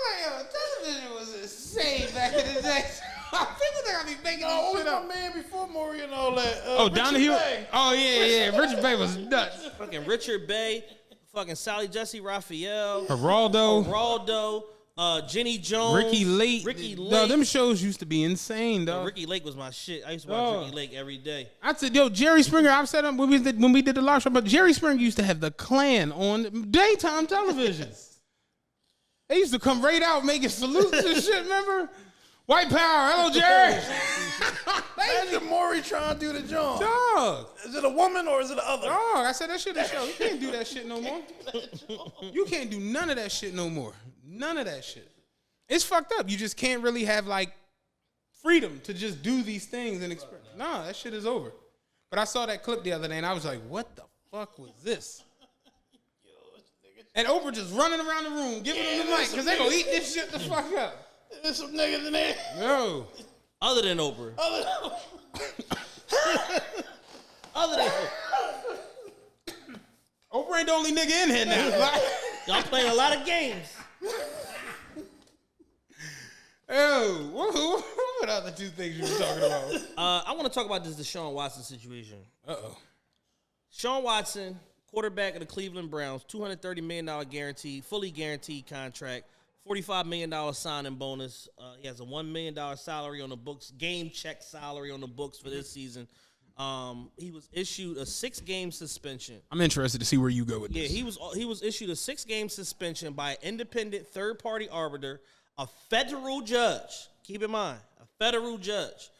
Speaker 3: like, yo, television was insane back in the day. People think I be making this
Speaker 4: Oh,
Speaker 3: shit
Speaker 4: my
Speaker 3: up.
Speaker 4: man before Maury and all that.
Speaker 3: Donahue?
Speaker 4: Richard Bay.
Speaker 3: Oh, yeah. Richard Bay was nuts.
Speaker 2: Fucking Richard Bay, fucking Sally Jesse Raphael,
Speaker 3: Geraldo,
Speaker 2: Jenny Jones,
Speaker 3: Ricky Lake.
Speaker 2: Ricky Lake.
Speaker 3: No, them shows used to be insane, dog.
Speaker 2: Ricky Lake was my shit. I used to watch Ricky Lake every day.
Speaker 3: I said, yo, Jerry Springer, I've said him when we did the live show, but Jerry Springer used to have the Klan on daytime television. They used to come right out making salutes and shit, remember? White power, hello, Jerry.
Speaker 4: Imagine Maury trying to do the job.
Speaker 3: Dog.
Speaker 4: Is it a woman or is it the other?
Speaker 3: Dog, I said that shit is show. You can't do that shit no more. You can't do none of that shit no more. None of that shit. It's fucked up. You just can't really have, like, freedom to just do these things and express. Nah, that shit is over. But I saw that clip the other day, and I was like, what the fuck was this? And Oprah just running around the room, giving them the mic, because they gonna eat this shit the fuck up.
Speaker 4: There's some niggas in there.
Speaker 3: Yo.
Speaker 2: Other than Oprah. Other than Oprah.
Speaker 3: Oprah ain't the only nigga in here now.
Speaker 2: Y'all playing a lot of games.
Speaker 3: Yo, what other two things you were talking about?
Speaker 2: I want to talk about this Deshaun Watson situation.
Speaker 3: Uh-oh.
Speaker 2: Deshaun Watson, quarterback of the Cleveland Browns, $230 million guaranteed, fully guaranteed contract, $45 million signing bonus. He has a $1 million salary on the books, game check salary on the books for this season. He was issued a 6-game suspension.
Speaker 3: I'm interested to see where you go with this.
Speaker 2: Yeah, he was issued a 6-game suspension by an independent third-party arbiter, a federal judge. Keep in mind, a federal judge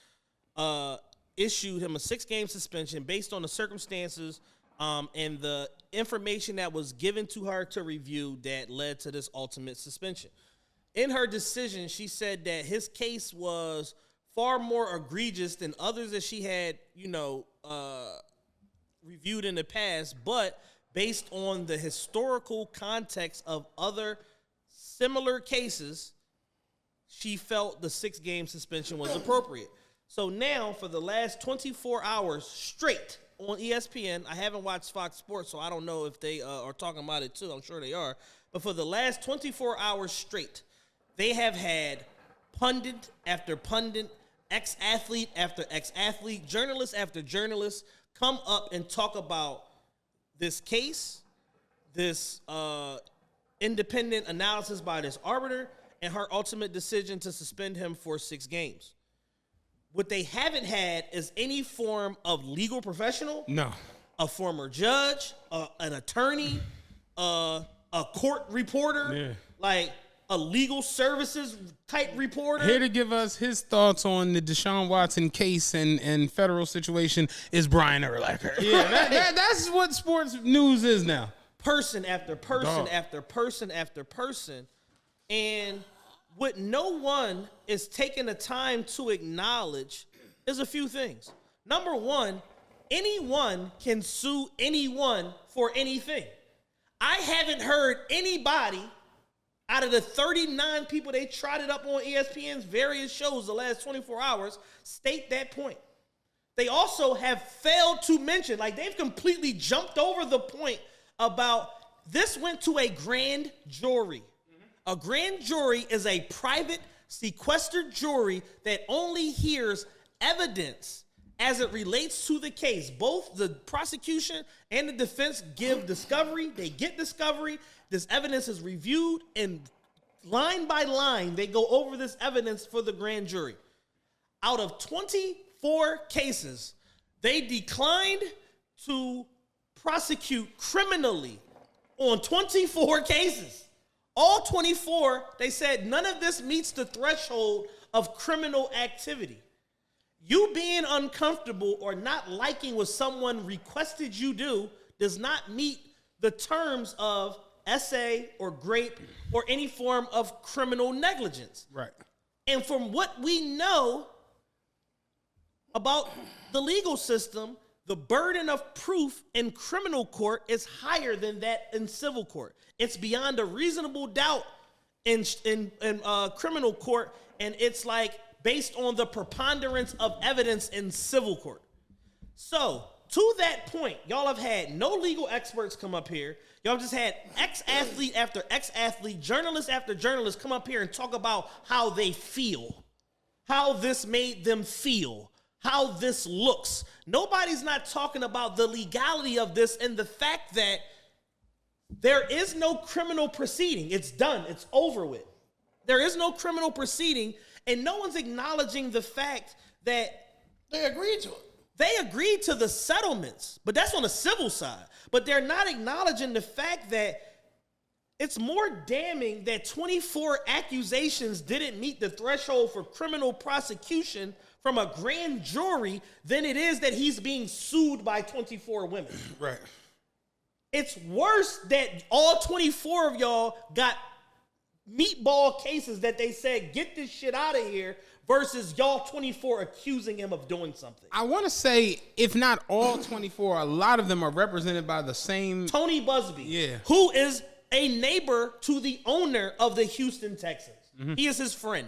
Speaker 2: issued him a 6-game suspension based on the circumstances and the information that was given to her to review that led to this ultimate suspension. In her decision, she said that his case was far more egregious than others that she had, reviewed in the past, but based on the historical context of other similar cases, she felt the 6-game suspension was appropriate. So now, for the last 24 hours straight on ESPN, I haven't watched Fox Sports, so I don't know if they are talking about it too. I'm sure they are. But for the last 24 hours straight, they have had pundit after pundit, ex-athlete after ex-athlete, journalist after journalist come up and talk about this case, this independent analysis by this arbiter, and her ultimate decision to suspend him for 6 games. What they haven't had is any form of legal professional.
Speaker 3: No.
Speaker 2: A former judge, an attorney, a court reporter, like a legal services type reporter.
Speaker 3: Here to give us his thoughts on the Deshaun Watson case and federal situation is Brian Urlacher. Yeah, that's what sports news is now.
Speaker 2: Person after person after person after person. And what no one is taking the time to acknowledge is a few things. Number one, anyone can sue anyone for anything. I haven't heard anybody out of the 39 people they trotted up on ESPN's various shows the last 24 hours state that point. They also have failed to mention, like they've completely jumped over the point about this went to a grand jury. A grand jury is a private, sequestered jury that only hears evidence as it relates to the case. Both the prosecution and the defense give discovery. They get discovery. This evidence is reviewed and line by line, they go over this evidence for the grand jury. Out of 24 cases, they declined to prosecute criminally on 24 cases. All 24, they said none of this meets the threshold of criminal activity. You being uncomfortable or not liking what someone requested you do does not meet the terms of SA or grape or any form of criminal negligence.
Speaker 3: Right.
Speaker 2: And from what we know about the legal system, the burden of proof in criminal court is higher than that in civil court. It's beyond a reasonable doubt in criminal court, and it's like based on the preponderance of evidence in civil court. So, to that point, y'all have had no legal experts come up here. Y'all just had ex-athlete after ex-athlete, journalist after journalist come up here and talk about how they feel, how this made them feel, how this looks. Nobody's not talking about the legality of this and the fact that there is no criminal proceeding. It's done. It's over with. There is no criminal proceeding, and no one's acknowledging the fact that
Speaker 4: They agreed to it.
Speaker 2: they agreed to the settlements, but that's on the civil side. But they're not acknowledging the fact that it's more damning that 24 accusations didn't meet the threshold for criminal prosecution from a grand jury than it is that he's being sued by 24 women.
Speaker 3: Right.
Speaker 2: It's worse that all 24 of y'all got meatball cases that they said, get this shit out of here, versus y'all 24 accusing him of doing something.
Speaker 3: I want to say, if not all 24, a lot of them are represented by the same
Speaker 2: Tony Busby,
Speaker 3: Yeah.
Speaker 2: who is a neighbor to the owner of the Houston Texans. He is his friend.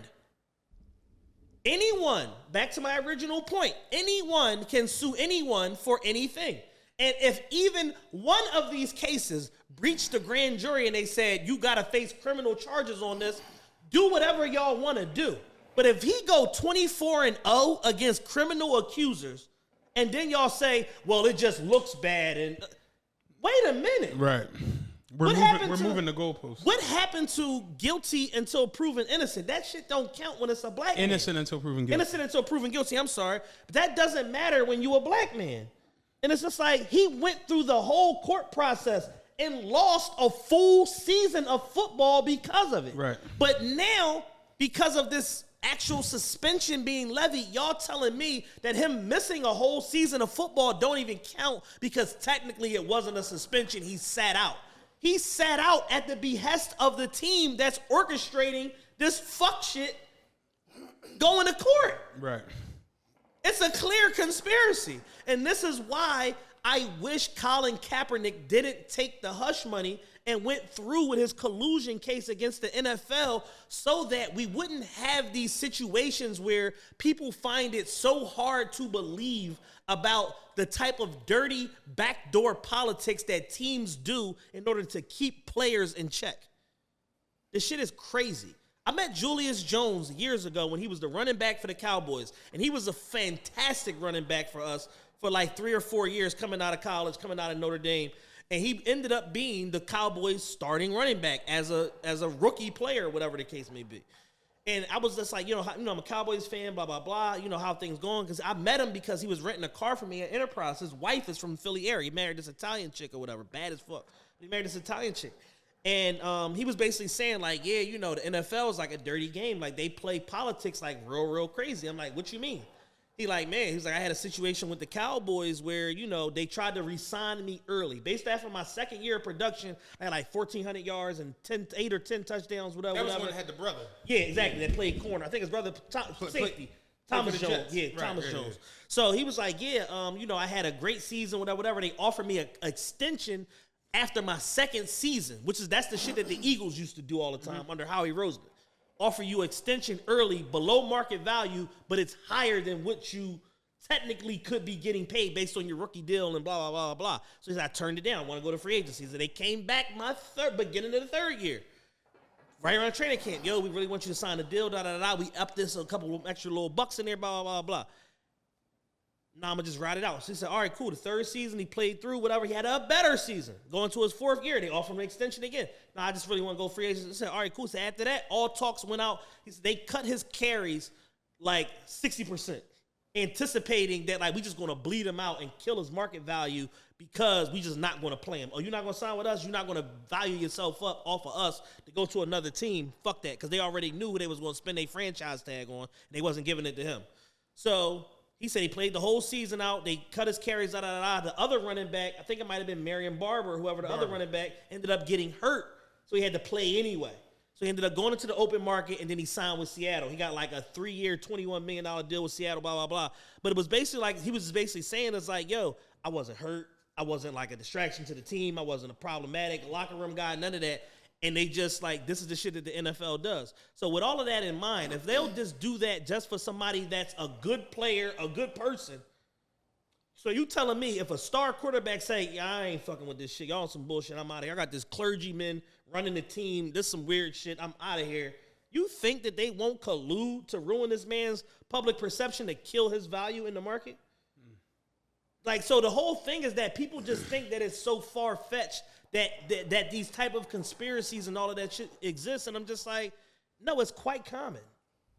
Speaker 2: Anyone, back to my original point, anyone can sue anyone for anything. And if even one of these cases breached the grand jury and they said, you got to face criminal charges on this, do whatever y'all want to do. But if he go 24-0 against criminal accusers, and then y'all say, well, it just looks bad, and wait a minute.
Speaker 3: Right. We're moving the goalposts.
Speaker 2: What happened to guilty until proven innocent? That shit don't count when it's a black man.
Speaker 3: Innocent until proven guilty.
Speaker 2: Innocent until proven guilty, I'm sorry. But that doesn't matter when you a black man. And it's just like he went through the whole court process and lost a full season of football because of it.
Speaker 3: Right.
Speaker 2: But now, because of this actual suspension being levied, y'all telling me that him missing a whole season of football don't even count because technically it wasn't a suspension. He sat out. He sat out at the behest of the team that's orchestrating this fuck shit going to court.
Speaker 3: Right.
Speaker 2: It's a clear conspiracy. And this is why I wish Colin Kaepernick didn't take the hush money and went through with his collusion case against the NFL so that we wouldn't have these situations where people find it so hard to believe about the type of dirty backdoor politics that teams do in order to keep players in check. This shit is crazy. I met Julius Jones years ago when he was the running back for the Cowboys, and he was a fantastic running back for us for like 3 or 4 years coming out of college, coming out of Notre Dame, and he ended up being the Cowboys' starting running back as a rookie player, whatever the case may be. And I was just like, I'm a Cowboys fan, blah, blah, blah, how things going, because I met him because he was renting a car for me at Enterprise. His wife is from the Philly area. He married this Italian chick or whatever, bad as fuck. He married this Italian chick. And he was basically saying, like, yeah, the NFL is like a dirty game. Like, they play politics like real, real crazy. I'm like, what you mean? He's like, I had a situation with the Cowboys where, they tried to re-sign me early. Based off of my second year of production, I had like 1,400 yards and 8 or 10 touchdowns, whatever.
Speaker 8: That was when it had the brother.
Speaker 2: Yeah, exactly. That played corner. I think his brother, safety. Thomas Jones. Yeah, Thomas Jones. So he was like, I had a great season, whatever. They offered me an extension after my second season, that's the shit that the Eagles used to do all the time under Howie Roseman. Offer you extension early, below market value, but it's higher than what you technically could be getting paid based on your rookie deal and blah, blah, blah, blah. So he said, I turned it down. I want to go to free agency. So they came back beginning of the third year. Right around training camp. Yo, we really want you to sign a deal, da, da, da, da. We upped this a couple of extra little bucks in there, blah, blah, blah, blah. nah, I'm going to just ride it out. So he said, all right, cool. The third season, he played through, whatever. He had a better season. Going to his fourth year, they offered him an extension again. Nah, I just really want to go free agent. He said, all right, cool. So after that, all talks went out. He said they cut his carries like 60%, anticipating that like we just going to bleed him out and kill his market value because we just not going to play him. Oh, you're not going to sign with us? You're not going to value yourself up off of us to go to another team? Fuck that, because they already knew who they was going to spend their franchise tag on, and they wasn't giving it to him. So he said he played the whole season out. They cut his carries, The other running back, I think it might have been Marion Barber, whoever the other running back, ended up getting hurt, so he had to play anyway. So he ended up going into the open market, and then he signed with Seattle. He got like a 3-year, $21 million deal with Seattle, blah, blah, blah. But it was basically like, he was basically saying, it's like, yo, I wasn't hurt. I wasn't like a distraction to the team. I wasn't a problematic locker room guy, none of that. And they just like, this is the shit that the NFL does. So with all of that in mind, if they'll just do that just for somebody that's a good player, a good person. So you telling me if a star quarterback say, yeah, I ain't fucking with this shit. Y'all on some bullshit. I'm out of here. I got this clergyman running the team. This some weird shit. I'm out of here. You think that they won't collude to ruin this man's public perception to kill his value in the market? Like, so the whole thing is that people just think that it's so far-fetched that these type of conspiracies and all of that shit exists. And I'm just like, no, it's quite common.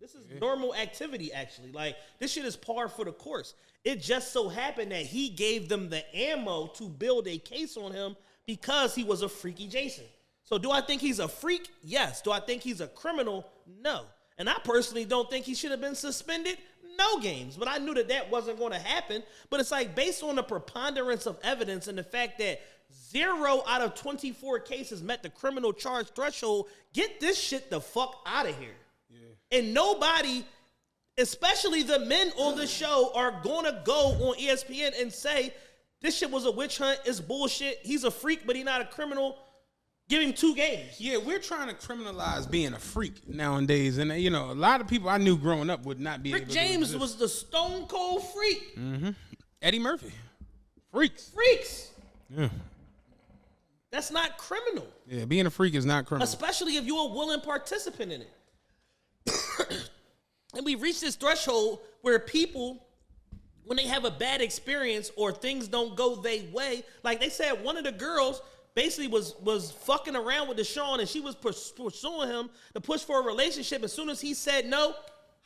Speaker 2: This is normal activity, actually. Like, this shit is par for the course. It just so happened that he gave them the ammo to build a case on him because he was a freaky Jason. So do I think he's a freak? Yes. Do I think he's a criminal? No. And I personally don't think he should have been suspended. No games. But I knew that that wasn't going to happen. But it's like, based on the preponderance of evidence and the fact that 0 out of 24 cases met the criminal charge threshold, get this shit the fuck out of here. Yeah. And nobody, especially the men on the show, are going to go on ESPN and say, this shit was a witch hunt, it's bullshit, he's a freak, but he's not a criminal. Give him 2 games.
Speaker 3: Yeah, we're trying to criminalize being a freak nowadays. And, you know, a lot of people I knew growing up would not be
Speaker 2: Rick
Speaker 3: able to
Speaker 2: James
Speaker 3: resist.
Speaker 2: was the stone cold freak.
Speaker 3: Mm-hmm. Eddie Murphy. Freaks. Yeah.
Speaker 2: That's not criminal.
Speaker 3: Yeah, being a freak is not criminal.
Speaker 2: Especially if you're a willing participant in it. And we reach this threshold where people, when they have a bad experience or things don't go their way, like they said, one of the girls basically was fucking around with Deshaun, and she was pursuing him to push for a relationship. As soon as he said no,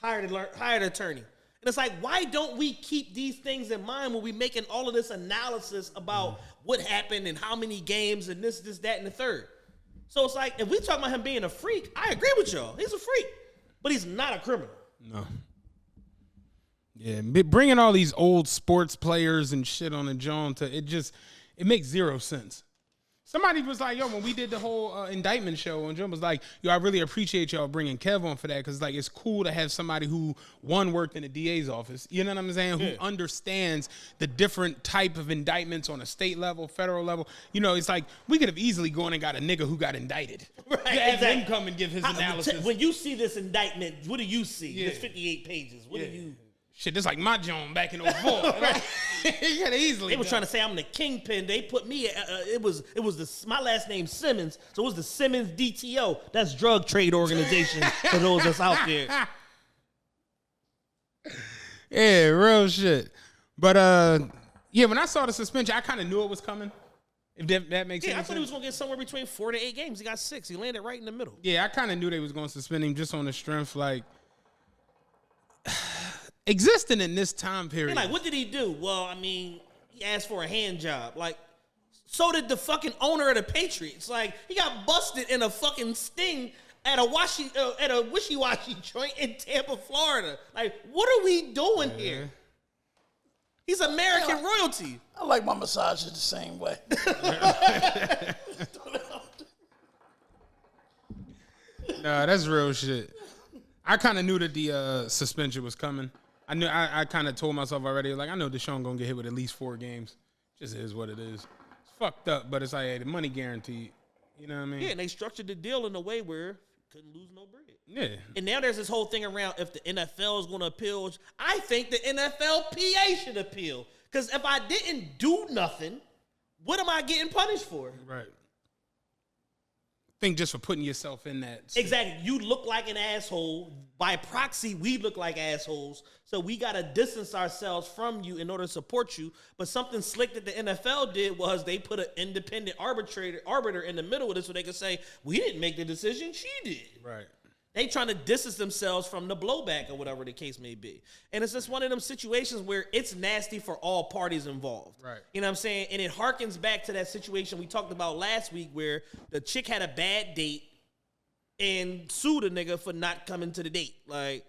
Speaker 2: hired an attorney. And it's like, why don't we keep these things in mind when we making all of this analysis about what happened and how many games and this, that, and the third? So it's like, if we talk about him being a freak, I agree with y'all. He's a freak, but he's not a criminal.
Speaker 3: No. Yeah, bringing all these old sports players and shit on the John it makes zero sense. Somebody was like, yo, when we did the whole indictment show, and John was like, yo, I really appreciate y'all bringing Kev on for that, because like it's cool to have somebody who, one, worked in the DA's office, you know what I'm saying, who understands the different type of indictments on a state level, federal level. You know, it's like, we could have easily gone and got a nigga who got indicted.
Speaker 2: Right,
Speaker 3: have him come and give his analysis.
Speaker 2: When you see this indictment, what do you see?
Speaker 3: Yeah.
Speaker 2: It's 58 pages. What do you...
Speaker 3: Shit, this like my John back in 04. Right. You gotta easily.
Speaker 2: They were trying to say I'm the kingpin. They put me. My last name Simmons, so it was the Simmons DTO. That's drug trade organization for those that's out there.
Speaker 3: Yeah, real shit. But yeah, when I saw the suspension, I kind of knew it was coming. If that makes sense.
Speaker 2: Yeah, I thought he was gonna get somewhere between 4 to 8 games. He got 6. He landed right in the middle.
Speaker 3: Yeah, I kind of knew they was gonna suspend him just on the strength, like. Existing in this time period.
Speaker 2: Like, what did he do? Well, I mean, he asked for a hand job. Like, so did the fucking owner of the Patriots. Like, he got busted in a fucking sting at a wishy-washy joint in Tampa, Florida. Like, what are we doing here? He's American royalty.
Speaker 4: I like my massages the same way.
Speaker 3: Nah, that's real shit. I kind of knew that the suspension was coming. I kind of told myself already, like, I know Deshaun going to get hit with at least 4 games. Just is what it is. It's fucked up, but it's like, hey, the money guaranteed. You know what I mean?
Speaker 2: Yeah, and they structured the deal in a way where couldn't lose no bread.
Speaker 3: Yeah.
Speaker 2: And now there's this whole thing around if the NFL is going to appeal. I think the NFLPA should appeal. Because if I didn't do nothing, what am I getting punished for?
Speaker 3: Right. think just for putting yourself in that.
Speaker 2: Exactly. You look like an asshole. By proxy, we look like assholes. So we got to distance ourselves from you in order to support you. But something slick that the NFL did was they put an independent arbiter in the middle of this so they could say, we didn't make the decision, she did.
Speaker 3: Right.
Speaker 2: They trying to distance themselves from the blowback or whatever the case may be. And it's just one of them situations where it's nasty for all parties involved.
Speaker 3: Right.
Speaker 2: You know what I'm saying? And it harkens back to that situation we talked about last week where the chick had a bad date and sued a nigga for not coming to the date. Like,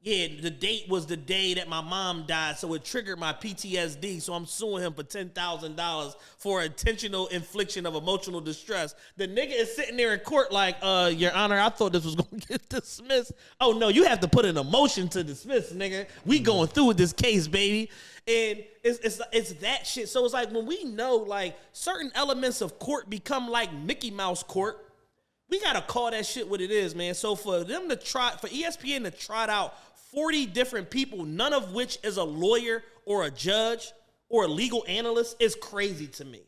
Speaker 2: yeah, the date was the day that my mom died, so it triggered my PTSD, so I'm suing him for $10,000 for intentional infliction of emotional distress. The nigga is sitting there in court like, Your Honor, I thought this was going to get dismissed. Oh, no, you have to put in a motion to dismiss, nigga. We going through with this case, baby. And it's that shit. So it's like when we know, like, certain elements of court become like Mickey Mouse court, we got to call that shit what it is, man. So for them to try, for ESPN to trot out 40 different people, none of which is a lawyer or a judge or a legal analyst, is crazy to me.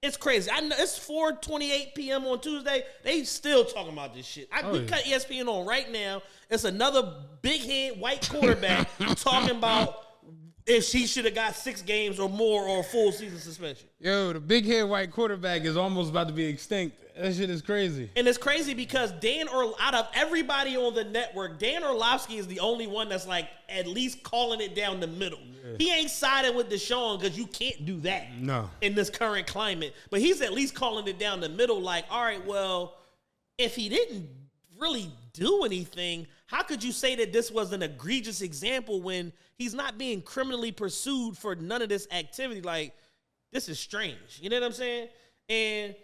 Speaker 2: It's crazy. I know it's 4:28 p.m. on Tuesday. They still talking about this shit. We cut ESPN on right now. It's another big head white quarterback talking about if she should have got 6 games or more or a full season suspension.
Speaker 3: Yo, the big head white quarterback is almost about to be extinct. That shit is crazy.
Speaker 2: And it's crazy because out of everybody on the network, Dan Orlovsky is the only one that's like at least calling it down the middle. Yeah. He ain't siding with Deshaun because you can't do that in this current climate. But he's at least calling it down the middle like, all right, well, if he didn't really do anything, how could you say that this was an egregious example when he's not being criminally pursued for none of this activity? Like, this is strange. You know what I'm saying? And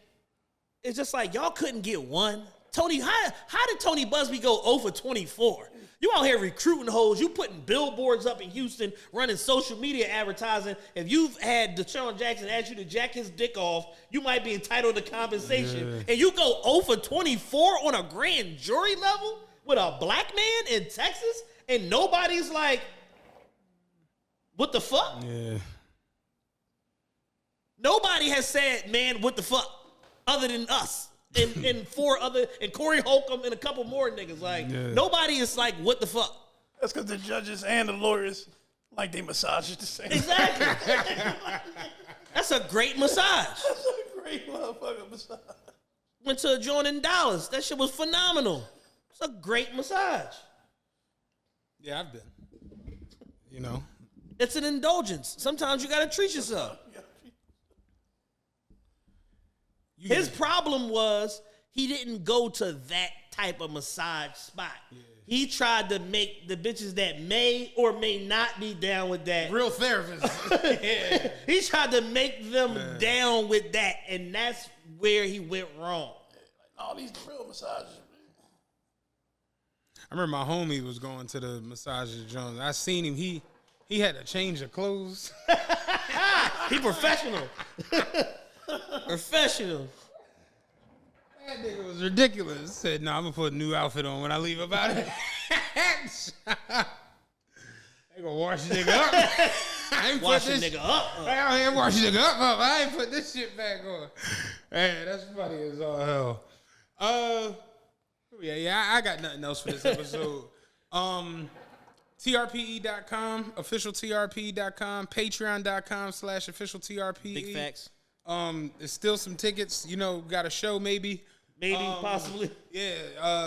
Speaker 2: it's just like, y'all couldn't get one. Tony, how did Tony Busby go 0 for 24? You out here recruiting hoes. You putting billboards up in Houston, running social media advertising. If you've had Deshaun Jackson ask you to jack his dick off, you might be entitled to compensation. Yeah. And you go 0 for 24 on a grand jury level with a black man in Texas, and nobody's like, what the fuck?
Speaker 3: Yeah.
Speaker 2: Nobody has said, man, what the fuck? Other than us and 4 other, and Corey Holcomb and a couple more niggas. Like, nobody is like, what the fuck?
Speaker 4: That's because the judges and the lawyers like they massage it the same.
Speaker 2: Exactly. That's a great massage.
Speaker 4: That's a great motherfucking massage.
Speaker 2: Went to a joint in Dallas. That shit was phenomenal. It's a great massage.
Speaker 3: Yeah, I've been. You know.
Speaker 2: It's an indulgence. Sometimes you got to treat yourself. His problem was he didn't go to that type of massage spot. Yeah. He tried to make the bitches that may or may not be down with that.
Speaker 3: Real therapists.
Speaker 2: Yeah. He tried to make them down with that, and that's where he went wrong.
Speaker 4: All these real massages.
Speaker 3: I remember my homie was going to the massages Jones. I seen him. He had to change the clothes.
Speaker 2: He professional. Professional.
Speaker 3: That nigga was ridiculous. Said, "No, I'm gonna put a new outfit on when I leave about it." They gonna wash the nigga up. I ain't
Speaker 2: wash the nigga up.
Speaker 3: I out here wash the nigga up. I ain't put this shit back on. Hey, that's funny as all hell. Yeah, I got nothing else for this episode. TRPE.com, official TRPE.com, patreon.com/official TRPE.
Speaker 2: Big facts.
Speaker 3: There's still some tickets. You know, got a show maybe.
Speaker 2: Possibly.
Speaker 3: Yeah,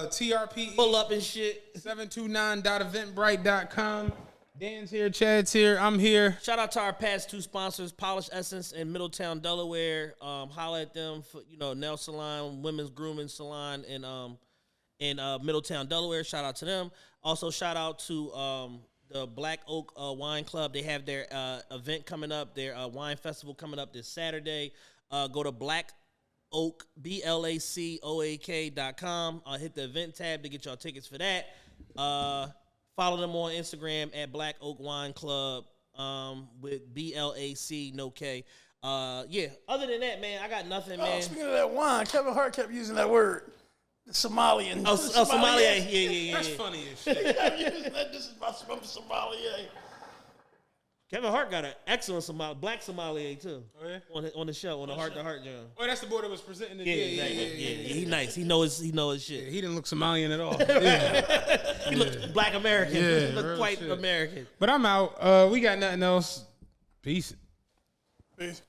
Speaker 3: TRPE.
Speaker 2: Pull up and shit.
Speaker 3: 729.eventbrite.com. Dan's here, Chad's here, I'm here.
Speaker 2: Shout out to our past 2 sponsors, Polish Essence in Middletown, Delaware. Holla at them for, nail salon, women's grooming salon in Middletown, Delaware. Shout out to them. Also, shout out to the Black Oak Wine Club. They have their event coming up, their wine festival coming up this Saturday. Go to blackoak.com. Hit the event tab to get y'all tickets for that. Follow them on Instagram at Black Oak Wine Club with BLAC, no K. Yeah, other than that, man, I got nothing, man.
Speaker 4: Speaking of that wine, Kevin Hart kept using that word. Somalian.
Speaker 2: Somalia. Yeah.
Speaker 3: That's funny as shit.
Speaker 4: This is from Somalia.
Speaker 2: Kevin Hart got an excellent black sommelier too.
Speaker 3: Oh, yeah?
Speaker 2: On the show, on the Hart to Hart job.
Speaker 3: Oh, that's the boy that was presenting it.
Speaker 2: Yeah, he nice. He knows his shit.
Speaker 3: Yeah, he didn't look Somalian at all.
Speaker 2: He looked black American.
Speaker 3: Yeah,
Speaker 2: He looked quite
Speaker 3: shit.
Speaker 2: American.
Speaker 3: But I'm out. We got nothing else. Peace.
Speaker 4: Peace.